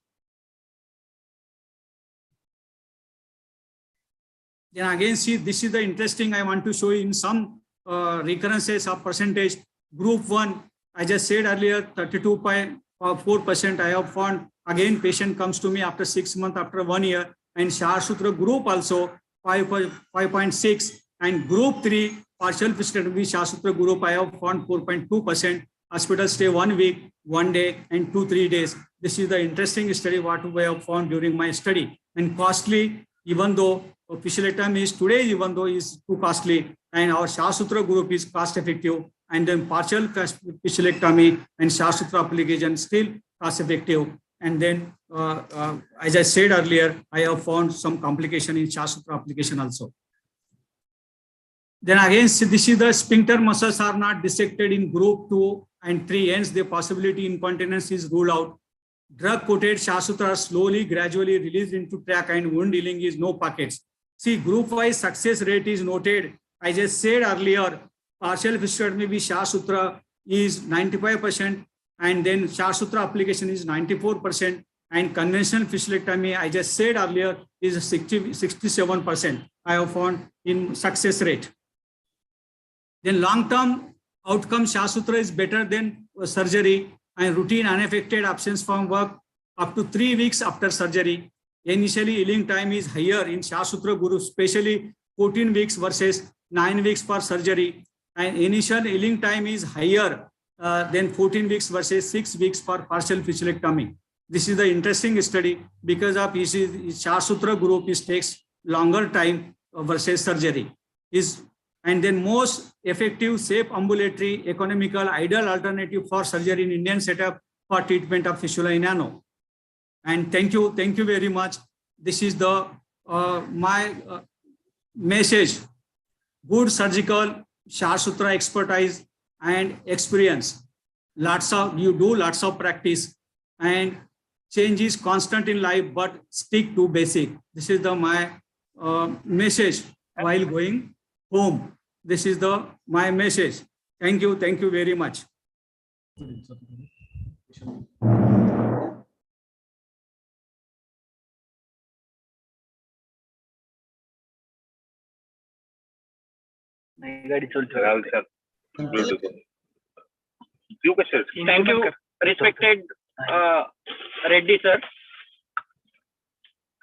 Then again, see, this is the interesting I want to show you in some recurrences of percentage. Group 1, I just said earlier, 32.4% I have found. Again, patient comes to me after 6 months, after 1 year, and Shasutra group also 5.6, and group 3, partial fistulectomy Shasutra group, I have found 4.2%. Hospital stay 1 week, 1 day, and 2-3 days. This is the interesting study what we have found during my study. And costly, even though fistulectomy is today, even though is too costly, and our Shasutra group is cost effective, and then partial fistulectomy and Shasutra application still cost effective. And then, as I said earlier, I have found some complication in Shasutra application also. Then again, see, this is the sphincter muscles are not dissected in group 2 and 3, hence the possibility incontinence is ruled out. Drug-coated Shasutra are slowly, gradually released into tract, and wound healing is no pockets. See, group-wise success rate is noted. I just said earlier, partial fistulectomy with Shasutra is 95%, and then Shasutra application is 94%, and conventional fistulectomy, I just said earlier, is 67%. I have found in success rate. Then long-term outcome, Shasutra is better than surgery, and routine unaffected absence from work up to 3 weeks after surgery. Initially, healing time is higher in Shasutra group, especially 14 weeks versus 9 weeks for surgery. And initial healing time is higher than 14 weeks versus 6 weeks for partial fistulectomy. This is the interesting study because of Shasutra group takes longer time versus surgery. And then most effective, safe, ambulatory, economical, ideal alternative for surgery in Indian setup for treatment of fistula in ano. And thank you very much. This is the my message. Good surgical Shasutra expertise and experience. You do lots of practice, and change is constant in life, but stick to basic. This is my message while going home. This is my message. Thank you very much. Thank you, respected Reddy sir.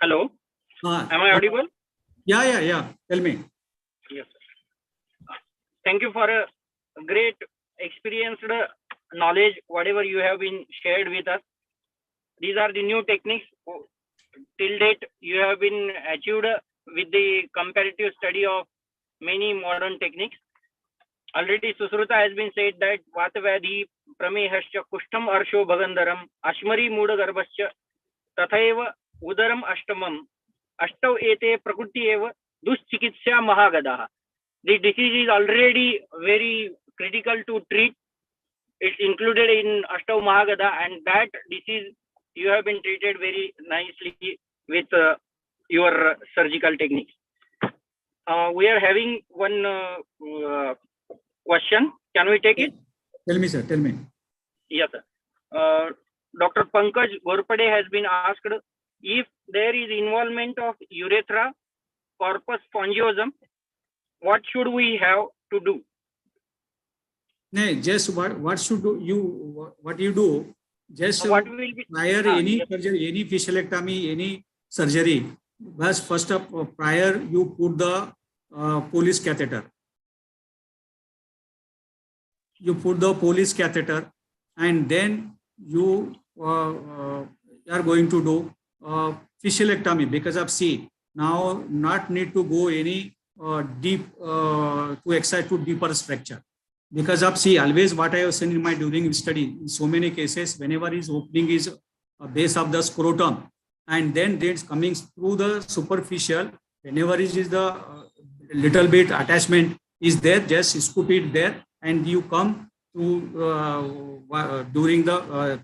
Hello, am I audible? Yeah. Tell me. Yes, sir. Thank you for a great experienced knowledge, whatever you have been shared with us. These are the new techniques. Till date, you have been achieved with the comparative study of many modern techniques. Already Susruta has been said that Vatavadi Pramehascha Kushtam Arsho Bhagandaram Ashmari Muda Garbhascha Tathaiva Udaram Ashtamam Ashtav Ete Prakriti Eva Duschikitsya Mahagadaha. The disease is already very critical to treat. It's included in Ashtav Mahagada, and that disease you have been treated very nicely with your surgical techniques. We are having one question. Can we take it? Tell me, sir. Tell me. Yes, sir. Dr. Pankaj Gorpade has been asked if there is involvement of urethra, corpus spongiosum, what should we have to do? No, just what should you do? Just what will be prior any surgery, any fistulectomy, any surgery. First up, prior you put the Polish catheter. You put the Polish catheter, and then you are going to do fasciculectomy because of C. Now, not need to go any deep to excise to deeper structure. Because of C, always what I have seen in my during study, in so many cases, whenever his opening is a base of the scrotum, and then it's coming through the superficial, whenever it is the little bit attachment is there, just scoop it there, and you come to during the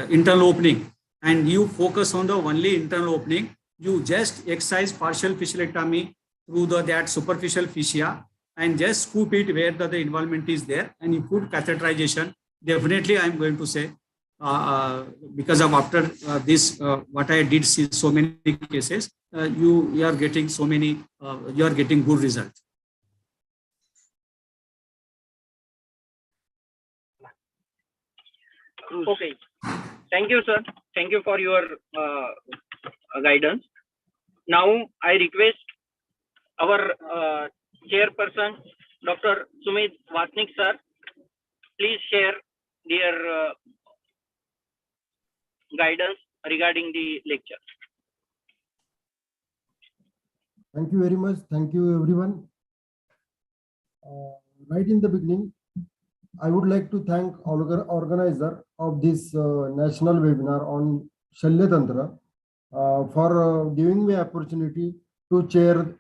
internal opening, and you focus on the only internal opening. You just excise partial fasciculectomy through that superficial fascia, and just scoop it where the involvement is there, and you put catheterization. Definitely, I'm going to say, because of after this, what I did see so many cases, you are getting so many, you are getting good results. Okay. Thank you, sir. Thank you for your guidance. Now, I request our chairperson, Dr. Sumit Vasnik, sir, please share their guidance regarding the lecture. Thank you very much. Thank you, everyone. Right in the beginning, I would like to thank organizer of this national webinar on Shalya Tantra for giving me opportunity to chair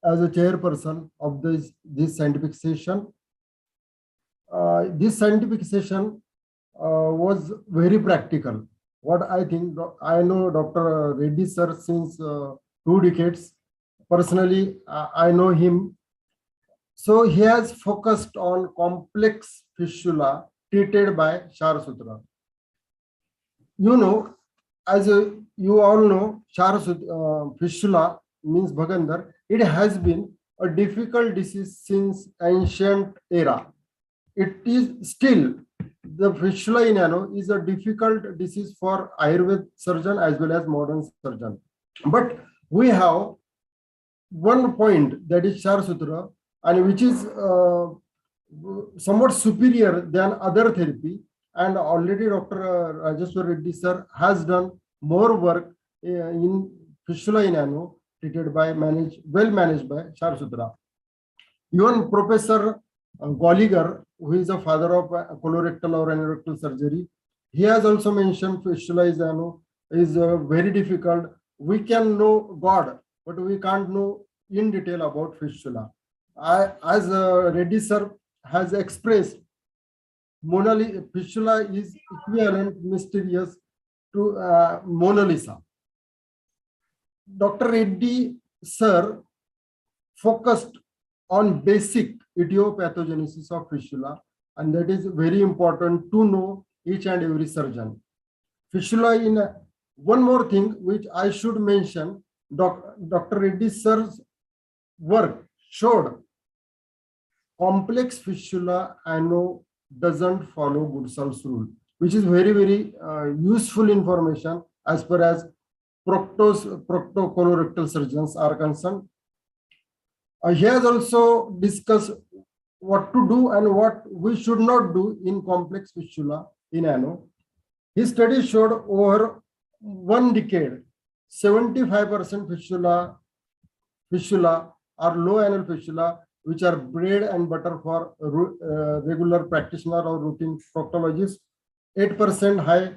as a chairperson of this scientific session. This scientific session was very practical. What I think, I know Dr. Reddy sir since 2 decades. Personally, I know him. So he has focused on complex fistula treated by Shara Sutra. You know, as you all know, fistula means Bhagandar. It has been a difficult disease since ancient era. It is still, the fistula in ano is a difficult disease for Ayurveda surgeon as well as modern surgeon. But we have one point, that is Shara Sutra, and which is somewhat superior than other therapy. And already Dr. Rajeshwar Reddy sir has done more work in fistula in ano treated by well managed by Shara Sutra. Even Professor Golliger, who is a father of colorectal or ano-rectal surgery, he has also mentioned fistula is very difficult. We can know God, but we can't know in detail about fistula. As Reddy sir has expressed, fistula is equivalent, mysterious to Mona Lisa. Dr. Reddy sir focused on basic idiopathogenesis of fistula, and that is very important to know each and every surgeon. Fistula in one more thing which I should mention, Dr. Reddy sir's work showed complex fistula ano doesn't follow Goodsall's rule, which is very, very useful information as far as proctocolorectal surgeons are concerned. He has also discussed what to do and what we should not do in complex fistula in ano. His study showed over 1 decade, 75% fistula are low anal fistula, which are bread and butter for regular practitioner or routine proctologist, 8% high,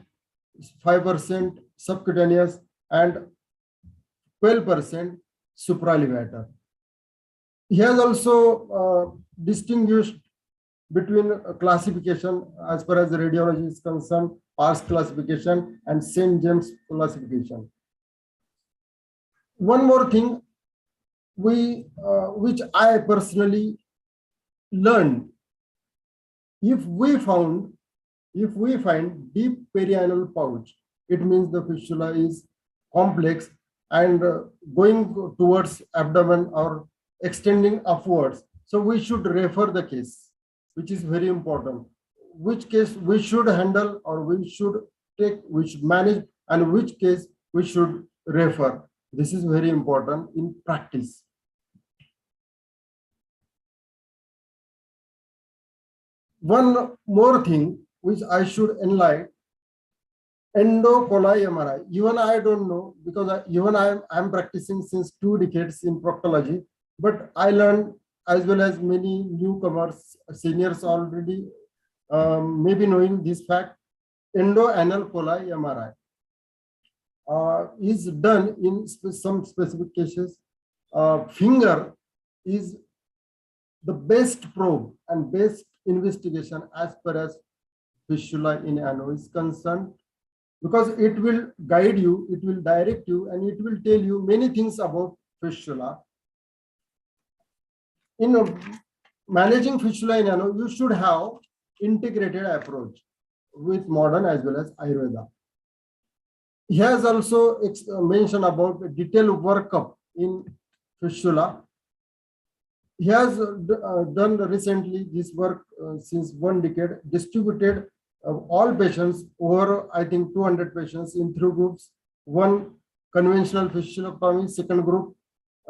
5% subcutaneous, and 12% supralevator. He has also distinguished between classification as far as the radiology is concerned, PARS classification and St. James classification. One more thing which I personally learned, if we find deep perianal pouch, it means the fistula is complex and going towards abdomen or extending upwards. So we should refer the case, which is very important. Which case we should handle or we should take, we should manage, and which case we should refer. This is very important in practice. One more thing which I should enlighten, Endo-coli MRI. Even I don't know, because I'm practicing since 2 decades in proctology, but I learned, as well as many newcomers, seniors already maybe knowing this fact. Endo-anal coli MRI is done in some specific cases. Finger is the best probe and best investigation as far as fistula in ano is concerned, because it will guide you, it will direct you, and it will tell you many things about fistula. In managing fistula in ano, you should have integrated approach with modern as well as Ayurveda. He has also mentioned about detailed workup in fistula. He has done recently this work since 1 decade, distributed all patients over, I think, 200 patients in 3 groups. One conventional fistulectomy, second group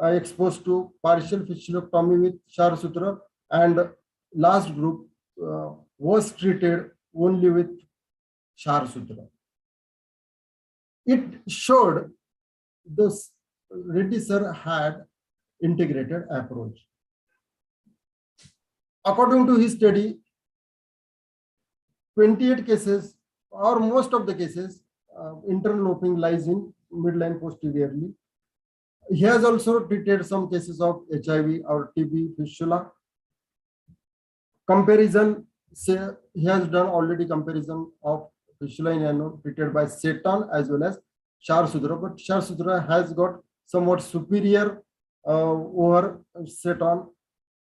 exposed to partial fistulectomy with Shar Sutra, and last group was treated only with Shar Sutra. It showed this Reddy sir had integrated approach. According to his study, 28 cases, or most of the cases, internal opening lies in midline posteriorly. He has also treated some cases of HIV or TB fistula. Comparison, say, he has done already comparison of fistula in ano treated by Seton as well as Shar Sutra, but Shar Sutra has got somewhat superior over Seton.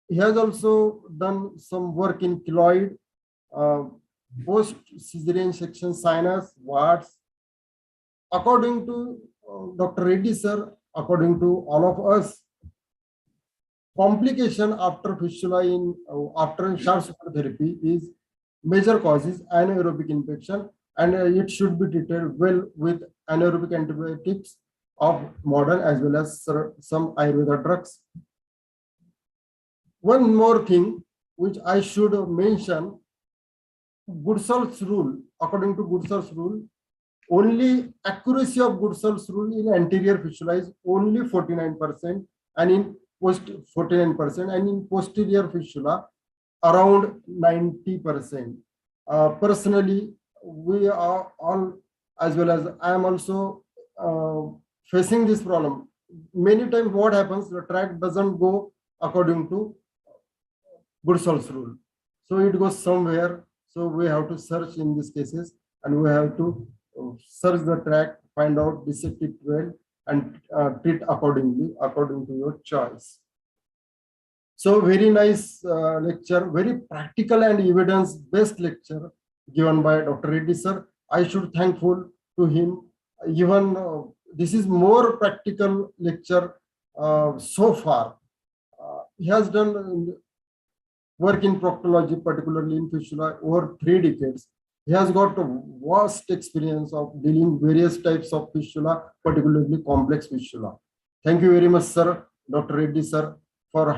He has also done some work in keloid, post-cesarean section sinus, warts. According to Dr. Reddy sir, according to all of us, complication after fistula in after Shar Sutra therapy is major causes anaerobic infection, and it should be treated well with anaerobic antibiotics of modern as well as some Ayurveda drugs. One more thing which I should mention, Goodsall's rule. According to Goodsall's rule, only accuracy of Goodsall's rule in anterior fistula is only 49%, and in 49%, and in posterior fistula around 90%. Personally, we are all, as well as I am also facing this problem. Many times what happens, the tract doesn't go according to Goodsall's rule. So it goes somewhere. So we have to search in these cases, and we have to search the tract, find out, dissect it well, and treat accordingly, according to your choice. So very nice lecture, very practical and evidence-based lecture given by Dr. Reddy sir. I should thankful to him. Even this is more practical lecture so far. He has done work in proctology, particularly in fistula, over 3 decades. He has got a vast experience of dealing various types of fistula, particularly complex fistula. Thank you very much, sir, Dr. Reddy sir, for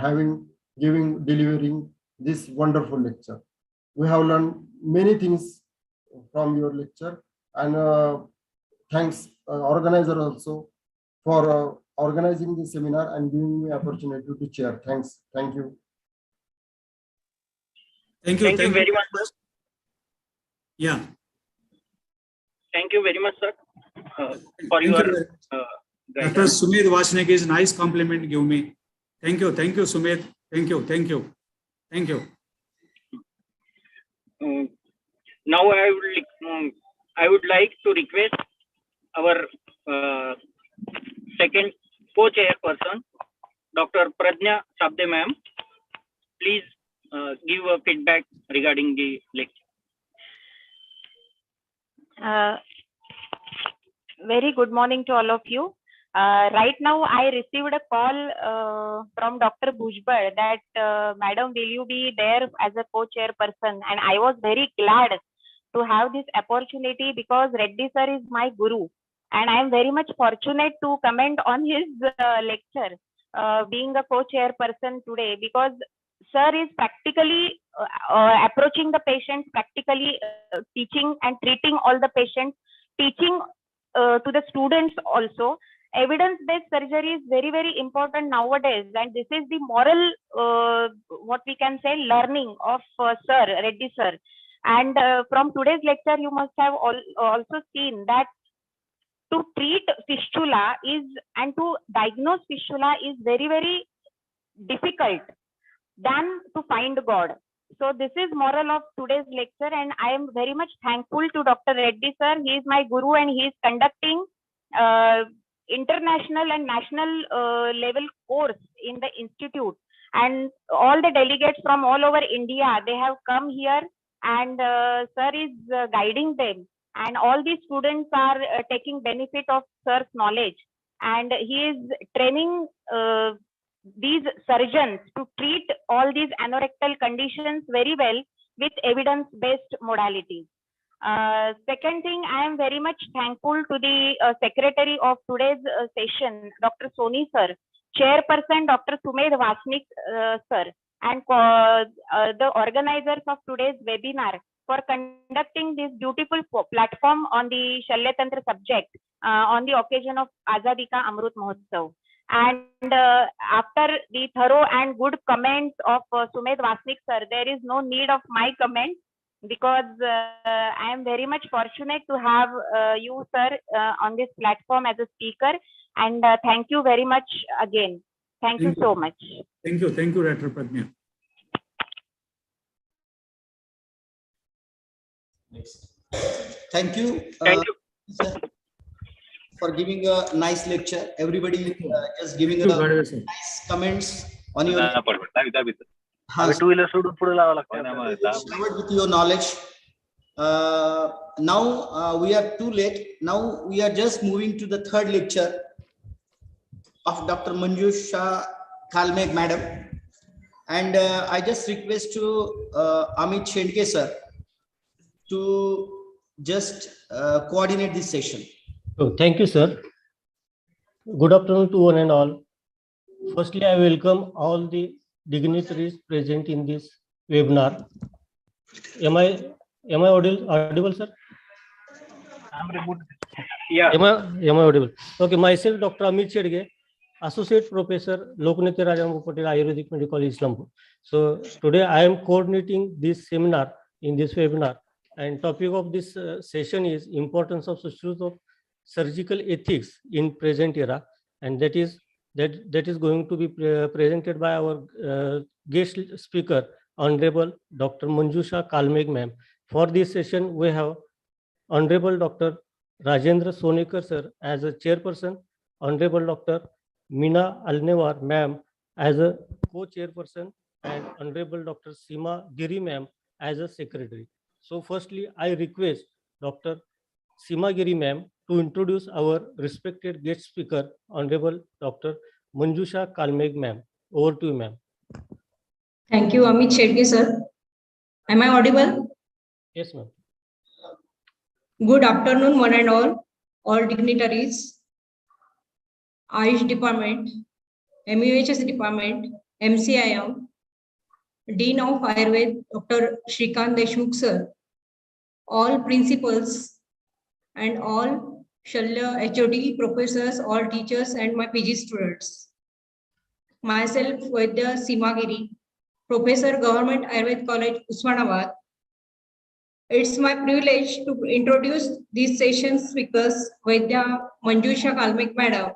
delivering this wonderful lecture. We have learned many things from your lecture, and thanks organizer also for organizing the seminar and giving me opportunity to chair. Thanks. Thank you. Thank you. Thank you very much, sir. Yeah. Thank you very much, sir, for your Dr. guidance. Sumit Vashnek's nice compliment give me. Thank you, Sumit. Thank you. Now I would like to request our second co-chairperson, Dr. Pradnya Sabde ma'am. Please give a feedback regarding the lecture. Very good morning to all of you. Right now, I received a call from Dr. Bhujbal that, Madam, will you be there as a co-chairperson? And I was very glad to have this opportunity, because Reddy sir is my guru. And I am very much fortunate to comment on his lecture, being a co-chairperson today, because sir is practically approaching the patients, practically teaching and treating all the patients teaching to the students also. Evidence-based surgery is very, very important nowadays, and this is the moral, what we can say, learning of Sir Reddy sir. And from today's lecture, you must have also seen that to treat fistula is and to diagnose fistula is very, very difficult than to find God. So this is moral of today's lecture, and I am very much thankful to Dr. Reddy sir. He is my guru, and he is conducting international and national level course in the institute. And all the delegates from all over India, they have come here, and sir is guiding them. And all these students are taking benefit of sir's knowledge. And he is training these surgeons to treat all these anorectal conditions very well with evidence-based modalities. Second thing, I am very much thankful to the secretary of today's session, Dr. Soni sir, chairperson Dr. Sumed Vasnik sir, and the organizers of today's webinar for conducting this beautiful platform on the Shalya Tantra subject on the occasion of Azadi Ka Amrut Mahotsav. And after the thorough and good comments of Sumed Vasnik sir, there is no need of my comment, because I am very much fortunate to have you, sir, on this platform as a speaker. And thank you very much again. Thank you so much. Thank you, Dr. Pragya. Thank you. Sir, for giving a nice lecture. Everybody just giving a nice comments on your. Covered with your knowledge. Now we are too late. Now we are just moving to the third lecture of Dr. Manjusha Kalmeg madam, and I just request to Amit Shendke sir to just coordinate this session. Oh, thank you, sir. Good afternoon to one and all. Firstly, I welcome all the dignitaries present in this webinar. Am I audible, sir? Yeah. Am I audible? Okay, myself, Dr. Amit Chedge, Associate Professor, Loknath Rajaram Patel, Ayurvedic Medical College, Islampur. So today I am coordinating this seminar in this webinar, and topic of this session is importance of surgical ethics in present era, and that is going to be presented by our guest speaker, Honorable Dr. Manjusha Kalmeg ma'am. For this session, we have Honorable Dr. Rajendra Sonekar sir as a chairperson, Honorable Dr. Meena Alnewar ma'am as a co-chairperson, and Honorable Dr. Seema Giri ma'am as a secretary. So firstly, I request Dr. Seema Giri ma'am to introduce our respected guest speaker, Honorable Dr. Manjusha Kalmeg ma'am. Over to you, ma'am. Thank you, Amit Shetty sir. Am I audible? Yes, ma'am. Good afternoon, one and all dignitaries, Ayush Department, MUHS Department, MCIM, Dean of Ayurveda, Dr. Shrikant Deshmukh sir, all principals and all Shalya HOD professors, all teachers, and my PG students. Myself, Vaidya Seema Giri, Professor, Government Ayurveda College, Usmanabad. It's my privilege to introduce this session's speakers, Vaidya Manjusha Kalmeg madam.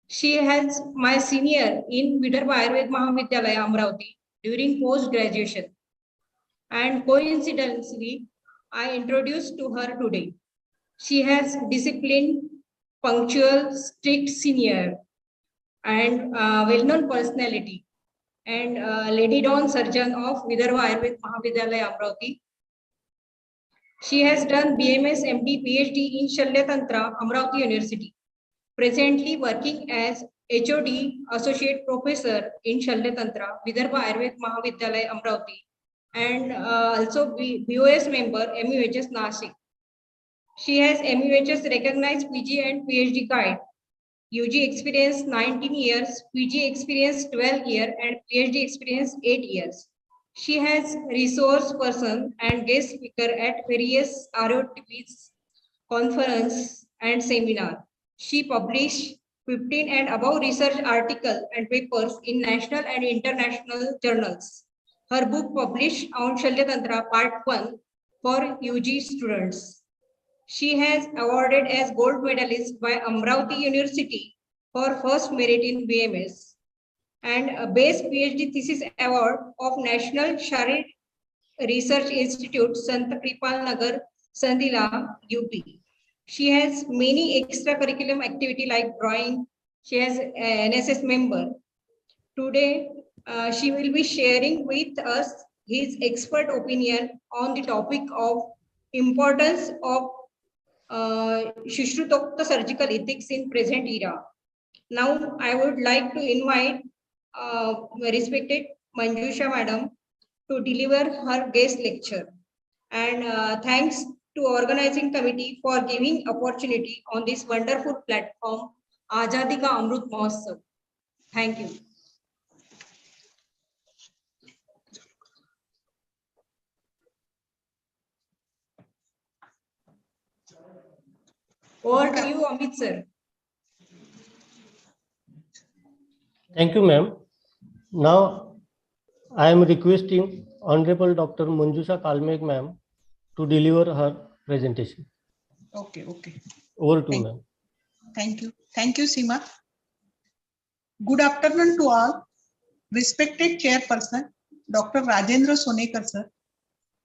She has my senior in Vidarbha Ayurveda Mahavidyalaya, Amravati, during post-graduation. And coincidentally, I introduced to her today. She has disciplined, punctual, strict senior, and well-known personality, and Lady Dawn surgeon of Vidarbha Ayurveda Mahavidyalaya, Amravati. She has done BMS, MD, PhD in Shalya Tantra, Amravati University. Presently working as HOD, Associate Professor in Shalya Tantra, Vidarbha Ayurveda Mahavidyalaya, Amravati, and also BOS member, MUHS Nashik. She has MUHS recognized PG and PhD guide. UG experience 19 years, PG experience 12 years, and PhD experience 8 years. She has resource person and guest speaker at various ROTVs conference, and seminar. She published 15 and above research articles and papers in national and international journals. Her book published on Shalyatantra Part 1 for UG students. She has awarded as gold medalist by Amravati University for first merit in BMS and a base PhD thesis award of National Sharid Research Institute, Sant Kripal Nagar, Sandila, UP. She has many extracurricular activity like drawing. She has an NSS member. Today, she will be sharing with us his expert opinion on the topic of importance of Shushrutokta surgical ethics in present era. Now, I would like to invite respected Manjusha Madam to deliver her guest lecture. And thanks to organizing committee for giving opportunity on this wonderful platform, Azadi Ka Amrut Mahotsav. Thank you. Over to you, Amit sir. Thank you, ma'am. Now, I am requesting Honorable Dr. Manjusha Kalmeg, ma'am, to deliver her presentation. Okay. Over to you, ma'am. Thank you. Thank you, Seema. Good afternoon to all. Respected Chairperson, Dr. Rajendra Sonekar, sir.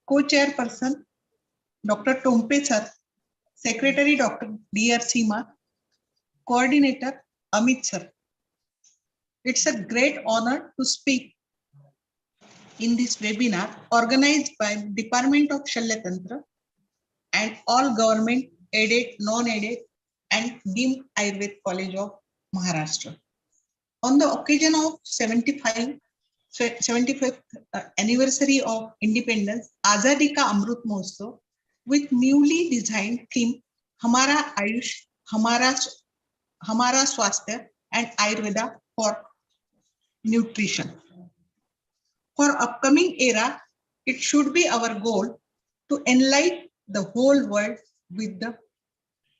Co-Chairperson, Dr. Tompe, sir. Secretary, Dr. D.R. Seema. Coordinator, Amit, sir. It's a great honor to speak in this webinar organized by Department of Shalyatantra and all government aided, non-aided and deemed Ayurved College of Maharashtra. On the occasion of 75th anniversary of independence, Azadi Ka Amrut Mahotsav, with newly designed theme Hamara Ayush, Hamara Swasthya and Ayurveda for nutrition. For upcoming era, it should be our goal to enlighten the whole world with the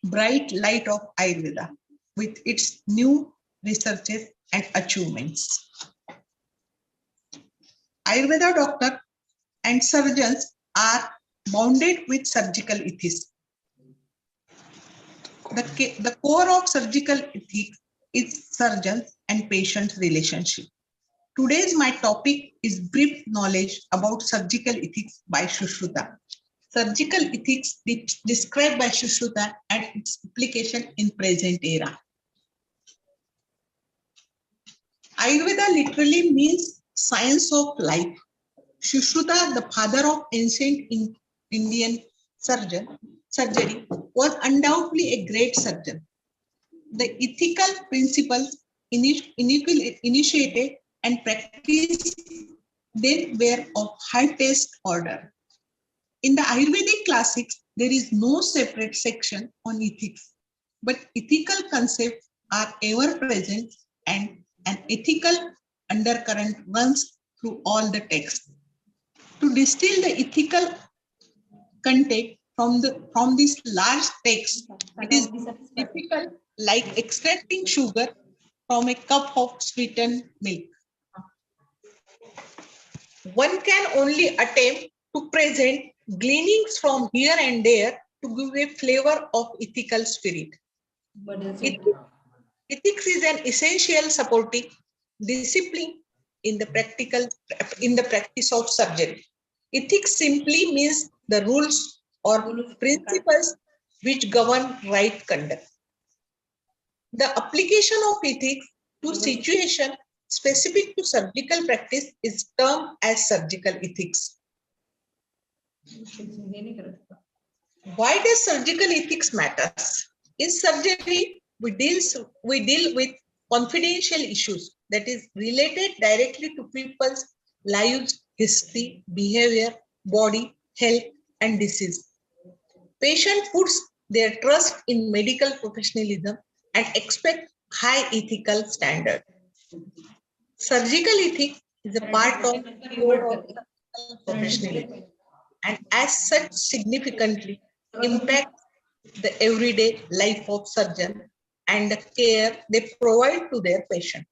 bright light of Ayurveda, with its new researches and achievements. Ayurveda doctors and surgeons are bounded with surgical ethics. The core of surgical ethics is surgeons and patients' relationship. Today's my topic is brief knowledge about surgical ethics by Sushruta. Surgical ethics described by Sushruta and its application in present era. Ayurveda literally means science of life. Sushruta, the father of ancient Indian surgery, was undoubtedly a great surgeon. The ethical principles initiated and practiced then were of highest order. In the Ayurvedic classics, there is no separate section on ethics, but ethical concepts are ever present and an ethical undercurrent runs through all the texts. To distill the ethical content from this large text, it is difficult like extracting sugar from a cup of sweetened milk. One can only attempt to present gleanings from here and there to give a flavor of ethical spirit. Ethics is an essential supporting discipline in the practice of surgery. Ethics simply means the rules or principles which govern right conduct. The application of ethics to situation specific to surgical practice is termed as surgical ethics. Why does surgical ethics matter? In surgery, we deal with confidential issues that is related directly to people's lives, history, behavior, body, health, and disease. Patient puts their trust in medical professionalism and expect high ethical standard. Surgical ethics is a part of professionalism and as such significantly impacts the everyday life of surgeon and the care they provide to their patient.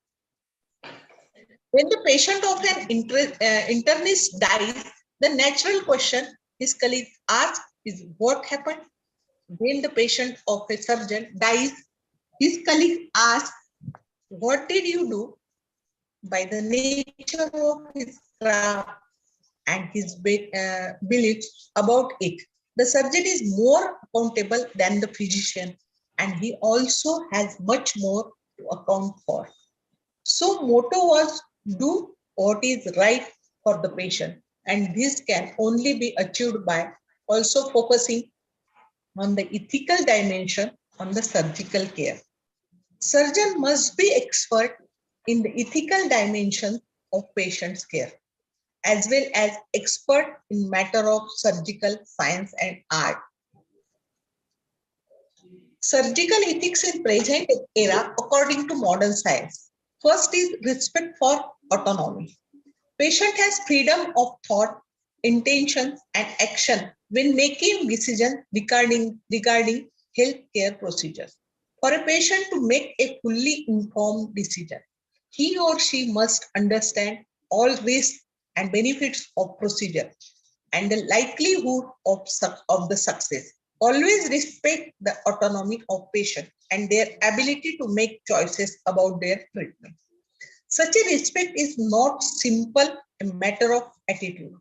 When the patient of an internist dies, the natural question his colleague asks is what happened? When the patient of a surgeon dies, his colleague asks, what did you do? By the nature of his craft and his beliefs about it, the surgeon is more accountable than the physician, and he also has much more to account for. So motto was do what is right for the patient, and this can only be achieved by also focusing on the ethical dimension on the surgical care. Surgeon must be expert in the ethical dimension of patient's care, as well as expert in matter of surgical science and art. Surgical ethics in present era according to modern science. First is respect for autonomy. Patient has freedom of thought, intention, and action when making decisions regarding healthcare procedures. For a patient to make a fully informed decision, he or she must understand all risks and benefits of procedure and the likelihood of the success. Always respect the autonomy of patient and their ability to make choices about their treatment. Such a respect is not simple a matter of attitude,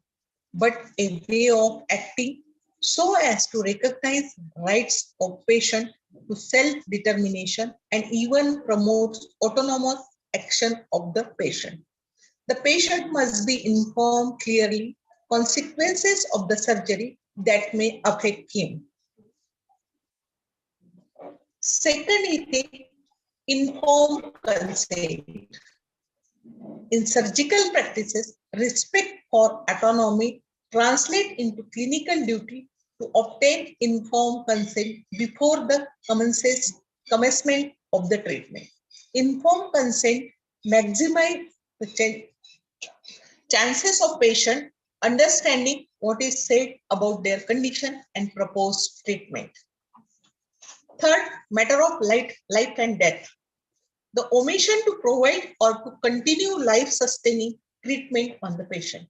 but a way of acting so as to recognize rights of patient to self-determination and even promotes autonomous action of the patient. The patient must be informed clearly consequences of the surgery that may affect him. Second ethic, informed consent. In surgical practices, respect for autonomy translates into clinical duty to obtain informed consent before the commencement of the treatment. Informed consent maximizes the chances of patient understanding what is said about their condition and proposed treatment. Third, matter of life and death. The omission to provide or to continue life-sustaining treatment on the patient.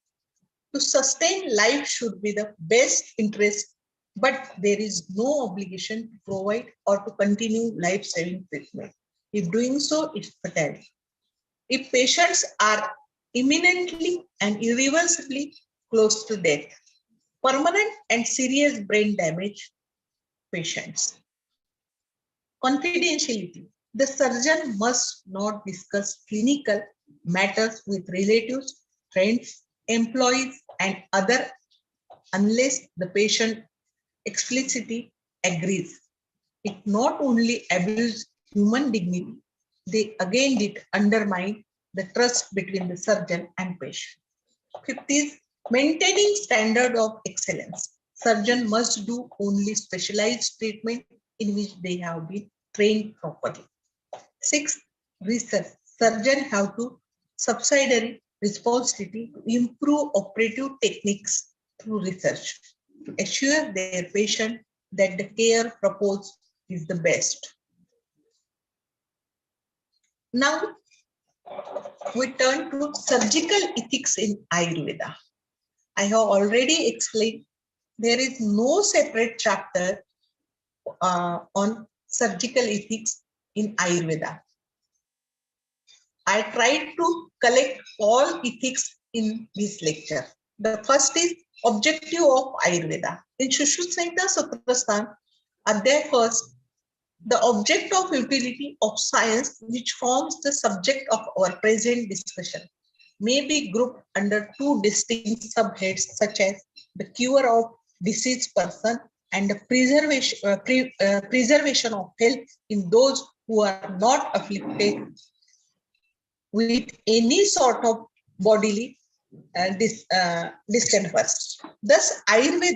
To sustain life should be the best interest, but there is no obligation to provide or to continue life-saving treatment. If doing so, it's fatal. If patients are imminently and irreversibly close to death, permanent and serious brain damage patients. Confidentiality. The surgeon must not discuss clinical matters with relatives, friends, employees, and others unless the patient explicitly agrees. It not only abuses human dignity, they again did undermine the trust between the surgeon and patient. Fifth is maintaining standard of excellence. Surgeon must do only specialized treatment in which they have been trained properly. Sixth, research. Surgeon have to subsidiary responsibility to improve operative techniques through research to assure their patient that the care proposed is the best. Now, we turn to surgical ethics in Ayurveda. I have already explained there is no separate chapter on surgical ethics in Ayurveda. I tried to collect all ethics in this lecture. The first is objective of Ayurveda. In Shushruta Sutrasthana, Adhyay first, the object of utility of science, which forms the subject of our present discussion, may be grouped under two distinct subheads, such as the cure of diseased person and the preservation of health in those who are not afflicted with any sort of bodily discomfort. Thus, Acharya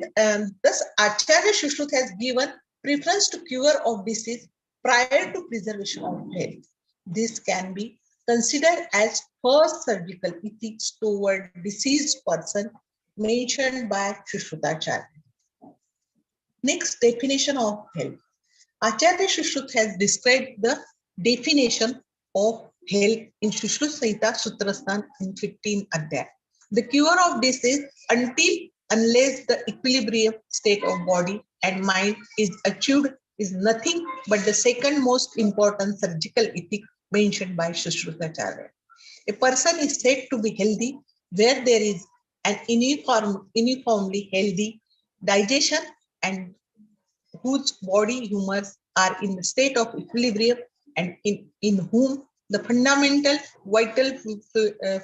Shushruta has given preference to cure of disease prior to preservation of health. This can be considered as first surgical ethics toward deceased person mentioned by Shushruta Acharya. Next, definition of health. Acharya Shushruta has described the definition of health in Shushruta Samhita Sutrasthana in 15 Adhyay. The cure of disease unless the equilibrium state of body and mind is achieved is nothing but the second most important surgical ethic mentioned by Shushruta. A person is said to be healthy where there is an uniformly healthy digestion and whose body humors are in the state of equilibrium and in whom the fundamental vital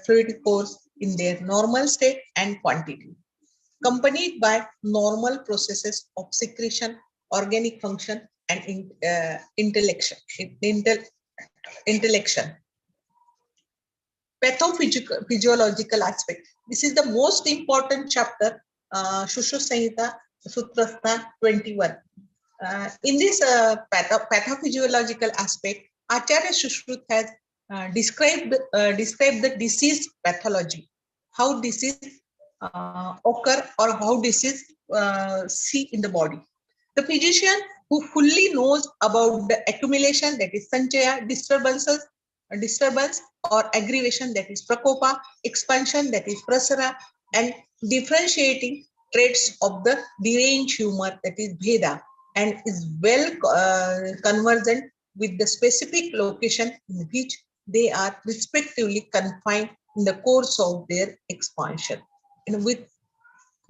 fluid course in their normal state and quantity, accompanied by normal processes of secretion, organic function, and intellection. Pathophysiological aspect. This is the most important chapter, Shushruta Samhita Sutrasthana 21. In this pathophysiological aspect, Acharya Shushruta has described the disease pathology, how disease occur or how disease see in the body. The physician who fully knows about the accumulation, that is sanchaya, disturbance or aggravation, that is prakopa, expansion, that is prasara, and differentiating traits of the deranged humor, that is bheda, and is well conversant with the specific location in which they are respectively confined in the course of their expansion, and with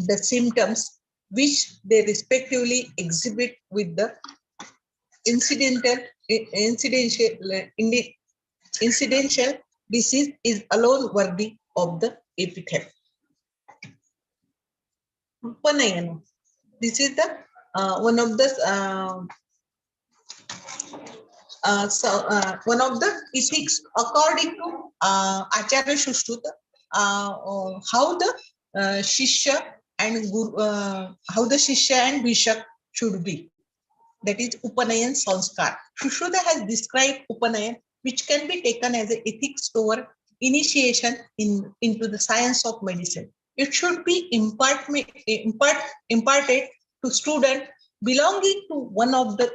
the symptoms which they respectively exhibit with the incidental disease is alone worthy of the epithet. Upanayana. This is the one of the ethics according to Acharya Shushruta, how the Shishya and Guru, how the Shishya and Bhishak should be. That is Upanayan Sanskar. Shushruta has described Upanayan, which can be taken as an ethics toward initiation into the science of medicine. It should be imparted to students belonging to one of the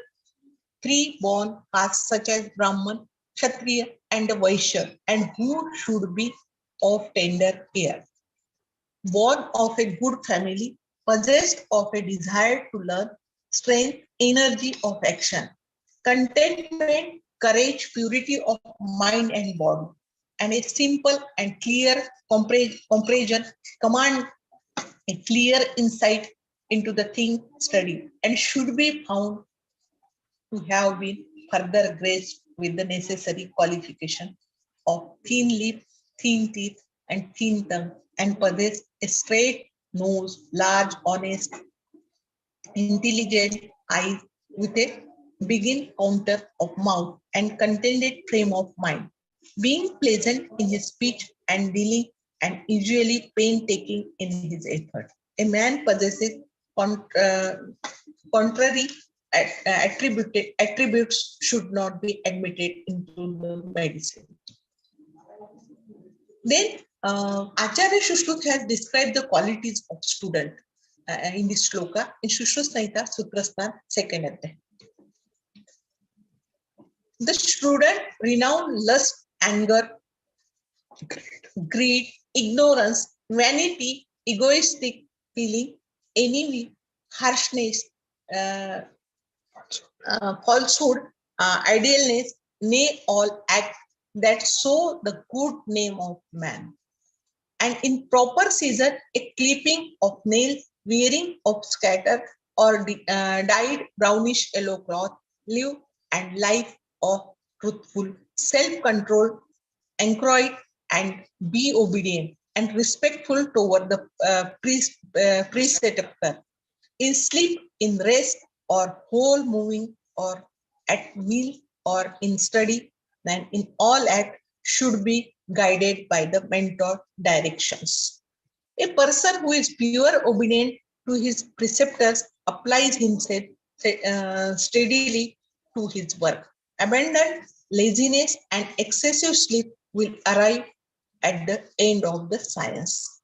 three born castes such as Brahman, Kshatriya, and the Vaishya, and who should be of tender care. Born of a good family, possessed of a desire to learn, strength, energy of action, contentment, courage, purity of mind and body, and a simple and clear comprehension, command a clear insight into the thing studied, and should be found to have been further graced with the necessary qualification of thin lip, thin teeth, and thin tongue, and possess a straight nose, large, honest, intelligent eyes with a begin counter of mouth and contented frame of mind, being pleasant in his speech and dealing, and usually painstaking in his effort. A man possesses contrary attributes should not be admitted into the medicine. Then Acharya Shushruta has described the qualities of student in this shloka in Shushruta Samhita Sutrasthana 2nd Adhyay. The student renowned lust, anger, greed, ignorance, vanity, egoistic feeling, envy, harshness, falsehood, idealness, nay, all act that sow the good name of man. And in proper season, a clipping of nails, wearing of scatter or dyed brownish yellow cloth, live and life of truthful, self-control, anchored, and be obedient and respectful toward the preceptor. In sleep, in rest, or whole moving, or at meal, or in study, and in all act should be guided by the mentor directions. A person who is pure obedient to his preceptors applies himself steadily to his work. Abandon, laziness, and excessive sleep will arrive at the end of the science.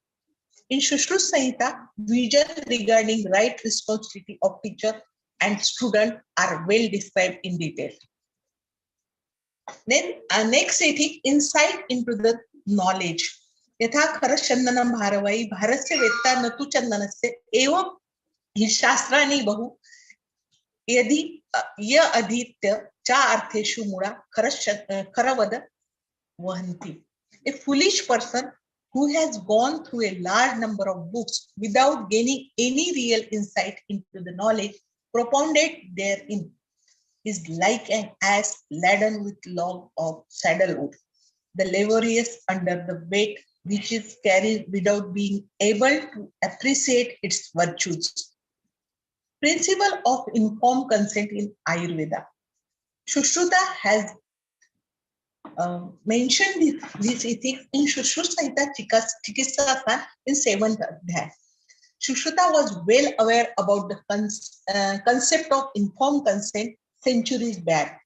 In Shushruta Samhita, vision regarding right responsibility of teacher and student are well described in detail. Then next ethic, insight into the knowledge. यथा खरच चंदनम भारवाई भारस्य वेत्ता न तु चंदनस्य एवं हि शास्त्राणि बहु यदि य अधीत्य चा अर्थेषु मूढा खरवद वहन्ति. A foolish person who has gone through a large number of books without gaining any real insight into the knowledge propounded therein is like an ass laden with log of saddlewood, the laborious under the weight which is carried without being able to appreciate its virtues. Principle of informed consent in Ayurveda. Sushruta has mentioned this ethics in Sushruta Samhita Chikitsa in 7th Adhyaya. Sushruta was well aware about the concept of informed consent centuries back.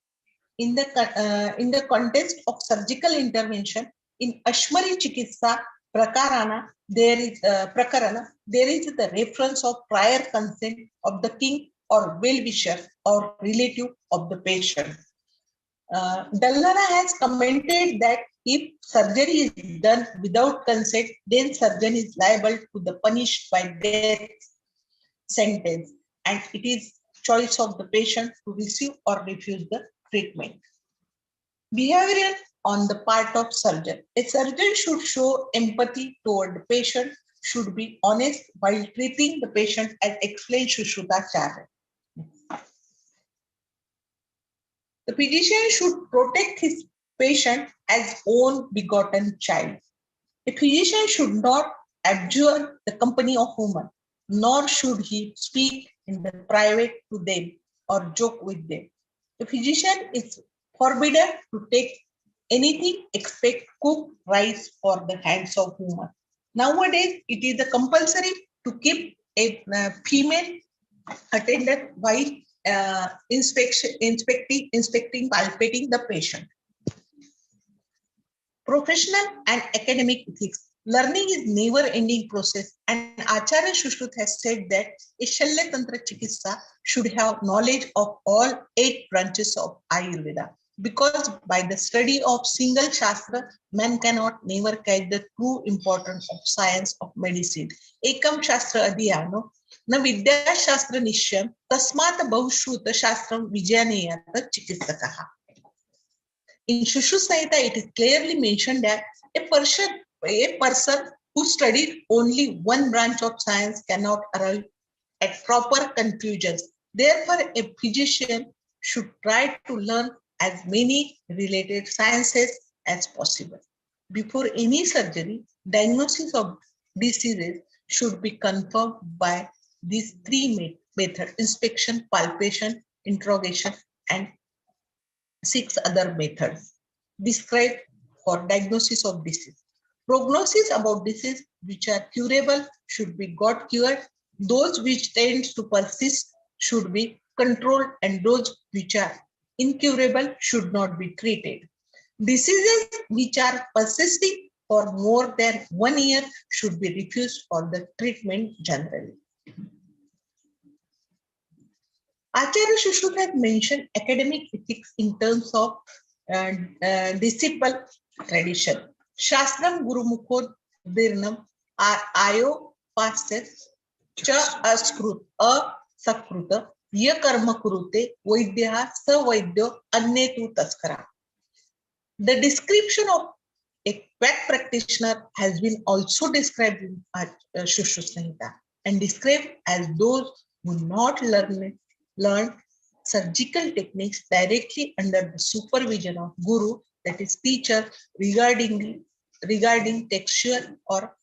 In the context of surgical intervention, in Ashmari Chikitsa Prakarana, there is the reference of prior consent of the king or well-wisher or relative of the patient. Dallara has commented that if surgery is done without consent, then surgeon is liable to the punished by death sentence, and it is choice of the patient to receive or refuse the treatment. Behavioral on the part of surgeon. A surgeon should show empathy toward the patient, should be honest while treating the patient as explained Shushruta. The physician should protect his patient as own begotten child. A physician should not abjure the company of women, nor should he speak in the private to them or joke with them. The physician is forbidden to take anything except cooked rice for the hands of women. Nowadays, it is a compulsory to keep a female attendant while inspecting, palpating the patient. Professional and academic ethics. Learning is never-ending process, and Acharya Shushruta has said that a Shalya Tantra Chikitsa should have knowledge of all 8 branches of Ayurveda, because by the study of single Shastra, man cannot never catch the true importance of science of medicine. Ekam Shastra Adhyano, na Vidya Shastra Nishyam, Tasmat Bahushruta Shastram Vijayanayata Chikitsakaha. In Shushruta Samhita, it is clearly mentioned that a person who studied only one branch of science cannot arrive at proper conclusions. Therefore, a physician should try to learn as many related sciences as possible. Before any surgery, diagnosis of diseases should be confirmed by these 3 methods: inspection, palpation, interrogation, and 6 other methods described for diagnosis of disease. Prognosis about disease which are curable should be got cured. Those which tend to persist should be controlled, and those which are incurable should not be treated. Diseases which are persisting for more than 1 year should be refused for the treatment generally. Acharya Shushruta has mentioned academic ethics in terms of disciple tradition. Shastram Guru Mukhod Dirnam Ayo Pastes Cha Askrut Sakruta Ye Karma Kurute Vaidya Savaidyo Annetu Taskara. The description of a quack practitioner has been also described in Shushruta Samhita and described as those who not learn surgical techniques directly under the supervision of guru, that is teacher, regarding textual or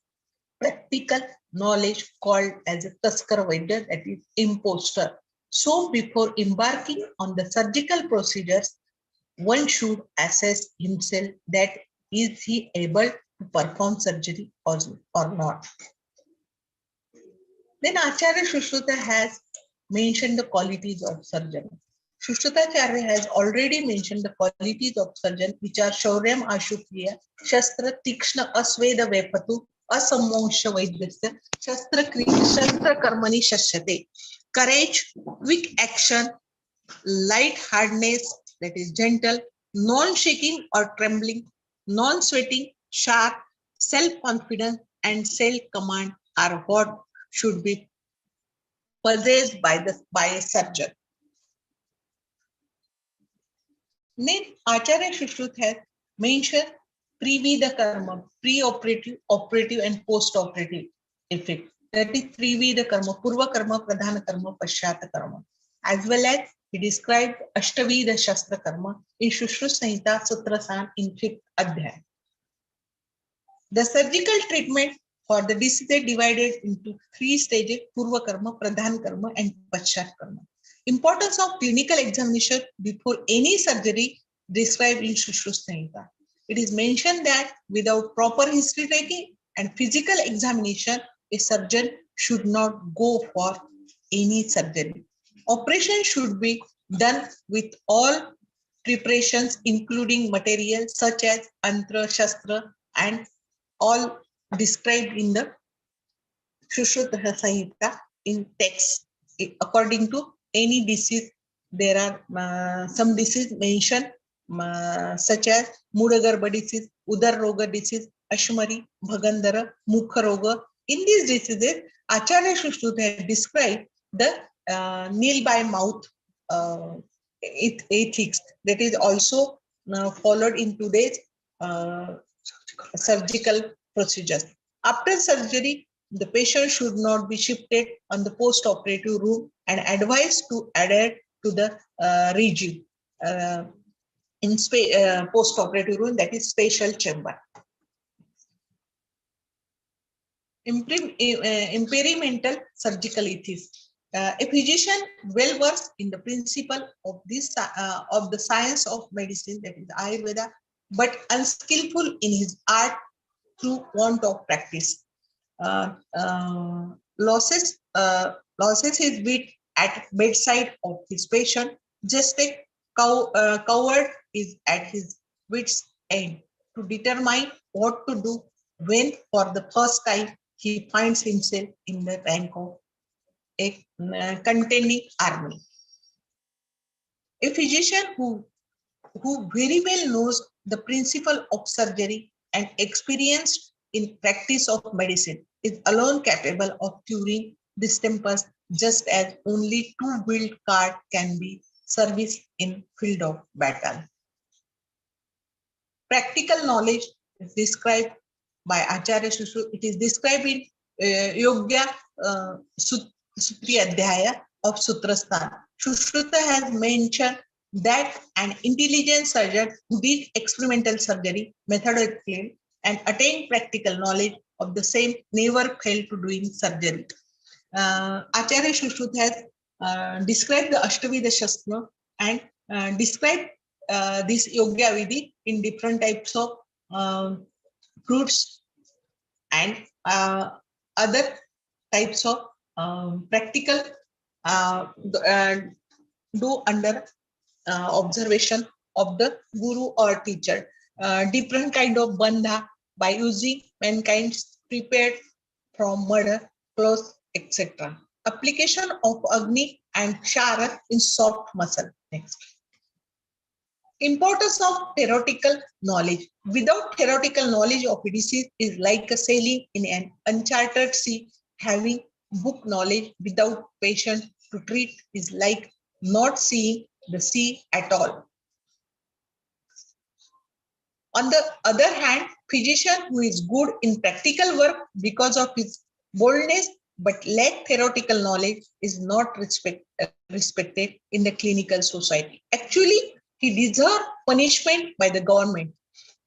practical knowledge called as a taskar vaidya, that is imposter. So before embarking on the surgical procedures, one should assess himself that is he able to perform surgery or not. Then Acharya Shushruta has mentioned the qualities of surgeon. Shushruta has already mentioned the qualities of surgeon, which are Shauryam Ashukriya, Shastra Tikshna Asveda Vepatu, असमोष वैद्यस्य शस्त्रकर्मणि शस्यते. Courage, quick action, light hardness, that is gentle, non-shaking or trembling, non-sweating, sharp, self-confidence, and self-command are what should be possessed by a surgeon. Then Acharya Shushruta has mentioned Trivida Karma, pre-operative, operative, and post-operative effect. That is Trivida Karma, Purva Karma, Pradhana Karma, Pashyata Karma. As well as he described Ashtavida Shastra Karma in Shushruta Samhita Sutrasan in 5th Adhyaya. The surgical treatment for the disease is divided into 3 stages: Purva Karma, Pradhan Karma, and Paschat Karma. Importance of clinical examination before any surgery described in Shushruta Samhita. It is mentioned that without proper history taking and physical examination, a surgeon should not go for any surgery. Operation should be done with all preparations, including materials such as Antra, Shastra, and all described in the Shushruta Samhita in text. According to any disease, there are some disease mentioned such as Mudagarbha disease, Udar Roga disease, Ashmari, Bhagandara, Mukha Roga. In these diseases, Acharya Shushruta has described the nail by mouth ethics that is also followed in today's surgical procedures. After surgery, the patient should not be shifted on the post-operative room and advised to adhere to the regime in post-operative room, that is spatial chamber. Imperimental surgical ethics. A physician well versed in the principle of this of the science of medicine, that is Ayurveda, but unskillful in his art through want of practice. Losses his wit at bedside of his patient. Just a coward is at his wit's end to determine what to do when for the first time he finds himself in the rank of a contending army. A physician who very well knows the principle of surgery and experienced in practice of medicine is alone capable of curing distempers, just as only 2-wheeled cart can be serviced in field of battle. Practical knowledge is described by Acharya Shushruta. It is described in Yogya Sutri Adhyaya of Sutrasthan. Shushruta has mentioned that an intelligent surgeon who did experimental surgery methodically and attained practical knowledge of the same never failed to doing surgery. Acharya Shushruta has described the Ashtavida Shastra and described this Yogya Vidhi in different types of fruits and other types of practical do under observation of the guru or teacher. Different kind of bandha by using mankind's prepared from mud, clothes, etc. Application of Agni and Shara in soft muscle. Next. Importance of theoretical knowledge. Without theoretical knowledge of a disease is like a sailing in an uncharted sea. Having book knowledge without patient to treat is like not seeing the sea at all. On the other hand, physician who is good in practical work because of his boldness but lack theoretical knowledge is not respected in the clinical society. Actually, he deserves punishment by the government.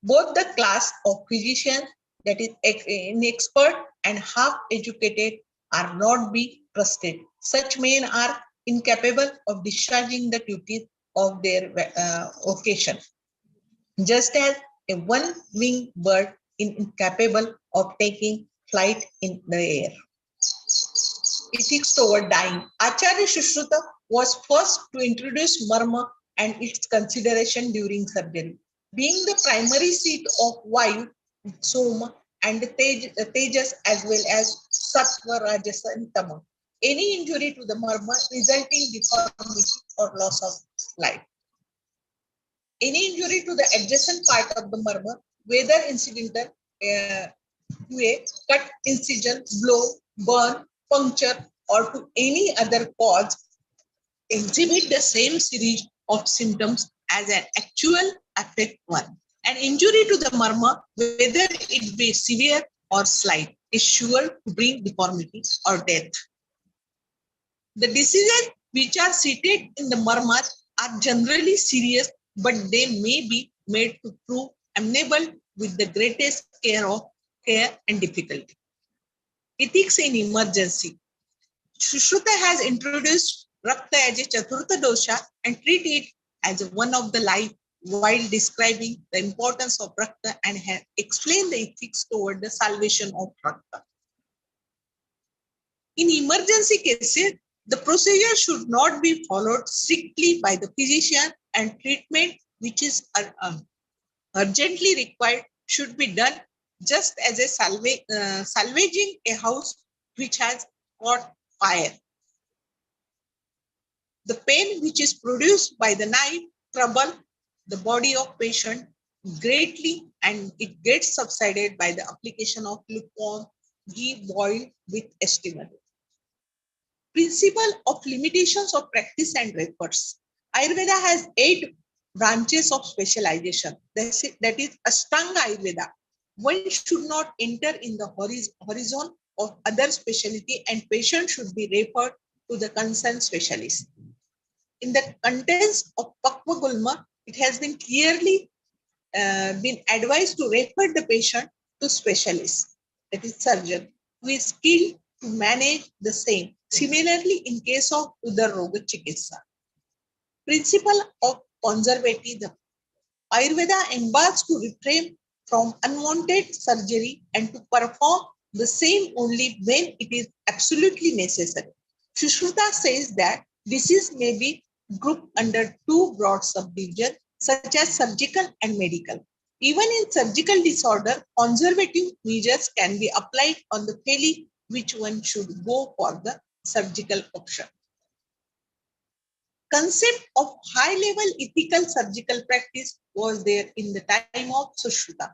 Both the class of physicians, that is inexpert and half-educated, are not be trusted. Such men are incapable of discharging the duties of their vocation. Just as a one-winged bird is incapable of taking flight in the air. Ethics toward dying. Acharya Shushruta was first to introduce marma and its consideration during surgery. Being the primary seat of Vayu, Soma, and tejas as well as sattva, rajasa, and tama. Any injury to the marma resulting deformity or loss of life. Any injury to the adjacent part of the marma, whether incidental to a cut, incision, blow, burn, puncture, or to any other cause, exhibit the same series of symptoms as an actual affect one. An injury to the marma, whether it be severe or slight, is sure to bring deformity or death. The diseases which are seated in the marma are generally serious, but they may be made to prove amenable with the greatest care and difficulty. Ethics in emergency. Sushruta has introduced Rakta as a Chaturtha dosha and treat it as one of the life while describing the importance of Rakta and has explained the ethics toward the salvation of Rakta. In emergency cases, the procedure should not be followed strictly by the physician and treatment which is urgently required should be done just as a salvaging a house which has caught fire. The pain which is produced by the knife trouble the body of patient greatly and it gets subsided by the application of lukewarm ghee boiled with estimate. Principle of limitations of practice and refers. Ayurveda has 8 branches of specialization. That is Ashtanga Ayurveda. One should not enter in the horizon of other specialty and patient should be referred to the concerned specialist. In the contents of Pakva Gulma, it has been clearly been advised to refer the patient to specialist, that is surgeon, who is skilled to manage the same. Similarly, in case of Udar Roga Chikitsa. Principle of conservatism. Ayurveda embarks to refrain from unwanted surgery and to perform the same only when it is absolutely necessary. Sushruta says that disease may be grouped under 2 broad subdivisions, such as surgical and medical. Even in surgical disorder, conservative measures can be applied on the fairly which one should go for the surgical option. Concept of high-level ethical surgical practice was there in the time of Sushruta,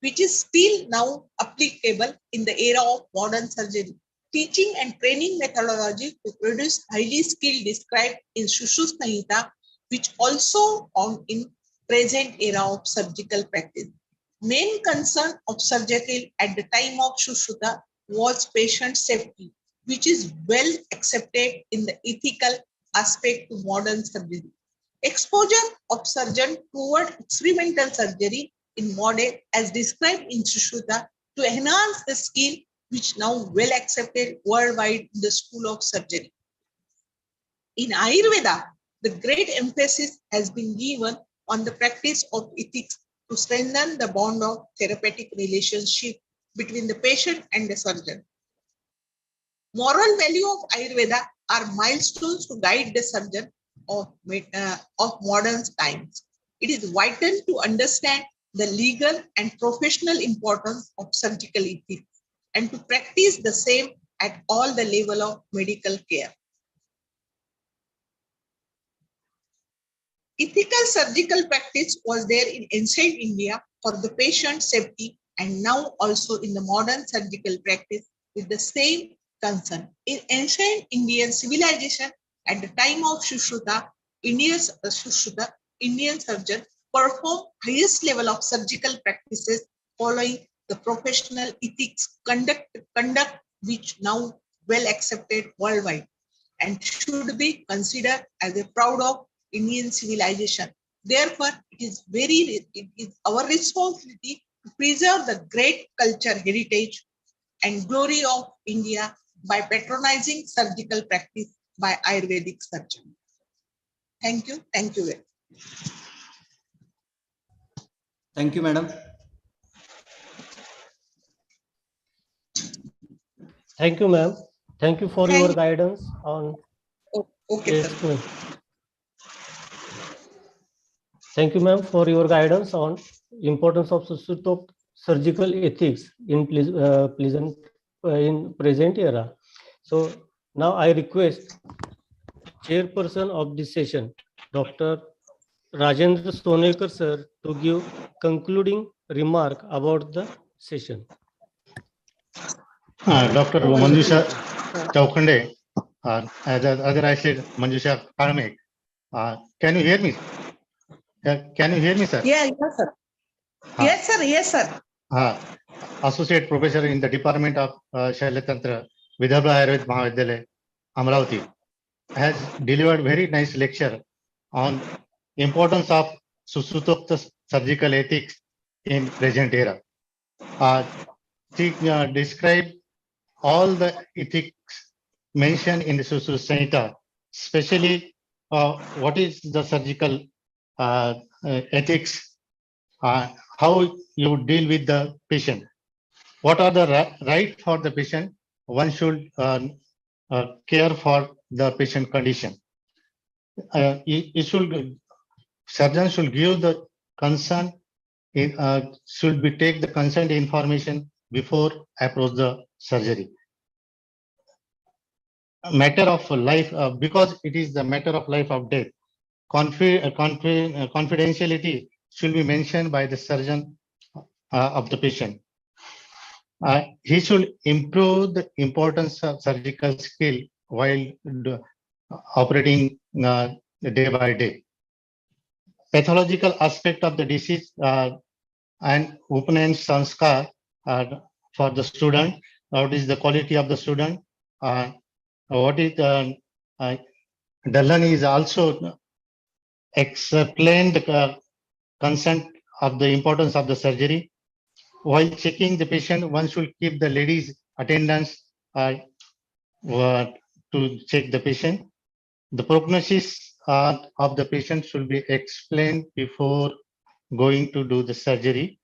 which is still now applicable in the era of modern surgery. Teaching and training methodology to produce highly skilled described in Sushruta Samhita, which also found in present era of surgical practice. Main concern of surgery at the time of Sushruta was patient safety, which is well accepted in the ethical aspect to modern surgery. Exposure of surgeon toward experimental surgery in modern as described in Sushruta to enhance the skill which now well accepted worldwide in the school of surgery. In Ayurveda, the great emphasis has been given on the practice of ethics to strengthen the bond of therapeutic relationship between the patient and the surgeon. Moral value of Ayurveda are milestones to guide the surgeon of modern times. It is vital to understand the legal and professional importance of surgical ethics and to practice the same at all the level of medical care. Ethical surgical practice was there in ancient India for the patient safety and now also in the modern surgical practice with the same concern. In ancient Indian civilization, at the time of Sushruta, Indian surgeons perform highest level of surgical practices following the professional ethics conduct which now well accepted worldwide and should be considered as a proud of Indian civilization. Therefore, it is our responsibility to preserve the great culture heritage and glory of India by patronizing surgical practice by Ayurvedic surgeons. Thank you. Thank you very much. Thank you, madam. Thank you, ma'am. Thank you for your guidance on. Okay, yes, ma'am. Thank you, ma'am, for your guidance on importance of surgical ethics in present era. So now I request chairperson of this session, Dr. Rajendra Sonekar sir, to give concluding remark about the session. Dr. Manjusha Chaukhande, other I said Manjusha Karmek. Can you hear me? Can you hear me, sir? Yeah, yes, sir. Yes, sir. Yes, sir. Associate Professor in the Department of Shalyatantra, Vidarbha Ayurved Mahavidyalaya, Amravati, has delivered very nice lecture on importance of Susutokta surgical ethics in present era. She described all the ethics mentioned in the Susu Samhita, especially what is the surgical ethics, how you deal with the patient, what are the right for the patient, one should care for the patient condition. Surgeon should give the consent, should be take the consent information before approach the surgery. Matter of life, because it is the matter of life or death. Confidentiality should be mentioned by the surgeon of the patient. He should improve the importance of surgical skill while operating day by day. Pathological aspect of the disease and Upanan Sanskar for the student, what is the quality of the student, what is the Dallan is also explained the consent of the importance of the surgery. While checking the patient, one should keep the ladies attendance to check the patient. The prognosis of the patient should be explained before going to do the surgery.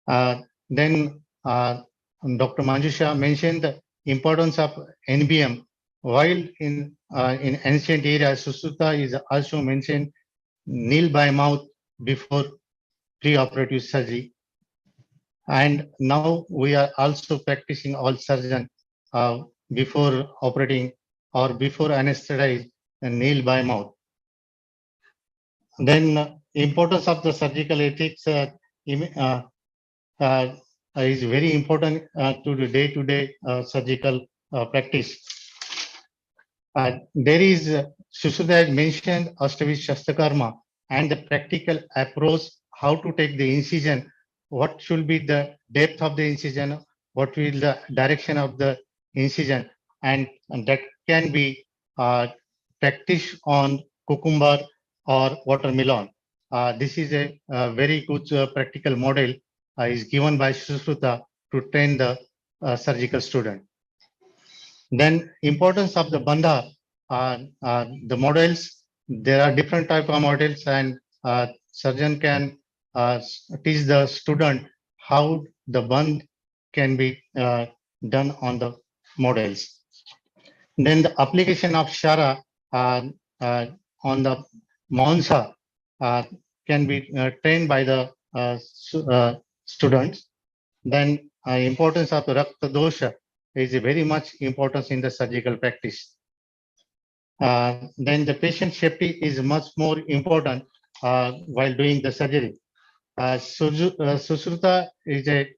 Then Dr. Manjusha mentioned the importance of NBM. While in ancient era, Susuta is also mentioned kneel by mouth before preoperative surgery. And now we are also practicing all surgeon before operating or before anesthetize and kneel by mouth. Then importance of the surgical ethics is very important to the day-to-day surgical practice. There is Susuda has mentioned Ashtavish Shastakarma and the practical approach, how to take the incision, what should be the depth of the incision, what will the direction of the incision, and that can be practiced on cucumber or watermelon. This is a very good practical model is given by Sushruta to train the surgical student. Then importance of the bandha, the models, there are different type of models, and surgeon can teach the student how the bandh can be done on the models. Then the application of Shara on the Monsa can be trained by the students. Then importance of Rakta Dosha is very much important in the surgical practice. Then the patient safety is much more important while doing the surgery. Sushruta is a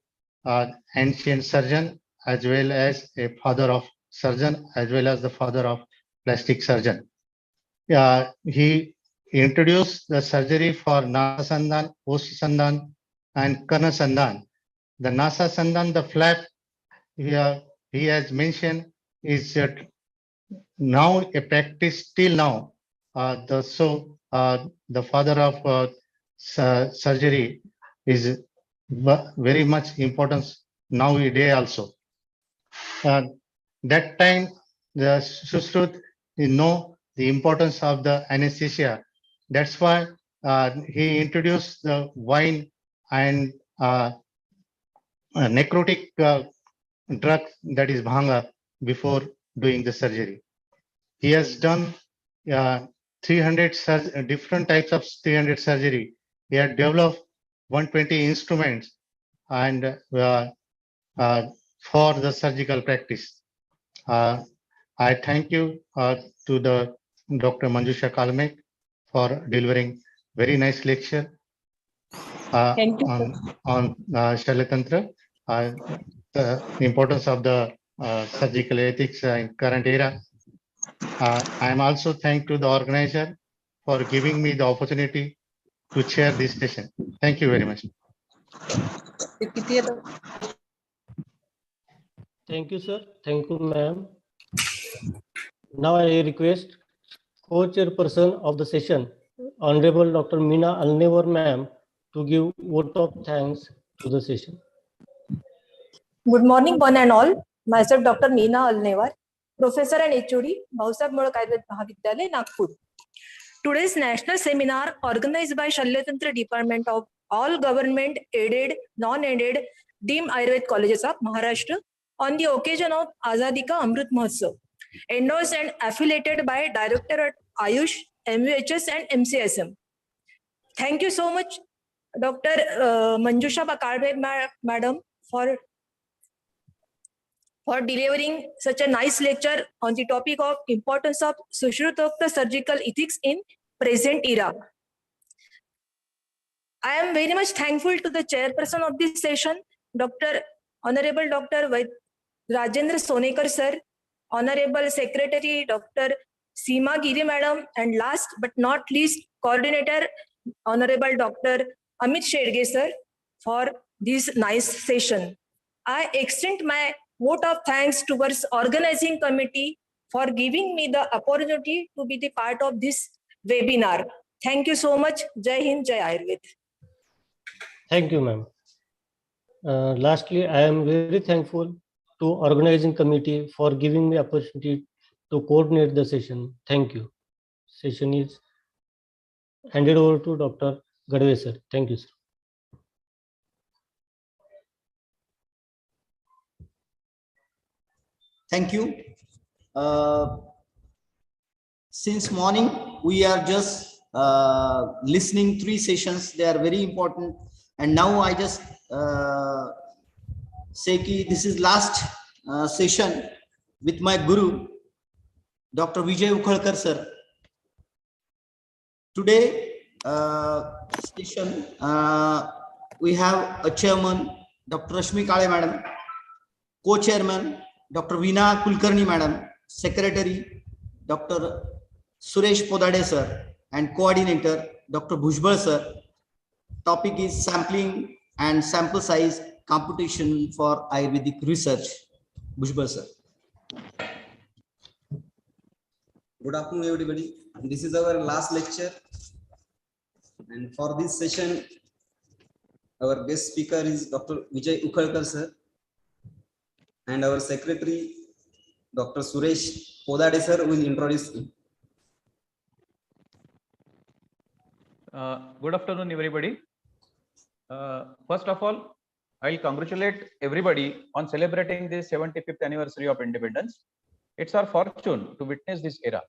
ancient surgeon as well as a father of surgeon as well as the father of plastic surgeon. He introduced the surgery for Nasa Sandan, Osi Sandan, and Kana Sandan. The Nasa Sandan, the flap he has mentioned is now a practice till now. The father of surgery is very much important nowadays also. That time the Sushrut know the importance of the anesthesia. That's why he introduced the wine and necrotic drug, that is bhanga, before doing the surgery. He has done 300 different types of 300 surgery. He had developed 120 instruments and for the surgical practice. I thank you to the Dr. Manjusha Kalmek for delivering very nice lecture Thank you, on Shalyatantra, the importance of the surgical ethics in current era. I am also thank to the organizer for giving me the opportunity to chair this session. Thank you very much. Thank you, sir. Thank you, ma'am. Now I request co-chairperson of the session, Honorable Dr. Meena Alnevar, ma'am, to give vote of thanks to the session. Good morning, one and all. Myself, Dr. Meena Alnevar, Professor and HOD, Bhausab Mulak Ayurved Mahavidyalaya, Nagpur. Today's national seminar organized by Shalyatantra Department of all government aided, non-aided, deemed Ayurved colleges of Maharashtra on the occasion of Azadi Ka Amrit Mahotsav, endorsed and affiliated by Directorate Ayush, MUHS and MCSM. Thank you so much, Dr. Manjusha Kalbeg Madam, for delivering such a nice lecture on the topic of importance of Sushrutokta surgical ethics in present era. I am very much thankful to the chairperson of this session, Honorable Dr. Rajendra Sonekar sir, Honorable Secretary Dr. Seema Giri madam, and last but not least, Coordinator Honorable Dr. Amit Shedge sir for this nice session. I extend my vote of thanks towards organizing committee for giving me the opportunity to be the part of this webinar. Thank you so much. Jai Hind, Jai Ayurved. Thank you, ma'am. Lastly, I am very thankful to organizing committee for giving me opportunity to coordinate the session. Thank you. Session is handed over to Dr. Gadve sir. Thank you, sir. Thank you. Since morning, we are just listening 3 sessions. They are very important. And now I just say ki this is last session with my guru, Dr. Vijay Ukhalkar sir. Today session, we have a chairman, Dr. Rashmi Kale madam, co-chairman, Dr. Veena Kulkarni madam, secretary, Dr. Suresh Podade sir, and coordinator, Dr. Bhujbal sir. Topic is sampling and sample size computation for Ayurvedic research. Bhujbal sir. Good afternoon, everybody. This is our last lecture. And for this session, our guest speaker is Dr. Vijay Ukhalkar sir. And our secretary, Dr. Suresh Podade sir, will introduce him. Good afternoon, everybody. First of all, I'll congratulate everybody on celebrating the 75th anniversary of independence. It's our fortune to witness this era.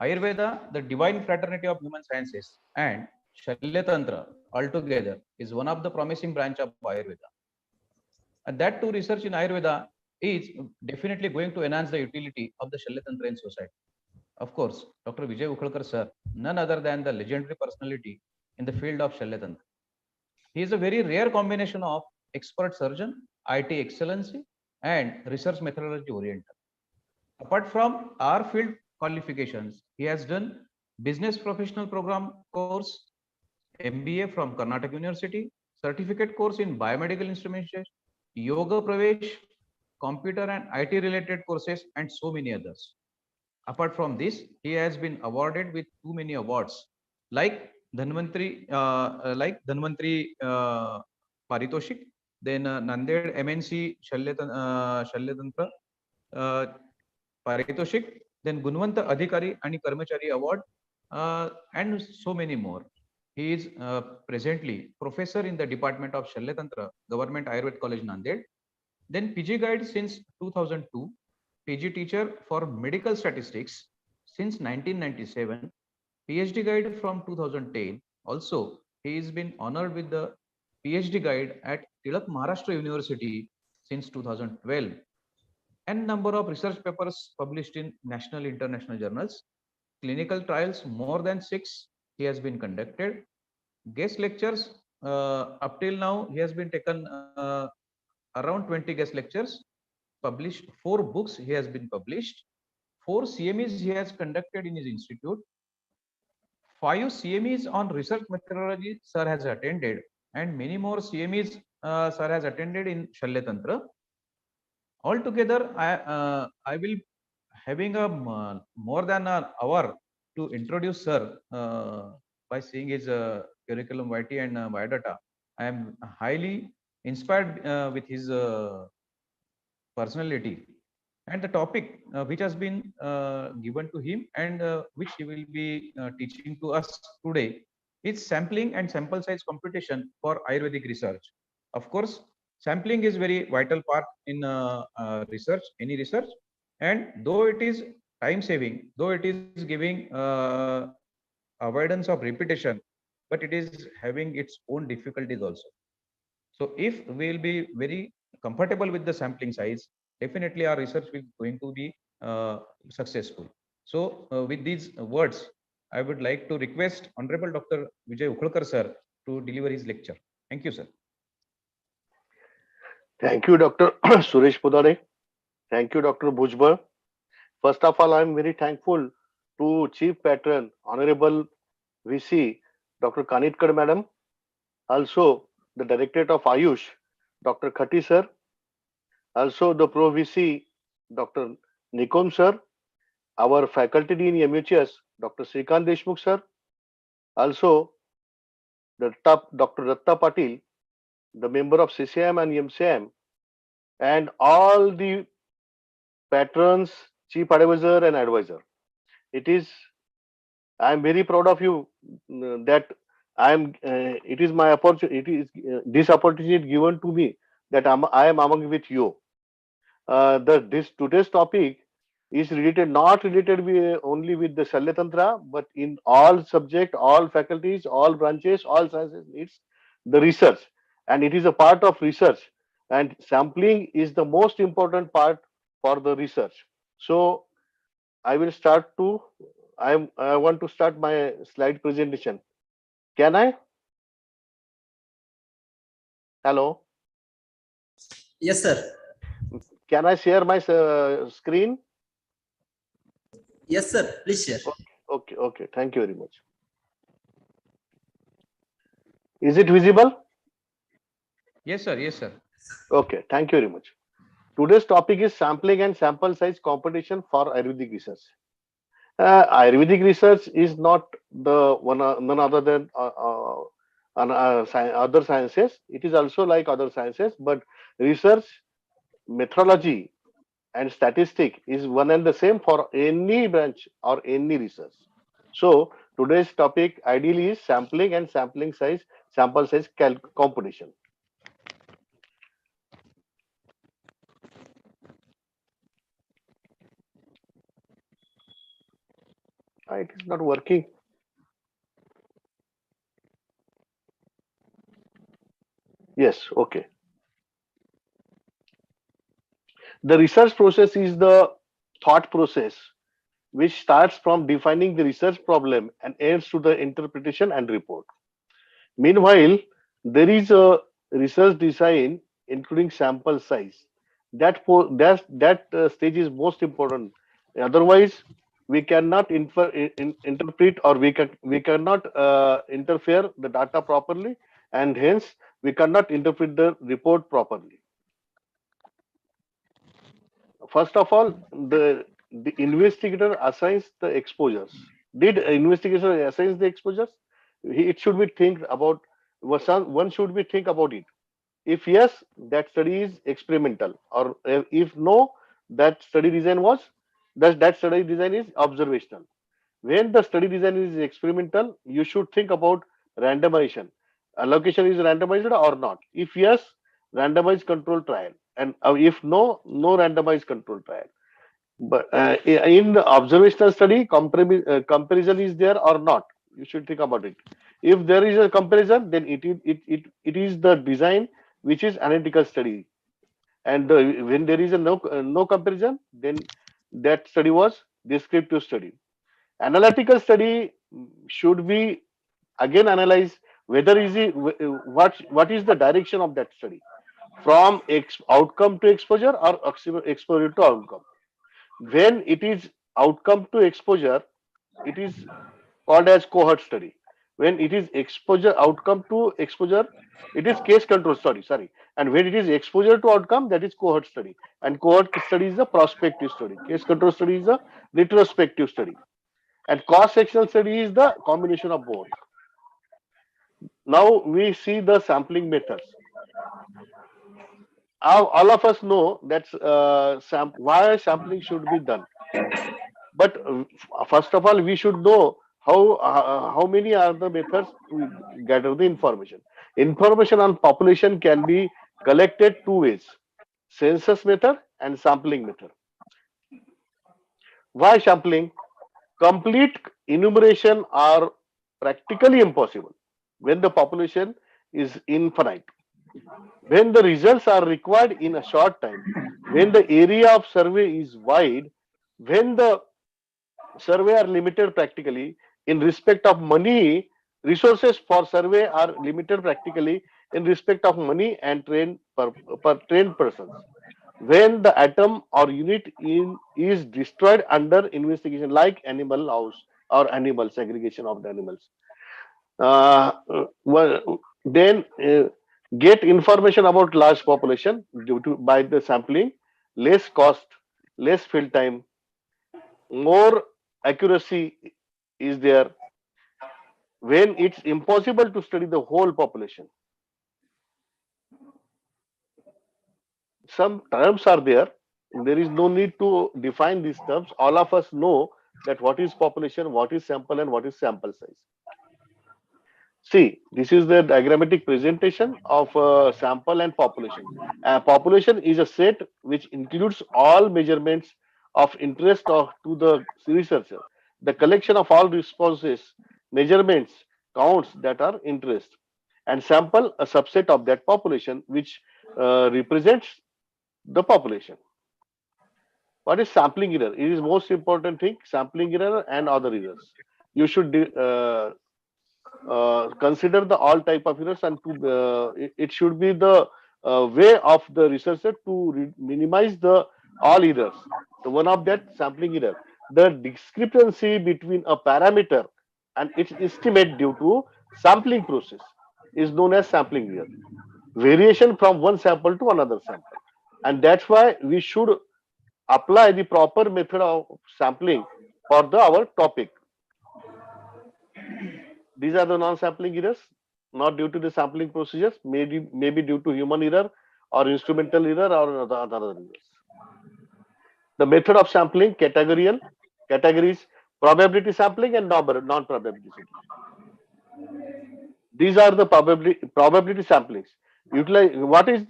Ayurveda, the divine fraternity of human sciences, and Shalyatantra altogether is one of the promising branch of Ayurveda. And that too, research in Ayurveda is definitely going to enhance the utility of the Shalyatantra in society. Of course, Dr. Vijay Ukhalkar sir, none other than the legendary personality in the field of Shalyatantra. He is a very rare combination of expert surgeon, IT excellency, and research methodology oriented. Apart from our field qualifications, he has done business professional program course, MBA from Karnataka University, certificate course in biomedical instrumentation, yoga pravesh, computer and IT related courses, and so many others. Apart from this, he has been awarded with too many awards like Dhanvantri Paritoshik, then Nanded MNC Shalyatantra Paritoshik, then Gunvanta Adhikari and Karmachari Award, and so many more. He is presently professor in the Department of Shalyatantra, Government Ayurved College, Nanded. Then PG Guide since 2002, PG teacher for medical statistics since 1997, PhD Guide from 2010. Also, he has been honored with the PhD Guide at Tilak Maharashtra University since 2012. N number of research papers published in national international journals. Clinical trials more than 6 he has been conducted. Guest lectures up till now he has been taken around 20 guest lectures. Published 4 books he has been published. 4 CMEs he has conducted in his institute. 5 CMEs on research methodology sir has attended, and many more CMEs sir has attended in Shalya Tantra. Altogether, I will having a more than an hour to introduce sir by seeing his curriculum vitae and biodata. I am highly inspired with his personality and the topic which has been given to him and which he will be teaching to us today is sampling and sample size computation for Ayurvedic research. Of course, sampling is very vital part in research, any research, and though it is time saving, though it is giving avoidance of repetition, but it is having its own difficulties also. So if we will be very comfortable with the sampling size, definitely our research will going to be successful. So with these words, I would like to request Honorable Dr. Vijay Ukhalkar sir to deliver his lecture. Thank you, sir. Thank you, Dr. Suresh Pudare. Thank you, Dr. Bhujbal. First of all, I am very thankful to Chief Patron, Honorable VC, Dr. Kanitkar Madam, also the Directorate of Ayush, Dr. Khati sir, also the Pro VC, Dr. Nikom sir, our Faculty Dean MHS, Dr. Srikant Deshmukh sir, also the top Dr. Datta Patil, the member of CCM and MCM, and all the patrons, chief advisor and advisor. I am very proud of you that it is my opportunity, this opportunity given to me that I am among with you. This today's topic is not related only with the Shalya Tantra, but in all subject, all faculties, all branches, all sciences needs the research, and it is a part of research, and sampling is the most important part for the research. So I will start to I want to start my slide presentation. Can I? Hello. Yes, sir. Can I share my screen? Yes, sir. Please share. Okay. Thank you very much. Is it visible? Yes, sir. Yes, sir. Okay. Thank you very much. Today's topic is sampling and sample size competition for Ayurvedic research. Ayurvedic research is not none other than other sciences. It is also like other sciences, but research methodology and statistic is one and the same for any branch or any research. So today's topic ideally is sampling and sample size competition. It is not working. Yes, okay. The research process is the thought process which starts from defining the research problem and ends to the interpretation and report. Meanwhile, there is a research design including sample size. That stage is most important. Otherwise, we cannot interpret or we cannot interfere the data properly, and hence we cannot interpret the report properly. First of all, the investigator assigns the exposures. Did investigator assign the exposures? It should be think about. One should be think about it. If yes, that study is experimental, or if no, that study design is observational. When the study design is experimental, you should think about randomization. Allocation is randomized or not. If yes, randomized control trial, and if no, no randomized control trial. But in the observational study, comparison is there or not? You should think about it. If there is a comparison, then it is the design which is analytical study. And when there is a no comparison, then that study was descriptive study. Analytical study should be again analyze whether is it what is the direction of that study from outcome to exposure or exposure to outcome. When it is outcome to exposure, it is called as cohort study. When it is exposure outcome to exposure, it is case control study. Sorry, and when it is exposure to outcome, that is cohort study. And cohort study is a prospective study. Case control study is a retrospective study. And cross-sectional study is the combination of both. Now we see the sampling methods. All of us know that why sampling should be done. But first of all, we should know how many are the methods to gather the information. Information on population can be collected two ways: census method and sampling method. Why sampling? Complete enumeration are practically impossible when the population is infinite. When the results are required in a short time, when the area of survey is wide, when the survey are limited practically in respect of money, resources for survey are limited practically in respect of money and per trained persons. When the atom or unit is destroyed under investigation, like animal house or animal segregation of the animals, then get information about large population due to by the sampling, less cost, less field time, more accuracy is there when it's impossible to study the whole population. Some terms are there. There is no need to define these terms. All of us know that what is population, what is sample, and what is sample size. See, this is the diagrammatic presentation of sample and population. Population is a set which includes all measurements of interest to the researcher. The collection of all responses, measurements, counts that are interest, and sample a subset of that population which represents the population. What is sampling error? It is most important thing. Sampling error and other errors. You should consider the all type of errors, and it should be the way of the researcher to minimize the all errors. So one of that sampling error, the discrepancy between a parameter and its estimate due to sampling process is known as sampling error. Variation from one sample to another sample, and that's why we should apply the proper method of sampling for our topic. These are the non-sampling errors, not due to the sampling procedures, maybe due to human error or instrumental error or other errors. The method of sampling, categories, probability sampling and non-probability sampling. These are the probability samplings. What is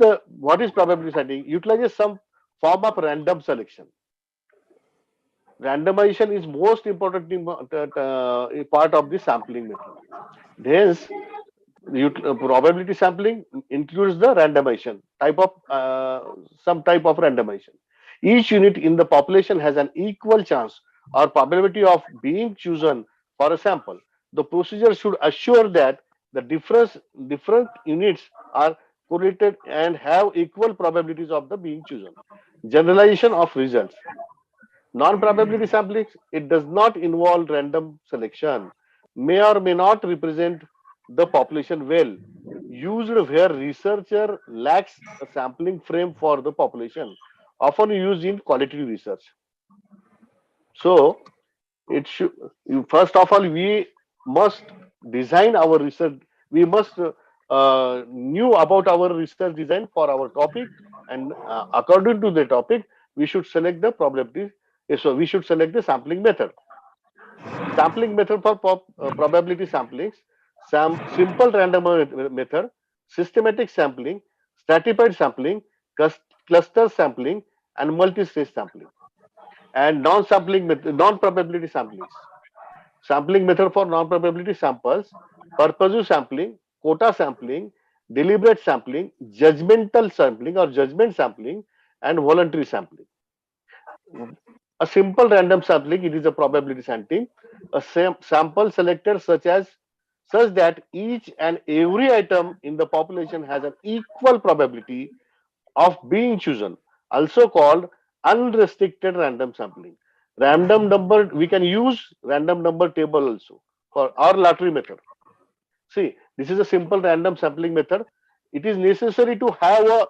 probability sampling? Utilizes some form of random selection. Randomization is most important part of the sampling method. Hence, probability sampling includes the randomization some type of randomization. Each unit in the population has an equal chance or probability of being chosen for a sample. The procedure should assure that the different units are correlated and have equal probabilities of the being chosen. Generalization of results. Non-probability sampling, it does not involve random selection, may or may not represent the population well, used where researcher lacks a sampling frame for the population, often used in qualitative research. So, it should, first of all, we must design our research, we must knew about our research design for our topic, and according to the topic, we should select the probability. So we should select the sampling method. Sampling method for probability samplings: simple random method, systematic sampling, stratified sampling, cluster sampling, and multi-stage sampling. And non-probability samplings. Sampling method for non-probability samples: purposive sampling, quota sampling, deliberate sampling, judgmental sampling or judgment sampling, and voluntary sampling. A simple random sampling, it is a probability sampling. A sample selected such that each and every item in the population has an equal probability of being chosen, also called unrestricted random sampling. Random number, we can use random number table also for our lottery method. See, this is a simple random sampling method. It is necessary to have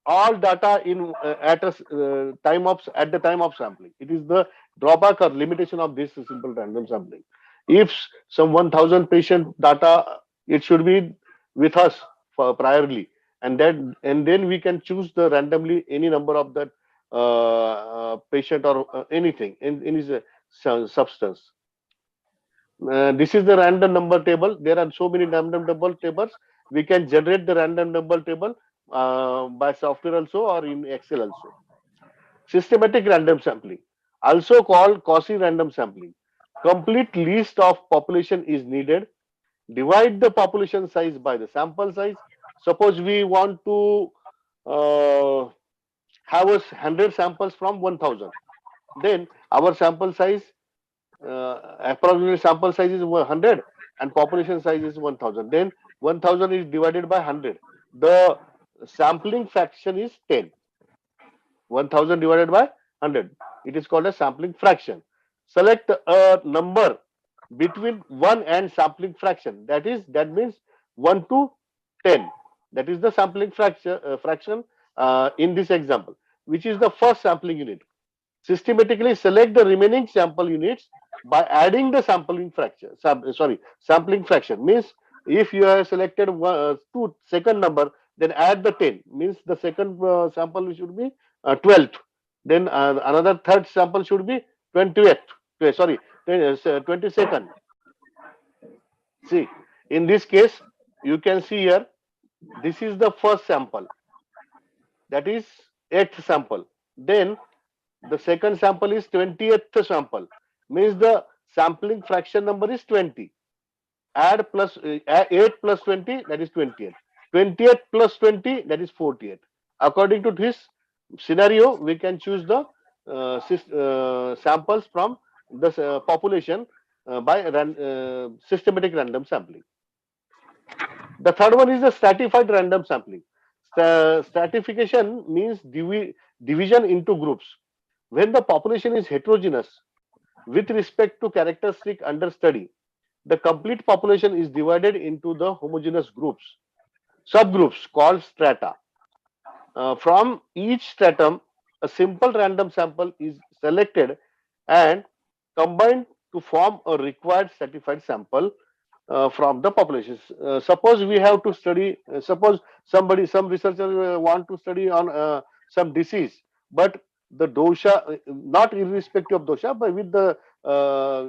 all data in at the time of sampling. It is the drawback or limitation of this simple random sampling. If some 1,000 patient data, it should be with us for priorly, and then we can choose the randomly any number of that patient or anything in any substance. This is the random number table. There are so many random number tables. We can generate the random number table by software also or in Excel also. Systematic random sampling, also called quasi-random sampling. Complete list of population is needed. Divide the population size by the sample size. Suppose we want to have 100 samples from 1,000. Then our sample size, approximately sample size is 100 and population size is 1,000. Then 1,000 is divided by 100. The sampling fraction is 10. 1,000 divided by 100. It is called a sampling fraction. Select a number between 1 and sampling fraction. That means 1 to 10. That is the sampling fraction in this example, which is the first sampling unit. Systematically select the remaining sample units by adding the sampling fraction. Sampling fraction means if you have selected second number, then add the 10. Means the second sample should be 12th. Then another third sample should be 20th. 22nd. See, in this case, you can see here, this is the first sample. That is 8th sample. Then the second sample is 20th sample. Means the sampling fraction number is 20. Add 8 plus 20, that is 20th. 20th plus 20, that is 40th. According to this scenario, we can choose the samples from the population by systematic random sampling. The third one is the stratified random sampling. Stratification means division into groups. When the population is heterogeneous with respect to characteristic under study, the complete population is divided into the homogeneous groups, subgroups called strata. From each stratum, a simple random sample is selected and combined to form a required stratified sample from the population. Suppose we have to study, suppose some researcher want to study on some disease, but the dosha, not irrespective of dosha, but with the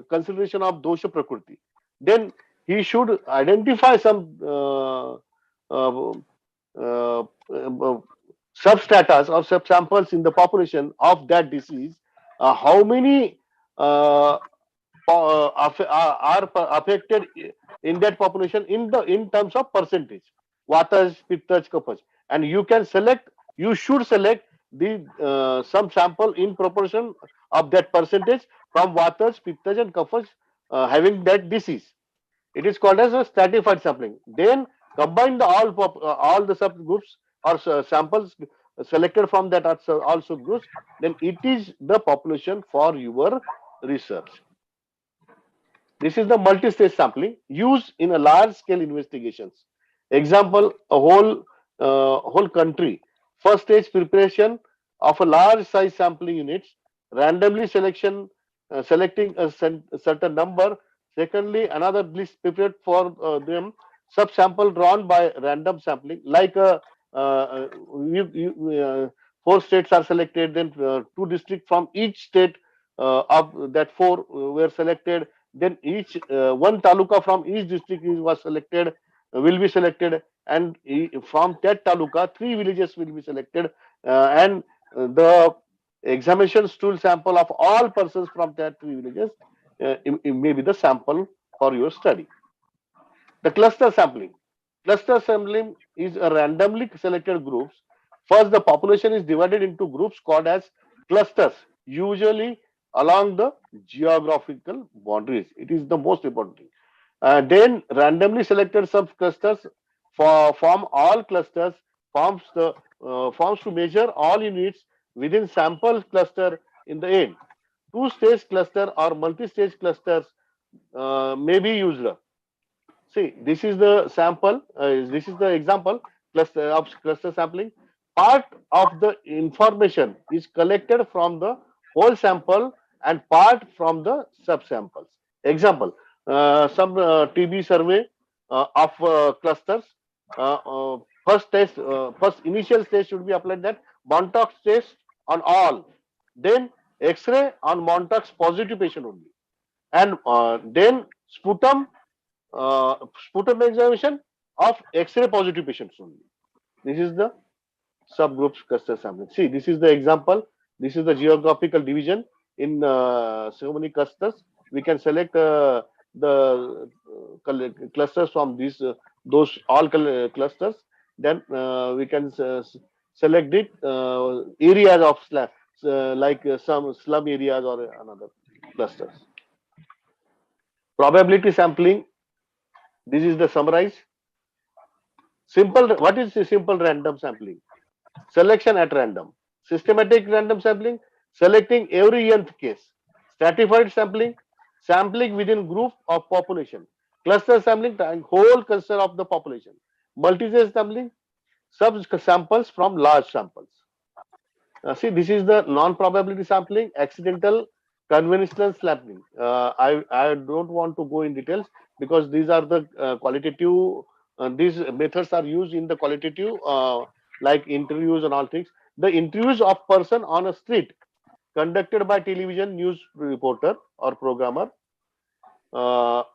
consideration of dosha prakriti, then he should identify some substratas or subsamples in the population of that disease. How many are affected in that population in terms of percentage, vatas, pittas, kaphas, and you should select the some sample in proportion of that percentage from vatas, pittas, and kaphas having that disease. It is called as a stratified sampling. Then combine all the subgroups or samples selected from that all subgroups. Then it is the population for your research. This is the multi-stage sampling used in a large-scale investigations. Example: a whole country. First stage preparation of a large-size sampling units. Randomly selecting a certain number. Secondly, another list prepared for them. Subsample drawn by random sampling, like 4 states are selected. Then 2 districts from each state of that 4 were selected. Then each one taluka from each district was selected, will be selected, and from that taluka 3 villages will be selected, and the examination stool sample of all persons from that 3 villages it may be the sample for your study. The cluster sampling. Cluster sampling is a randomly selected groups. First, the population is divided into groups called as clusters, usually along the geographical boundaries. It is the most important thing. Then randomly selected subclusters form all clusters, forms to measure all units within sample cluster in the end. Two-stage cluster or multi-stage clusters may be used. See, this is the sample. This is the example cluster of cluster sampling. Part of the information is collected from the whole sample and part from the subsamples. Example: some TB survey of clusters. First initial stage should be applied that Montauk test on all, then X-ray on Montauk's positive patient only, and then sputum examination of X-ray positive patients only. This is the subgroups cluster sampling. See, this is the example. This is the geographical division in so many clusters. We can select the clusters from these those all clusters. Then we can select it areas of like some slum areas or another clusters. Probability sampling. This is the summarize. Simple. What is the simple random sampling? Selection at random. Systematic random sampling, selecting every nth case. Stratified sampling, sampling within group of population. Cluster sampling, whole cluster of the population. Multi-stage sampling, sub samples from large samples. See, this is the non-probability sampling, accidental, conventional sampling. I don't want to go in details because these are the qualitative. These methods are used in the qualitative, like interviews and all things. The interviews of person on a street conducted by television news reporter or programmer.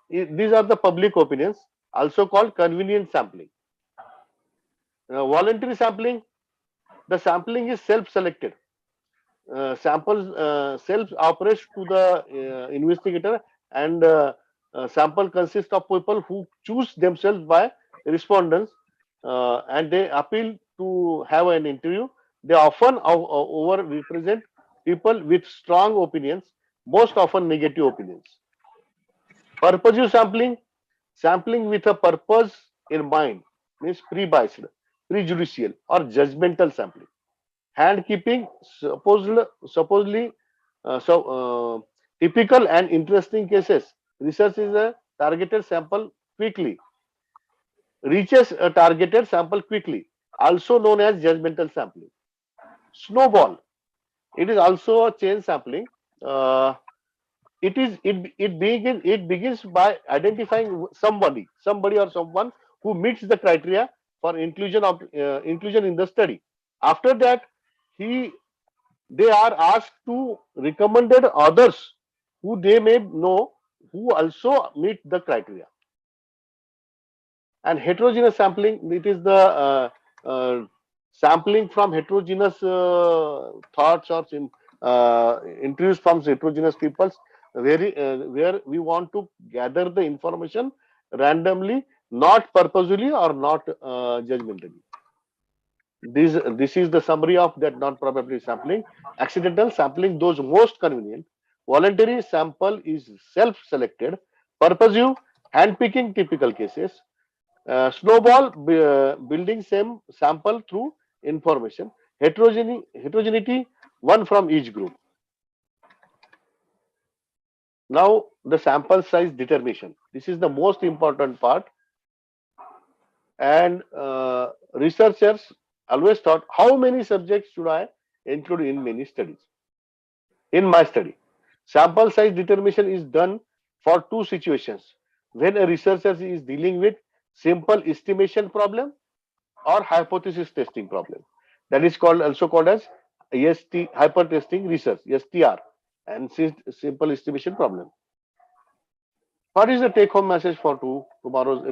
These are the public opinions, also called convenient sampling. Voluntary sampling. The sampling is self-selected. Samples self operates to the investigator, and sample consists of people who choose themselves by respondents, and they appeal to have an interview. They often over represent people with strong opinions, most often negative opinions. Purposive sampling, sampling with a purpose in mind, means pre-biased, prejudicial, or judgmental sampling. Handkeeping, supposedly typical and interesting cases. Research is a targeted sample quickly, reaches a targeted sample quickly, also known as judgmental sampling. Snowball, it is also a chain sampling. It begins by identifying somebody or someone who meets the criteria for inclusion in the study. After that, they are asked to recommend others who they may know who also meet the criteria. And heterogeneous sampling, it is the sampling from heterogeneous thoughts or interviews from heterogeneous peoples, where we want to gather the information randomly, not purposely or not judgmentally. This is the summary of that non-probability sampling. Accidental sampling, those most convenient. Voluntary sample is self-selected. Purposive, handpicking typical cases. Snowball, building same sample through information. Heterogeneity, one from each group. Now the sample size determination. This is the most important part. And researchers always thought, how many subjects should I include in many studies? In my study, sample size determination is done for two situations: when a researcher is dealing with simple estimation problem or hypothesis testing problem. That is also called as ST, hyper testing research, STR, and simple estimation problem. What is the take home message for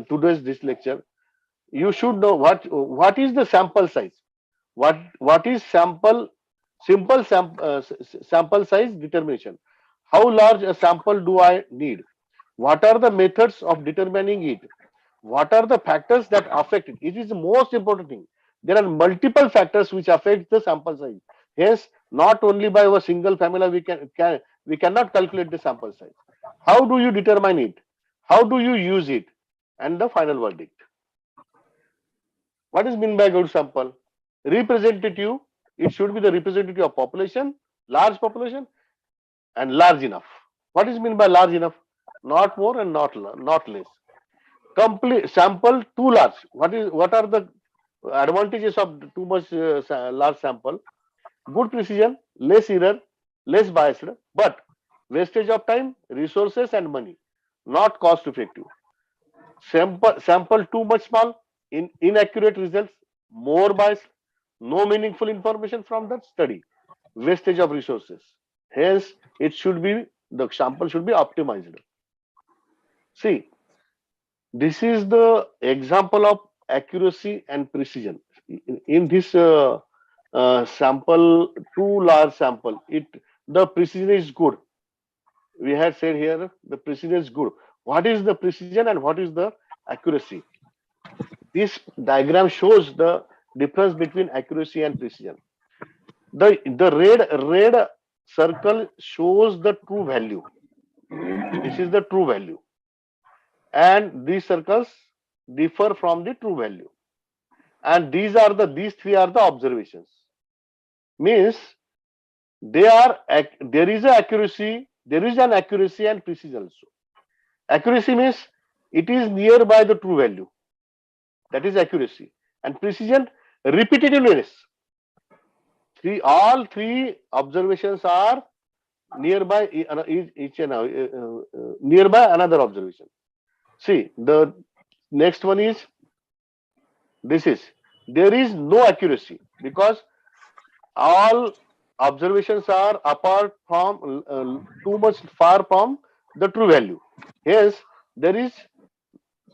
today's this lecture? You should know what is the sample size, what is sample size determination, how large a sample do I need, what are the methods of determining it, what are the factors that affect it? It is the most important thing. There are multiple factors which affect the sample size. Hence, not only by a single formula we cannot calculate the sample size. How do you determine it? How do you use it? And the final verdict. What is meant by good sample? Representative. It should be the representative of population, large population, and large enough. What is meant by large enough? Not more and not less. Complete sample too large. What are the advantages of too much large sample? Good precision, less error, less biased, but wastage of time, resources, and money. Not cost effective. Sample too much small, inaccurate results, more biased, no meaningful information from that study, wastage of resources. Hence, the sample should be optimized. See, this is the example of accuracy and precision. In this sample, too large sample, the precision is good. We had said here the precision is good. What is the precision and what is the accuracy? This diagram shows the difference between accuracy and precision. The red circle shows the true value. This is the true value. And these circles differ from the true value. And these three are the observations. Means there is an accuracy and precision also. Accuracy means it is nearby the true value. That is accuracy. And precision, repetitiveness. All three observations are nearby nearby another observation. See, the next one is there is no accuracy because all observations are apart from too much far from the true value. Hence, there is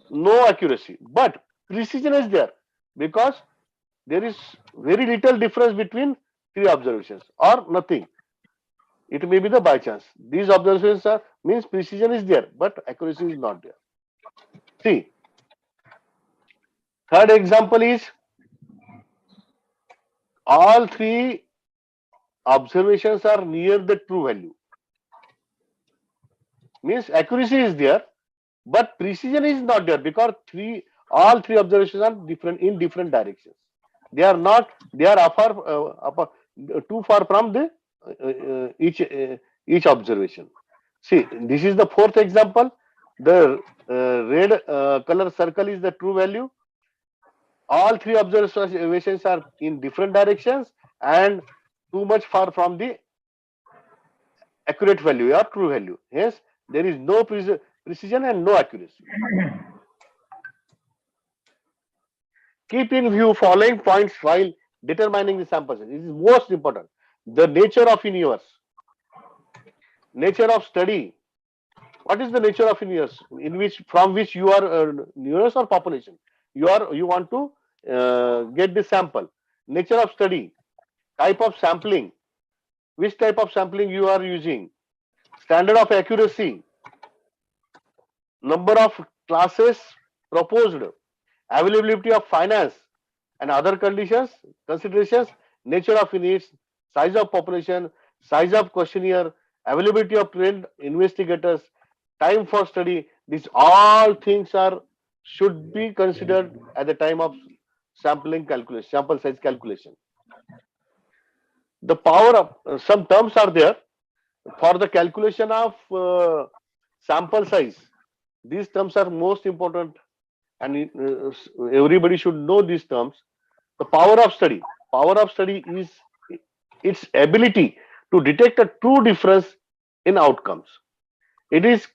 no accuracy, but precision is there because there is very little difference between three observations or nothing. It may be the by chance. These observations means precision is there, but accuracy is not there. See, third example is all three observations are near the true value. Means accuracy is there, but precision is not there because all three observations are in different directions. They are too far from the each observation. See, this is the fourth example. The red color circle is the true value. All three observations are in different directions and too much far from the accurate value or true value. Hence, there is no precision and no accuracy. Keep in view following points while determining the sample size. This is most important. The nature of universe, nature of study. What is the nature of universe? From which you are universe or population? You want to get the sample. Nature of study, type of sampling, which type of sampling you are using, standard of accuracy, number of classes proposed, availability of finance and other considerations, nature of units, size of population, size of questionnaire, availability of trained investigators, time for study. These all things should be considered at the time of sample size calculation. The power of some terms are there for the calculation of sample size. These terms are most important and everybody should know these terms. The power of study. Power of study is its ability to detect a true difference in outcomes. It is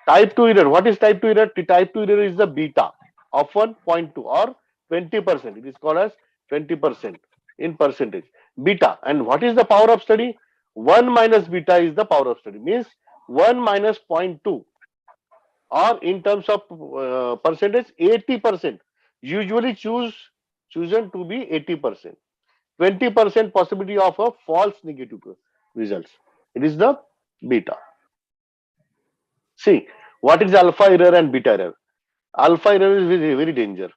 type 2 error. What is type 2 error? The type 2 error is the beta of 1.2 or 20%. It is called as 20% in percentage. Beta. And what is the power of study? 1 minus beta is the power of study. Means 1 minus 0.2 or in terms of percentage 80%. Usually chosen to be 80%. 20% possibility of a false negative results. It is the beta. See, what is alpha error and beta error? Alpha error is very, very danger.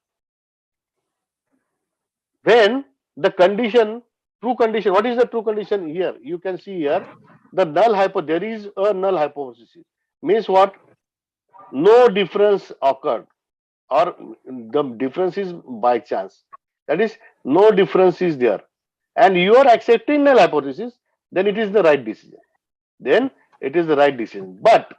When the condition, true condition, what is the true condition here? You can see here the null there is a null hypothesis. Means what? No difference occurred, or the difference is by chance. That is, no difference is there. And you are accepting null hypothesis, then it is the right decision. Then it is the right decision. But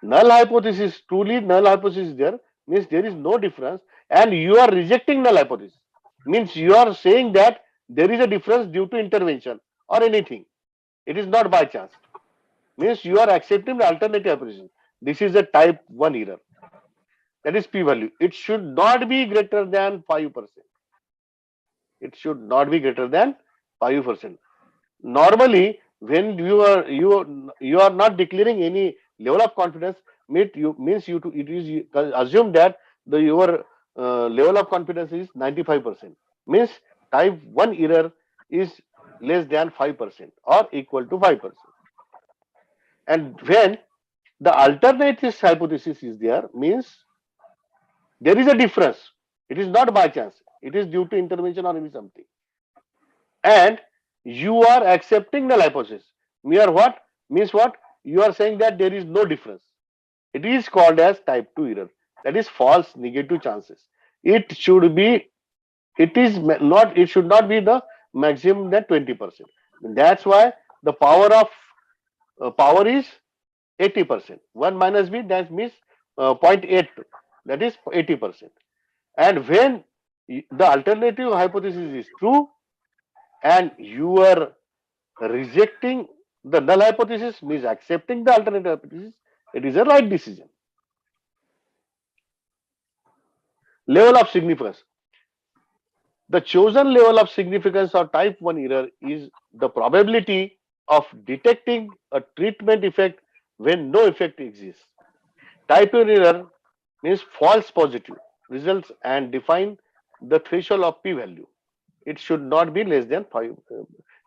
null hypothesis, truly null hypothesis is there, means there is no difference, and you are rejecting null hypothesis. Means you are saying that there is a difference due to intervention or anything. It is not by chance. Means you are accepting the alternative hypothesis. This is a type 1 error. That is p-value. It should not be greater than 5%. It should not be greater than 5%. Normally, when you are not declaring any level of confidence, it is assumed that your level of confidence is 95%. Means type 1 error is less than 5% or equal to 5%. And when the alternative hypothesis is there, means there is a difference. It is not by chance. It is due to intervention or something. And you are accepting the hypothesis. Mere what? Means what? You are saying that there is no difference. It is called as type 2 error. That is false negative chances. It should be, it should not be the maximum than 20%. That's why the power of power is 80%. 1 minus b, that means 0.8. That is 80%. And when the alternative hypothesis is true and you are rejecting the null hypothesis, means accepting the alternative hypothesis, it is a right decision. Level of significance. The chosen level of significance of type 1 error is the probability of detecting a treatment effect when no effect exists. Type 1 error means false positive results and define the threshold of p-value. It should not be less than 5.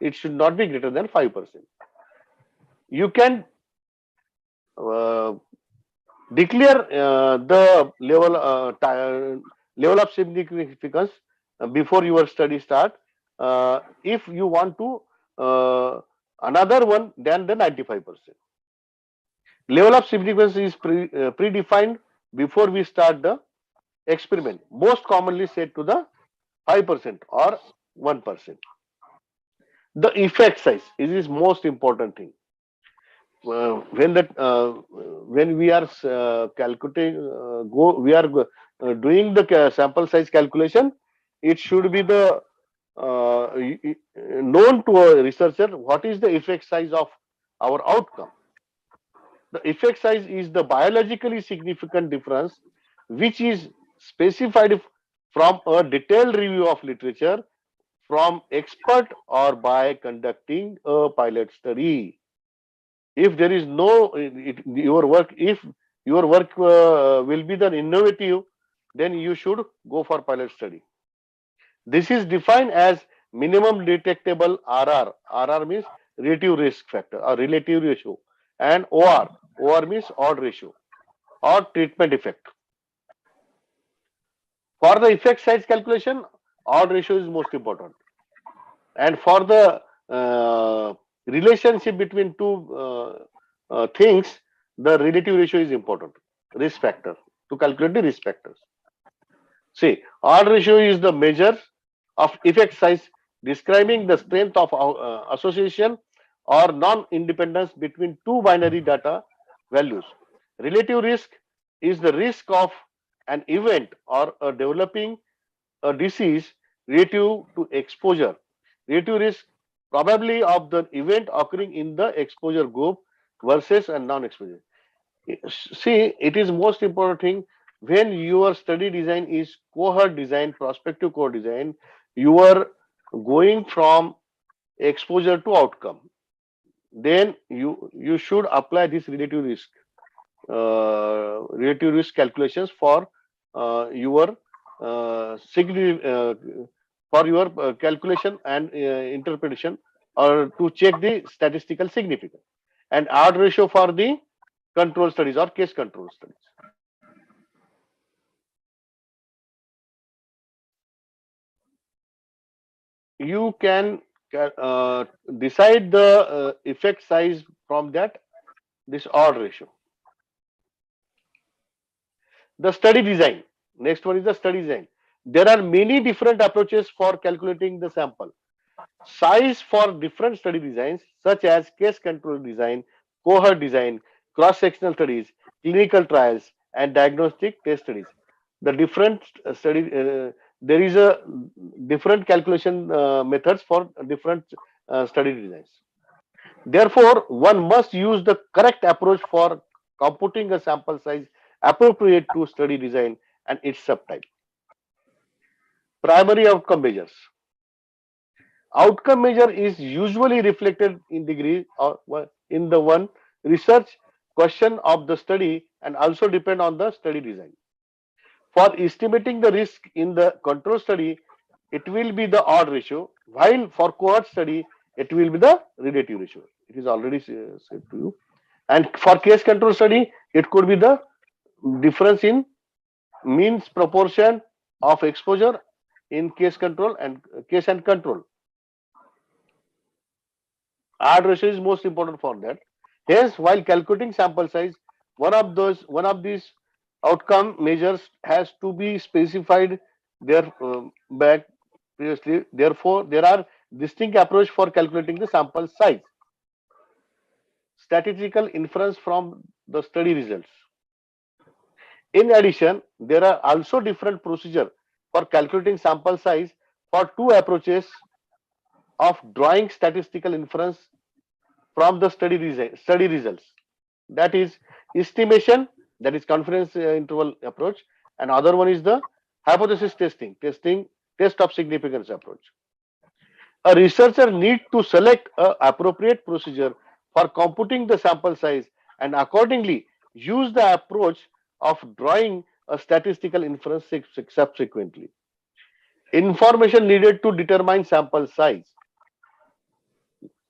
It should not be greater than 5%. You can declare the level of significance before your study start. If you want to another one than the 95%. Level of significance is predefined before we start the experiment. Most commonly set to the 5% or 1%. The effect size is most important thing. When we are calculating, doing the sample size calculation, it should be the known to a researcher what is the effect size of our outcome. The effect size is the biologically significant difference which is specified from a detailed review of literature from expert or by conducting a pilot study. If there is no if your work will be done innovative, then you should go for pilot study. This is defined as minimum detectable RR. RR means relative risk factor or relative ratio, and OR. OR means odd ratio or treatment effect. For the effect size calculation, odd ratio is most important. And for the relationship between two things, the relative ratio is important. Risk factor, to calculate the risk factors. See, odd ratio is the measure of effect size describing the strength of association or non-independence between two binary data values. Relative risk is the risk of an event or developing a disease relative to exposure. Relative risk probably of the event occurring in the exposure group versus a non-exposure. See, it is most important thing when your study design is cohort design, prospective cohort design, you are going from exposure to outcome. Then you should apply this relative risk calculations for your calculation and interpretation, or to check the statistical significance, and odd ratio for the control studies or case control studies. you can decide the effect size from that, this odd ratio. The study design. Next one is the study design. There are many different approaches for calculating the sample size for different study designs, such as case control design, cohort design, cross-sectional studies, clinical trials, and diagnostic test studies. The different there is a different calculation methods for different study designs. Therefore, one must use the correct approach for computing a sample size appropriate to study design and its subtype. Primary outcome measures. Outcome measure is usually reflected in degree or in the one research question of the study and also depend on the study design. For estimating the risk in the control study, it will be the odd ratio, while for cohort study, it will be the relative ratio. It is already said to you. And for case control study, it could be the difference in means proportion of exposure in case control and case and control. Odd ratio is most important for that. Hence, while calculating sample size, one of these outcome measures has to be specified there back previously. Therefore, there are distinct approach for calculating the sample size. Statistical inference from the study results. In addition, there are also different procedure for calculating sample size for two approaches of drawing statistical inference from the study results. That is estimation, that is confidence interval approach, and other one is the hypothesis test of significance approach. A researcher needs to select an appropriate procedure for computing the sample size and accordingly use the approach of drawing a statistical inference subsequently. Information needed to determine sample size.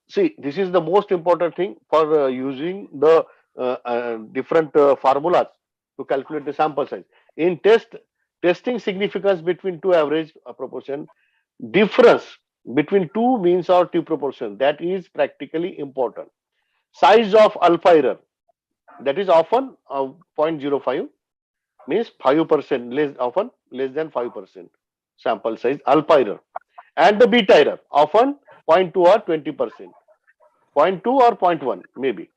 See, this is the most important thing for using the different formulas to calculate the sample size. In testing significance between two average proportion, difference between two means or two proportion, that is practically important. Size of alpha error, that is often 0.05, means 5% often less than 5% sample size alpha error, and the beta error often 0.2 or 20%, 0.2 or 0.1 maybe,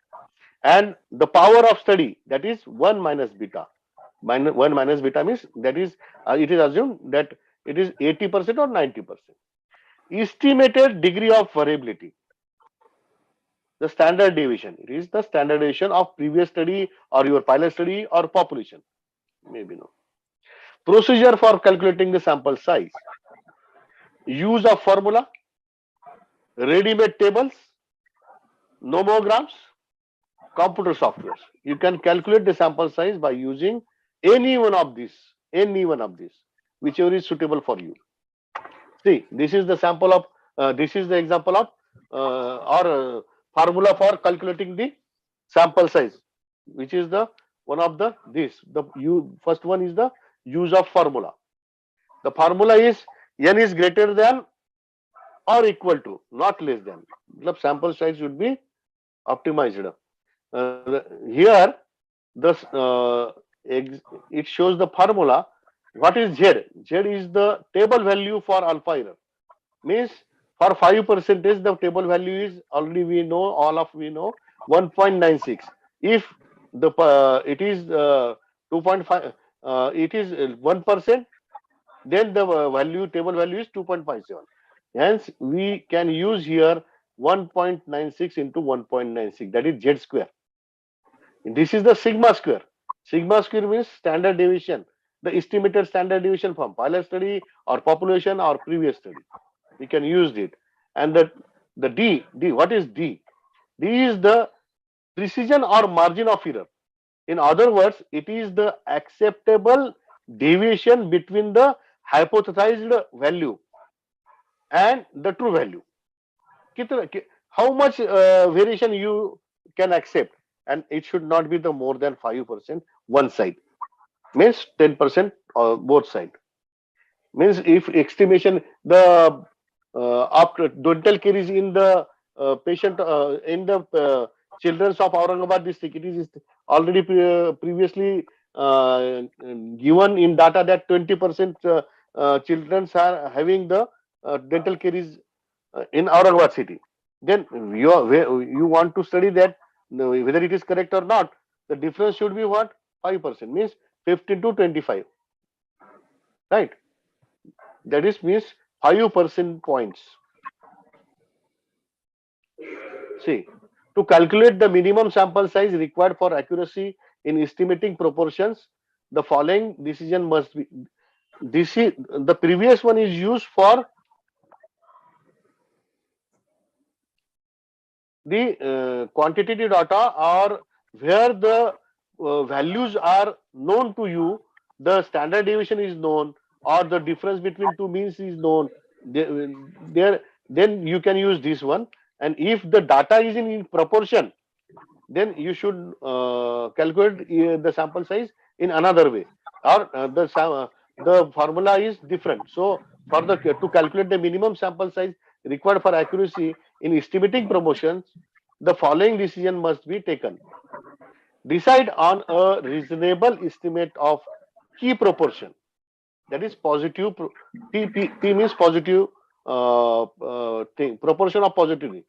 and the power of study, that is 1 minus beta. 1 minus beta means that is it is assumed that it is 80% or 90%. Estimated degree of variability. The standard deviation, it is the standard deviation of previous study or your pilot study or population, maybe no. Procedure for calculating the sample size. Use of formula, ready-made tables, nomograms, computer softwares. You can calculate the sample size by using any one of these, whichever is suitable for you. See, this is the sample of, this is the example of formula for calculating the sample size, which is the one of the first one is the use of formula. The formula is n is greater than or equal to, not less than. The sample size should be optimized. Here, it shows the formula. What is Z? Z is the table value for alpha error. Means for 5% the table value is already we know 1.96. If the it is 2.5, it is 1%, then the table value is 2.57. Hence, we can use here 1.96 into 1.96, that is Z square. This is the sigma square. Sigma square means standard deviation, the estimated standard deviation from pilot study or population or previous study. We can use it. And the D, what is D? D is the precision or margin of error. In other words, it is the acceptable deviation between the hypothesized value and the true value. How much variation you can accept, and it should not be the more than 5% one side, means 10% both side. Means if estimation, the after dental caries in the patient in the children of Aurangabad district. It is already previously given in data that 20% children are having the dental caries in Aurangabad city. Then you want to study that whether it is correct or not. The difference should be what? 5%, means 15 to 25, right? That is means 5% points. See, to calculate the minimum sample size required for accuracy in estimating proportions, the following decision must be. This is the previous one is used for the quantitative data, or where the values are known to you, the standard deviation is known, or the difference between two means is known. There, then you can use this one. And if the data is in proportion, then you should calculate the sample size in another way, or the formula is different. So for the to calculate the minimum sample size required for accuracy in estimating proportions, the following decision must be taken. Decide on a reasonable estimate of key proportion, that is positive. P means positive thing, proportion of positivity,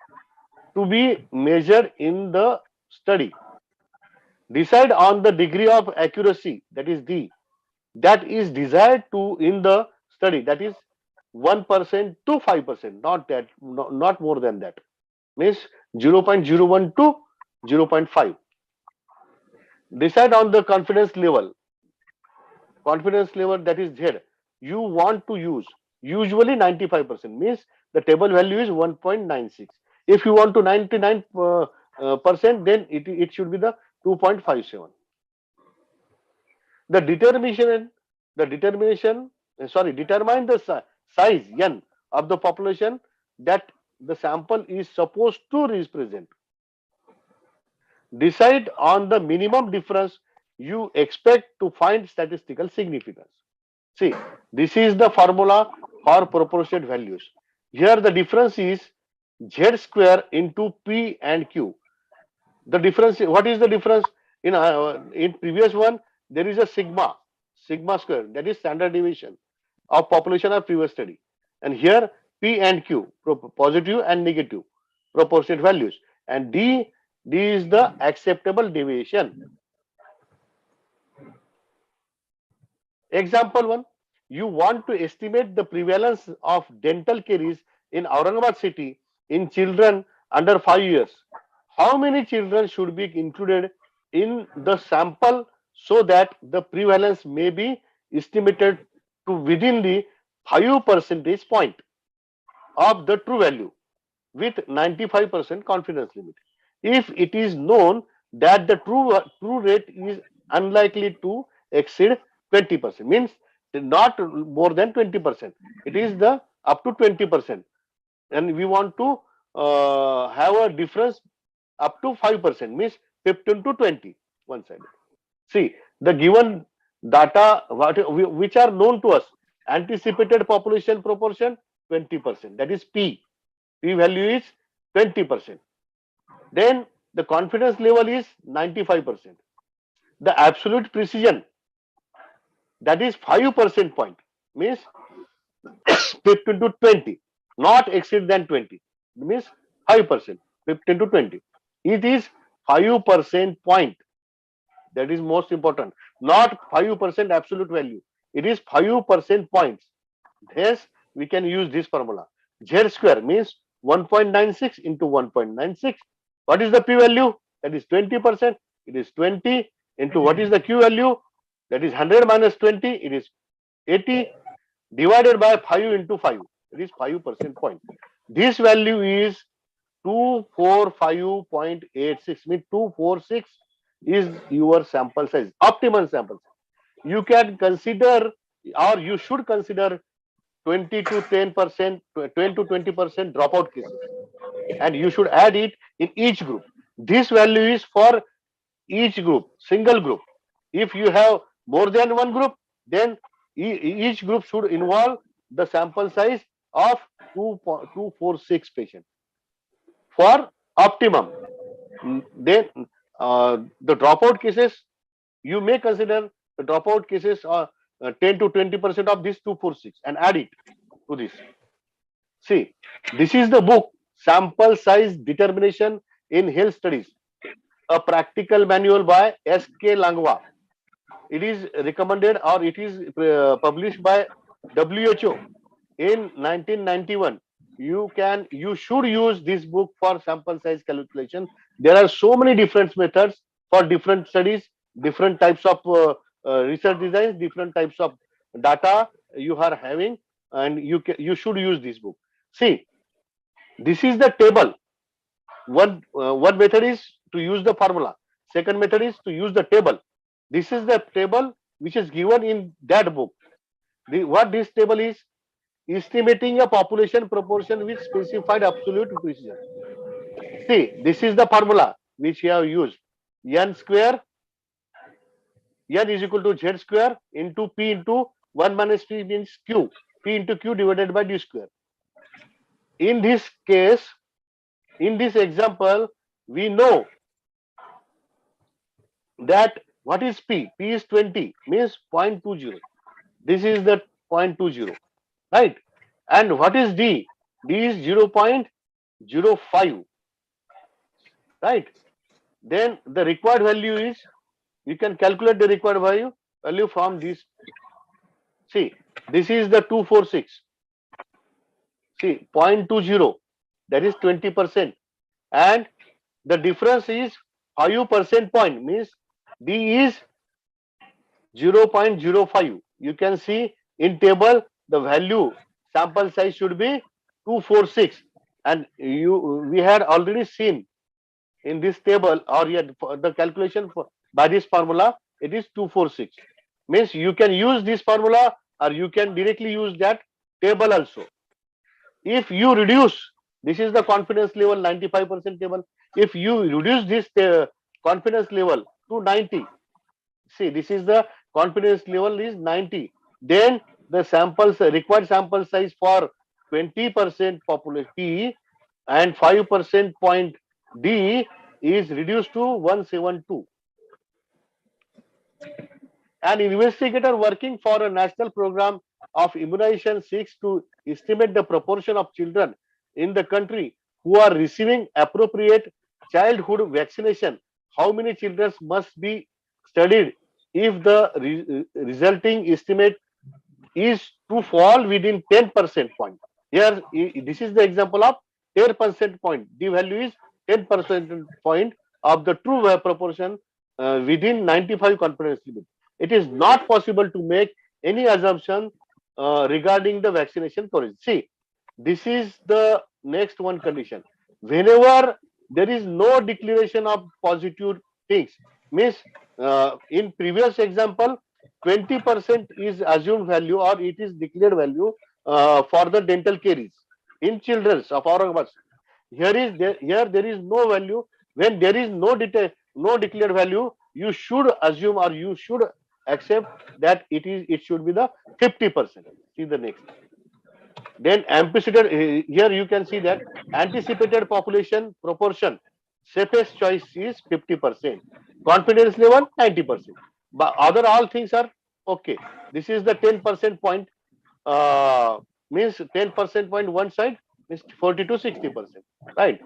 to be measured in the study. Decide on the degree of accuracy, that is D, that is desired to in the study, that is 1% to 5%, not that, not more than that, means 0.01 to 0.5. Decide on the confidence level that is Z, you want to use. Usually 95%, means the table value is 1.96. If you want to 99%, then it should be the 2.57. Determine the size n of the population that the sample is supposed to represent. Decide on the minimum difference you expect to find statistical significance. See, this is the formula for proportionate values. Here the difference is Z square into P and Q. The difference, what is the difference? In previous one, there is a sigma square, that is standard deviation of population of previous study. And here P and Q, positive and negative proportionate values, and D is the acceptable deviation. Example 1, you want to estimate the prevalence of dental caries in Aurangabad city in children under 5 years. How many children should be included in the sample so that the prevalence may be estimated to within the 5 percentage point of the true value with 95% confidence limit? If it is known that the true rate is unlikely to exceed 20%, means not more than 20%, it is the up to 20%, and we want to have a difference up to 5%, means 15 to 20 one side. See, the given data which are known to us, anticipated population proportion 20%, that is P value is 20%. Then the confidence level is 95%. The absolute precision, that is 5% point, means 15 to 20, not exceed than 20, means 5%, 15 to 20. It is 5% point. That is most important, not 5% absolute value. It is 5% points. Thus, we can use this formula. Z square means 1.96 into 1.96. What is the P value? That is 20%. It is 20 into what is the Q value? That is 100 minus 20. It is 80 divided by 5 into 5. It is 5% point. This value is 245.86. Means 246 is your sample size, optimal sample size. You can consider, or you should consider 20 to 10%, 12 to 20% dropout cases, and you should add it in each group. This value is for each group, single group. If you have more than one group, then each group should involve the sample size of 246 patients. For optimum, then the dropout cases, you may consider the dropout cases are 10 to 20% of this 246 and add it to this. See, this is the book Sample Size Determination in Health Studies, a practical manual by S.K. Langwa. It is recommended or it is published by WHO in 1991. You should use this book for sample size calculation. There are so many different methods for different studies, different types of research designs, different types of data you are having, and you should use this book. See, this is the table. One method is to use the formula. Second method is to use the table. This is the table which is given in that book. What this table is, estimating a population proportion with specified absolute precision. See, this is the formula which we have used. N square, N is equal to Z square into P into 1 minus P means Q. P into Q divided by D square. In this case, in this example, we know that what is P? P is 20, means 0.20. This is the 0.20, right? And what is D? D is 0.05, right? Then the required value is, you can calculate the required value from this. See, this is the 246. See, 0.20, that is 20%. And the difference is 5% point, means D is 0.05. You can see in table the value sample size should be 246, and we had already seen in this table or the calculation by this formula, it is 246. Means you can use this formula or you can directly use that table also. If you reduce, this is the confidence level 95% table. If you reduce this confidence level to 90, see, this is the confidence level is 90, then the required sample size for 20% population P and 5% point D is reduced to 172. An investigator working for a national program of immunization seeks to estimate the proportion of children in the country who are receiving appropriate childhood vaccination. How many children must be studied if the resulting estimate is to fall within 10% point. Here, this is the example of 10% point. The value is 10% point of the true proportion within 95 confidence limit. It is not possible to make any assumption regarding the vaccination coverage. See, this is the next one condition. Whenever there is no declaration of positive things, means in previous example, 20% is assumed value or it is declared value for the dental caries in children of our. Here there is no value. When there is no declared value, you should assume or you should accept that it should be the 50%. See the next. Then anticipated, here you can see that anticipated population proportion, safest choice is 50%. Confidence level 90%. But other all things are okay. This is the 10% point, means 10% point one side means 40 to 60%, right?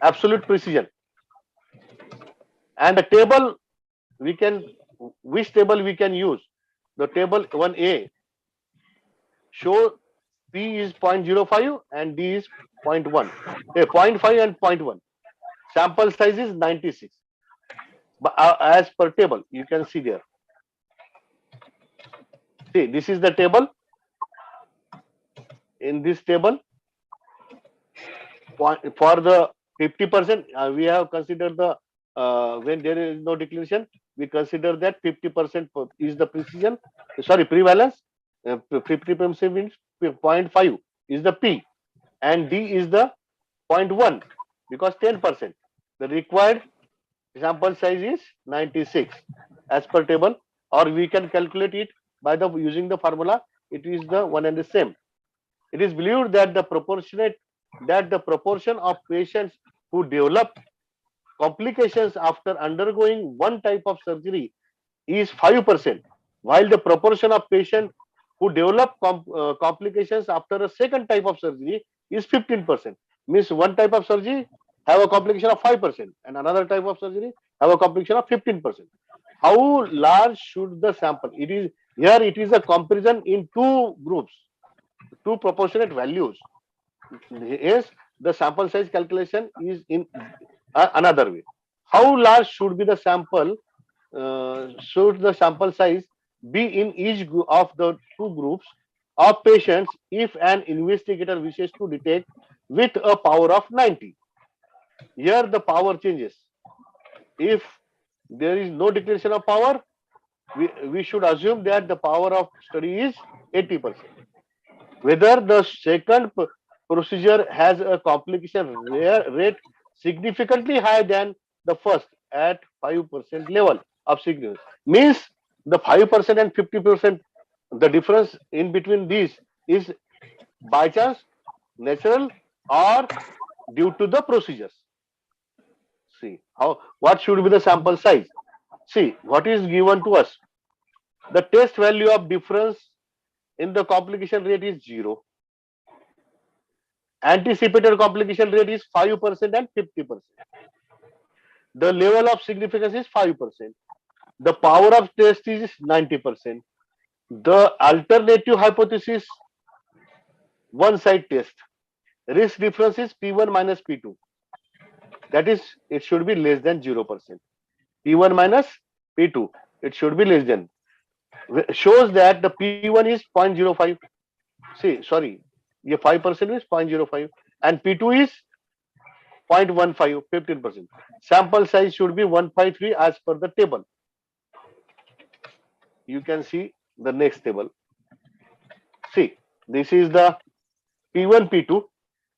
Absolute precision. And the table which table we can use? The table 1A show P is 0.05 and D is 0.1, 0.5 and 0.1. Sample size is 96. But as per table, you can see there. See, this is the table. In this table, for the 50%, we have considered the when there is no declaration, we consider that 50% is the precision. Sorry, prevalence. 50% means 0.5 is the P, and D is the 0.1 because 10%. The required sample size is 96 as per table, or we can calculate it by using the formula. It is the one and the same. It is believed that the proportion of patients who develop complications after undergoing one type of surgery is 5%, while the proportion of patients who develop complications after a second type of surgery is 15%. Means one type of surgery have a complication of 5% and another type of surgery have a complication of 15%. How large should the sample? It is a comparison in two groups, two proportionate values. Yes, the sample size calculation is in another way. How large should be the sample? Should the sample size be in each of the two groups of patients if an investigator wishes to detect with a power of 90? Here the power changes. If there is no declaration of power, we should assume that the power of study is 80%. Whether the second procedure has a complication rate significantly higher than the first at 5% level of significance, means the 5% and 50%, the difference in between these is by chance, natural, or due to the procedures. See what should be the sample size. See what is given to us. The test value of difference in the complication rate is 0. Anticipated complication rate is 5% and 50%. The level of significance is 5%. The power of test is 90%. The alternative hypothesis, one side test. Risk difference is P1 minus P2. That is, it should be less than 0%. P1 minus P2, it should be less than. Shows that the P1 is 0.05. See, sorry, 5% is 0.05 and P2 is 0.15, 15%. Sample size should be 153 as per the table. You can see the next table. See, this is the P1, P2.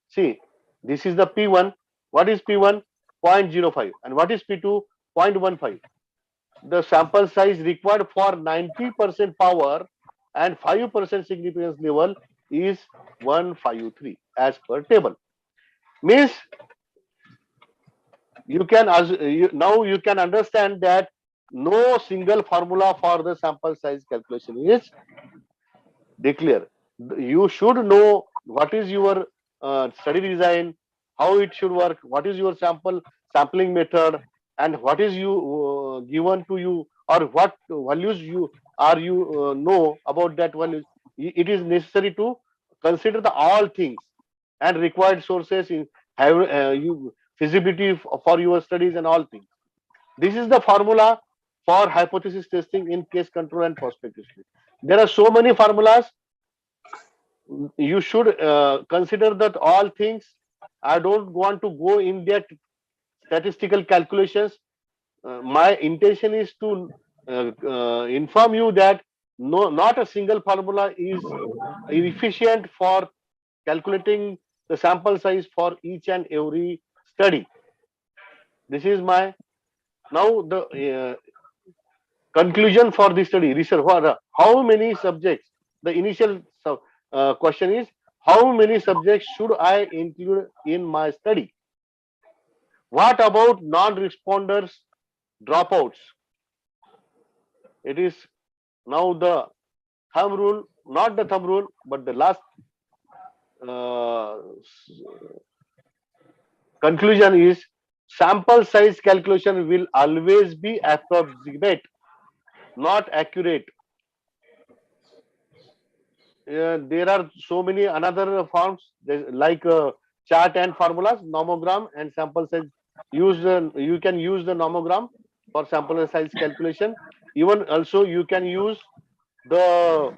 See, this is the P1. What is P1? 0.05. And what is P2? 0.15. The sample size required for 90% power and 5% significance level is 153 as per table. Means you can now you can understand that no single formula for the sample size calculation is declared. You should know what is your study design, how it should work, what is your sampling method, and what is you given to you, or what values you know about that values. It is necessary to consider the all things and required sources in feasibility for your studies and all things. This is the formula for hypothesis testing in case control and prospective study. There are so many formulas. You should consider that all things. I don't want to go in that statistical calculations. My intention is to inform you that not a single formula is efficient for calculating the sample size for each and every study. This is my now the conclusion for the study research. How many subjects? The initial question is, how many subjects should I include in my study? What about non-responders, dropouts? It is now the thumb rule, not the thumb rule, but the last conclusion is sample size calculation will always be approximate, not accurate. There are so many another forms like chart and formulas, nomogram and sample size. You can use the nomogram for sample size calculation. Even also you can use the.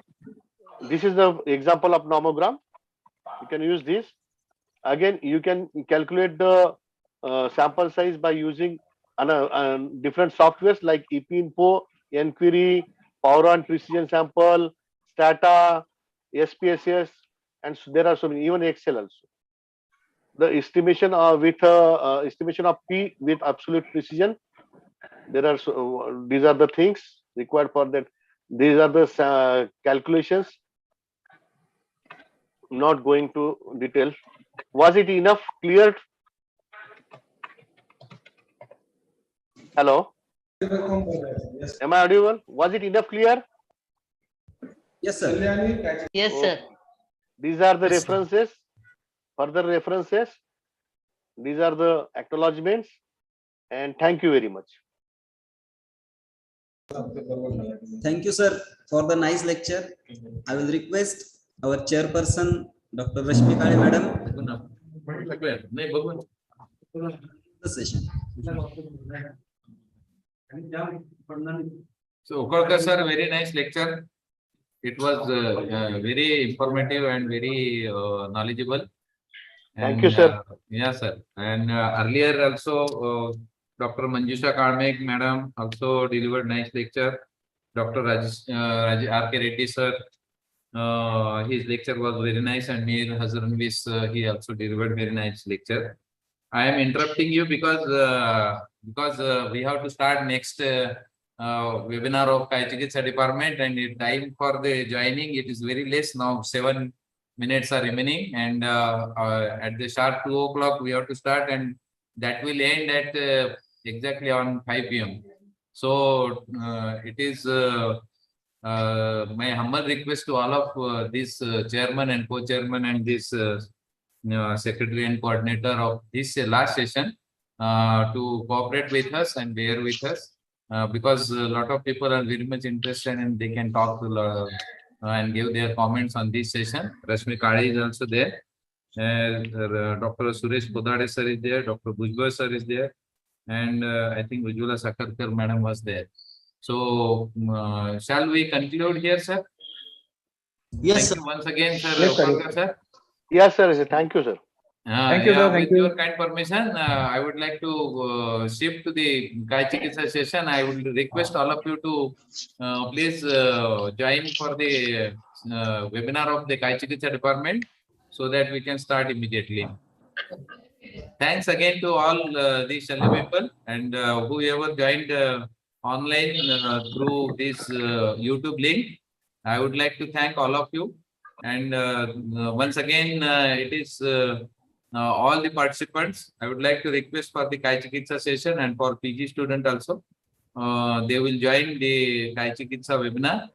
This is the example of nomogram. You can use this. Again, you can calculate the sample size by using different softwares like EPINFO, Enquiry, Power on Precision Sample, Stata, SPSS, and there are so many, even Excel also. The estimation with estimation of P with absolute precision. There are these are the things required for that. These are the calculations. not going to details. Was it enough clear? Hello? Am I audible? Was it enough clear? Yes, sir. Yes, sir. These are the references, further references. These are the acknowledgements, and thank you very much. Thank you, sir, for the nice lecture. I will request our chairperson, Dr. Rashmi Kale, madam, the session. So, Ukalkar sir, very nice lecture. It was very informative and very knowledgeable. Thank you, sir. Yes, sir. And earlier also, Dr. Manjusha Kalmek, madam, also delivered nice lecture. Dr. R.K. Reddy, sir, his lecture was very nice, and Mir Hazranvis, he also delivered very nice lecture. I am interrupting you because we have to start next webinar of Kai Chikitsa department, and the time for the joining, it is very less now. 7 minutes are remaining, and at the sharp 2 o'clock we have to start, and that will end at exactly on 5 p.m. So it is my humble request to all of this chairman and co-chairman and this secretary and coordinator of this last session to cooperate with us and bear with us, because a lot of people are very much interested and they can talk to and give their comments on this session. Rashmi Kale is also there. Dr. Suresh Podade sir is there. Dr. Bhujbal sir is there. And I think Ujjwala Sakarkar madam was there. So shall we conclude here, sir? Yes, Thank you once again, sir. Yes, sir. Ukalkar, sir. Yes, sir. Thank you, sir. Thank you, sir. Thank With you. your kind permission, I would like to shift to the Kai Chikitsa session. I would request all of you to please join for the webinar of the Kai Chikitsa department so that we can start immediately. Thanks again to all these Shalya people and whoever joined online through this YouTube link. I would like to thank all of you. And once again, it is all the participants. I would like to request for the Kai Chikitsa session and for PG student also. They will join the Kai Chikitsa webinar.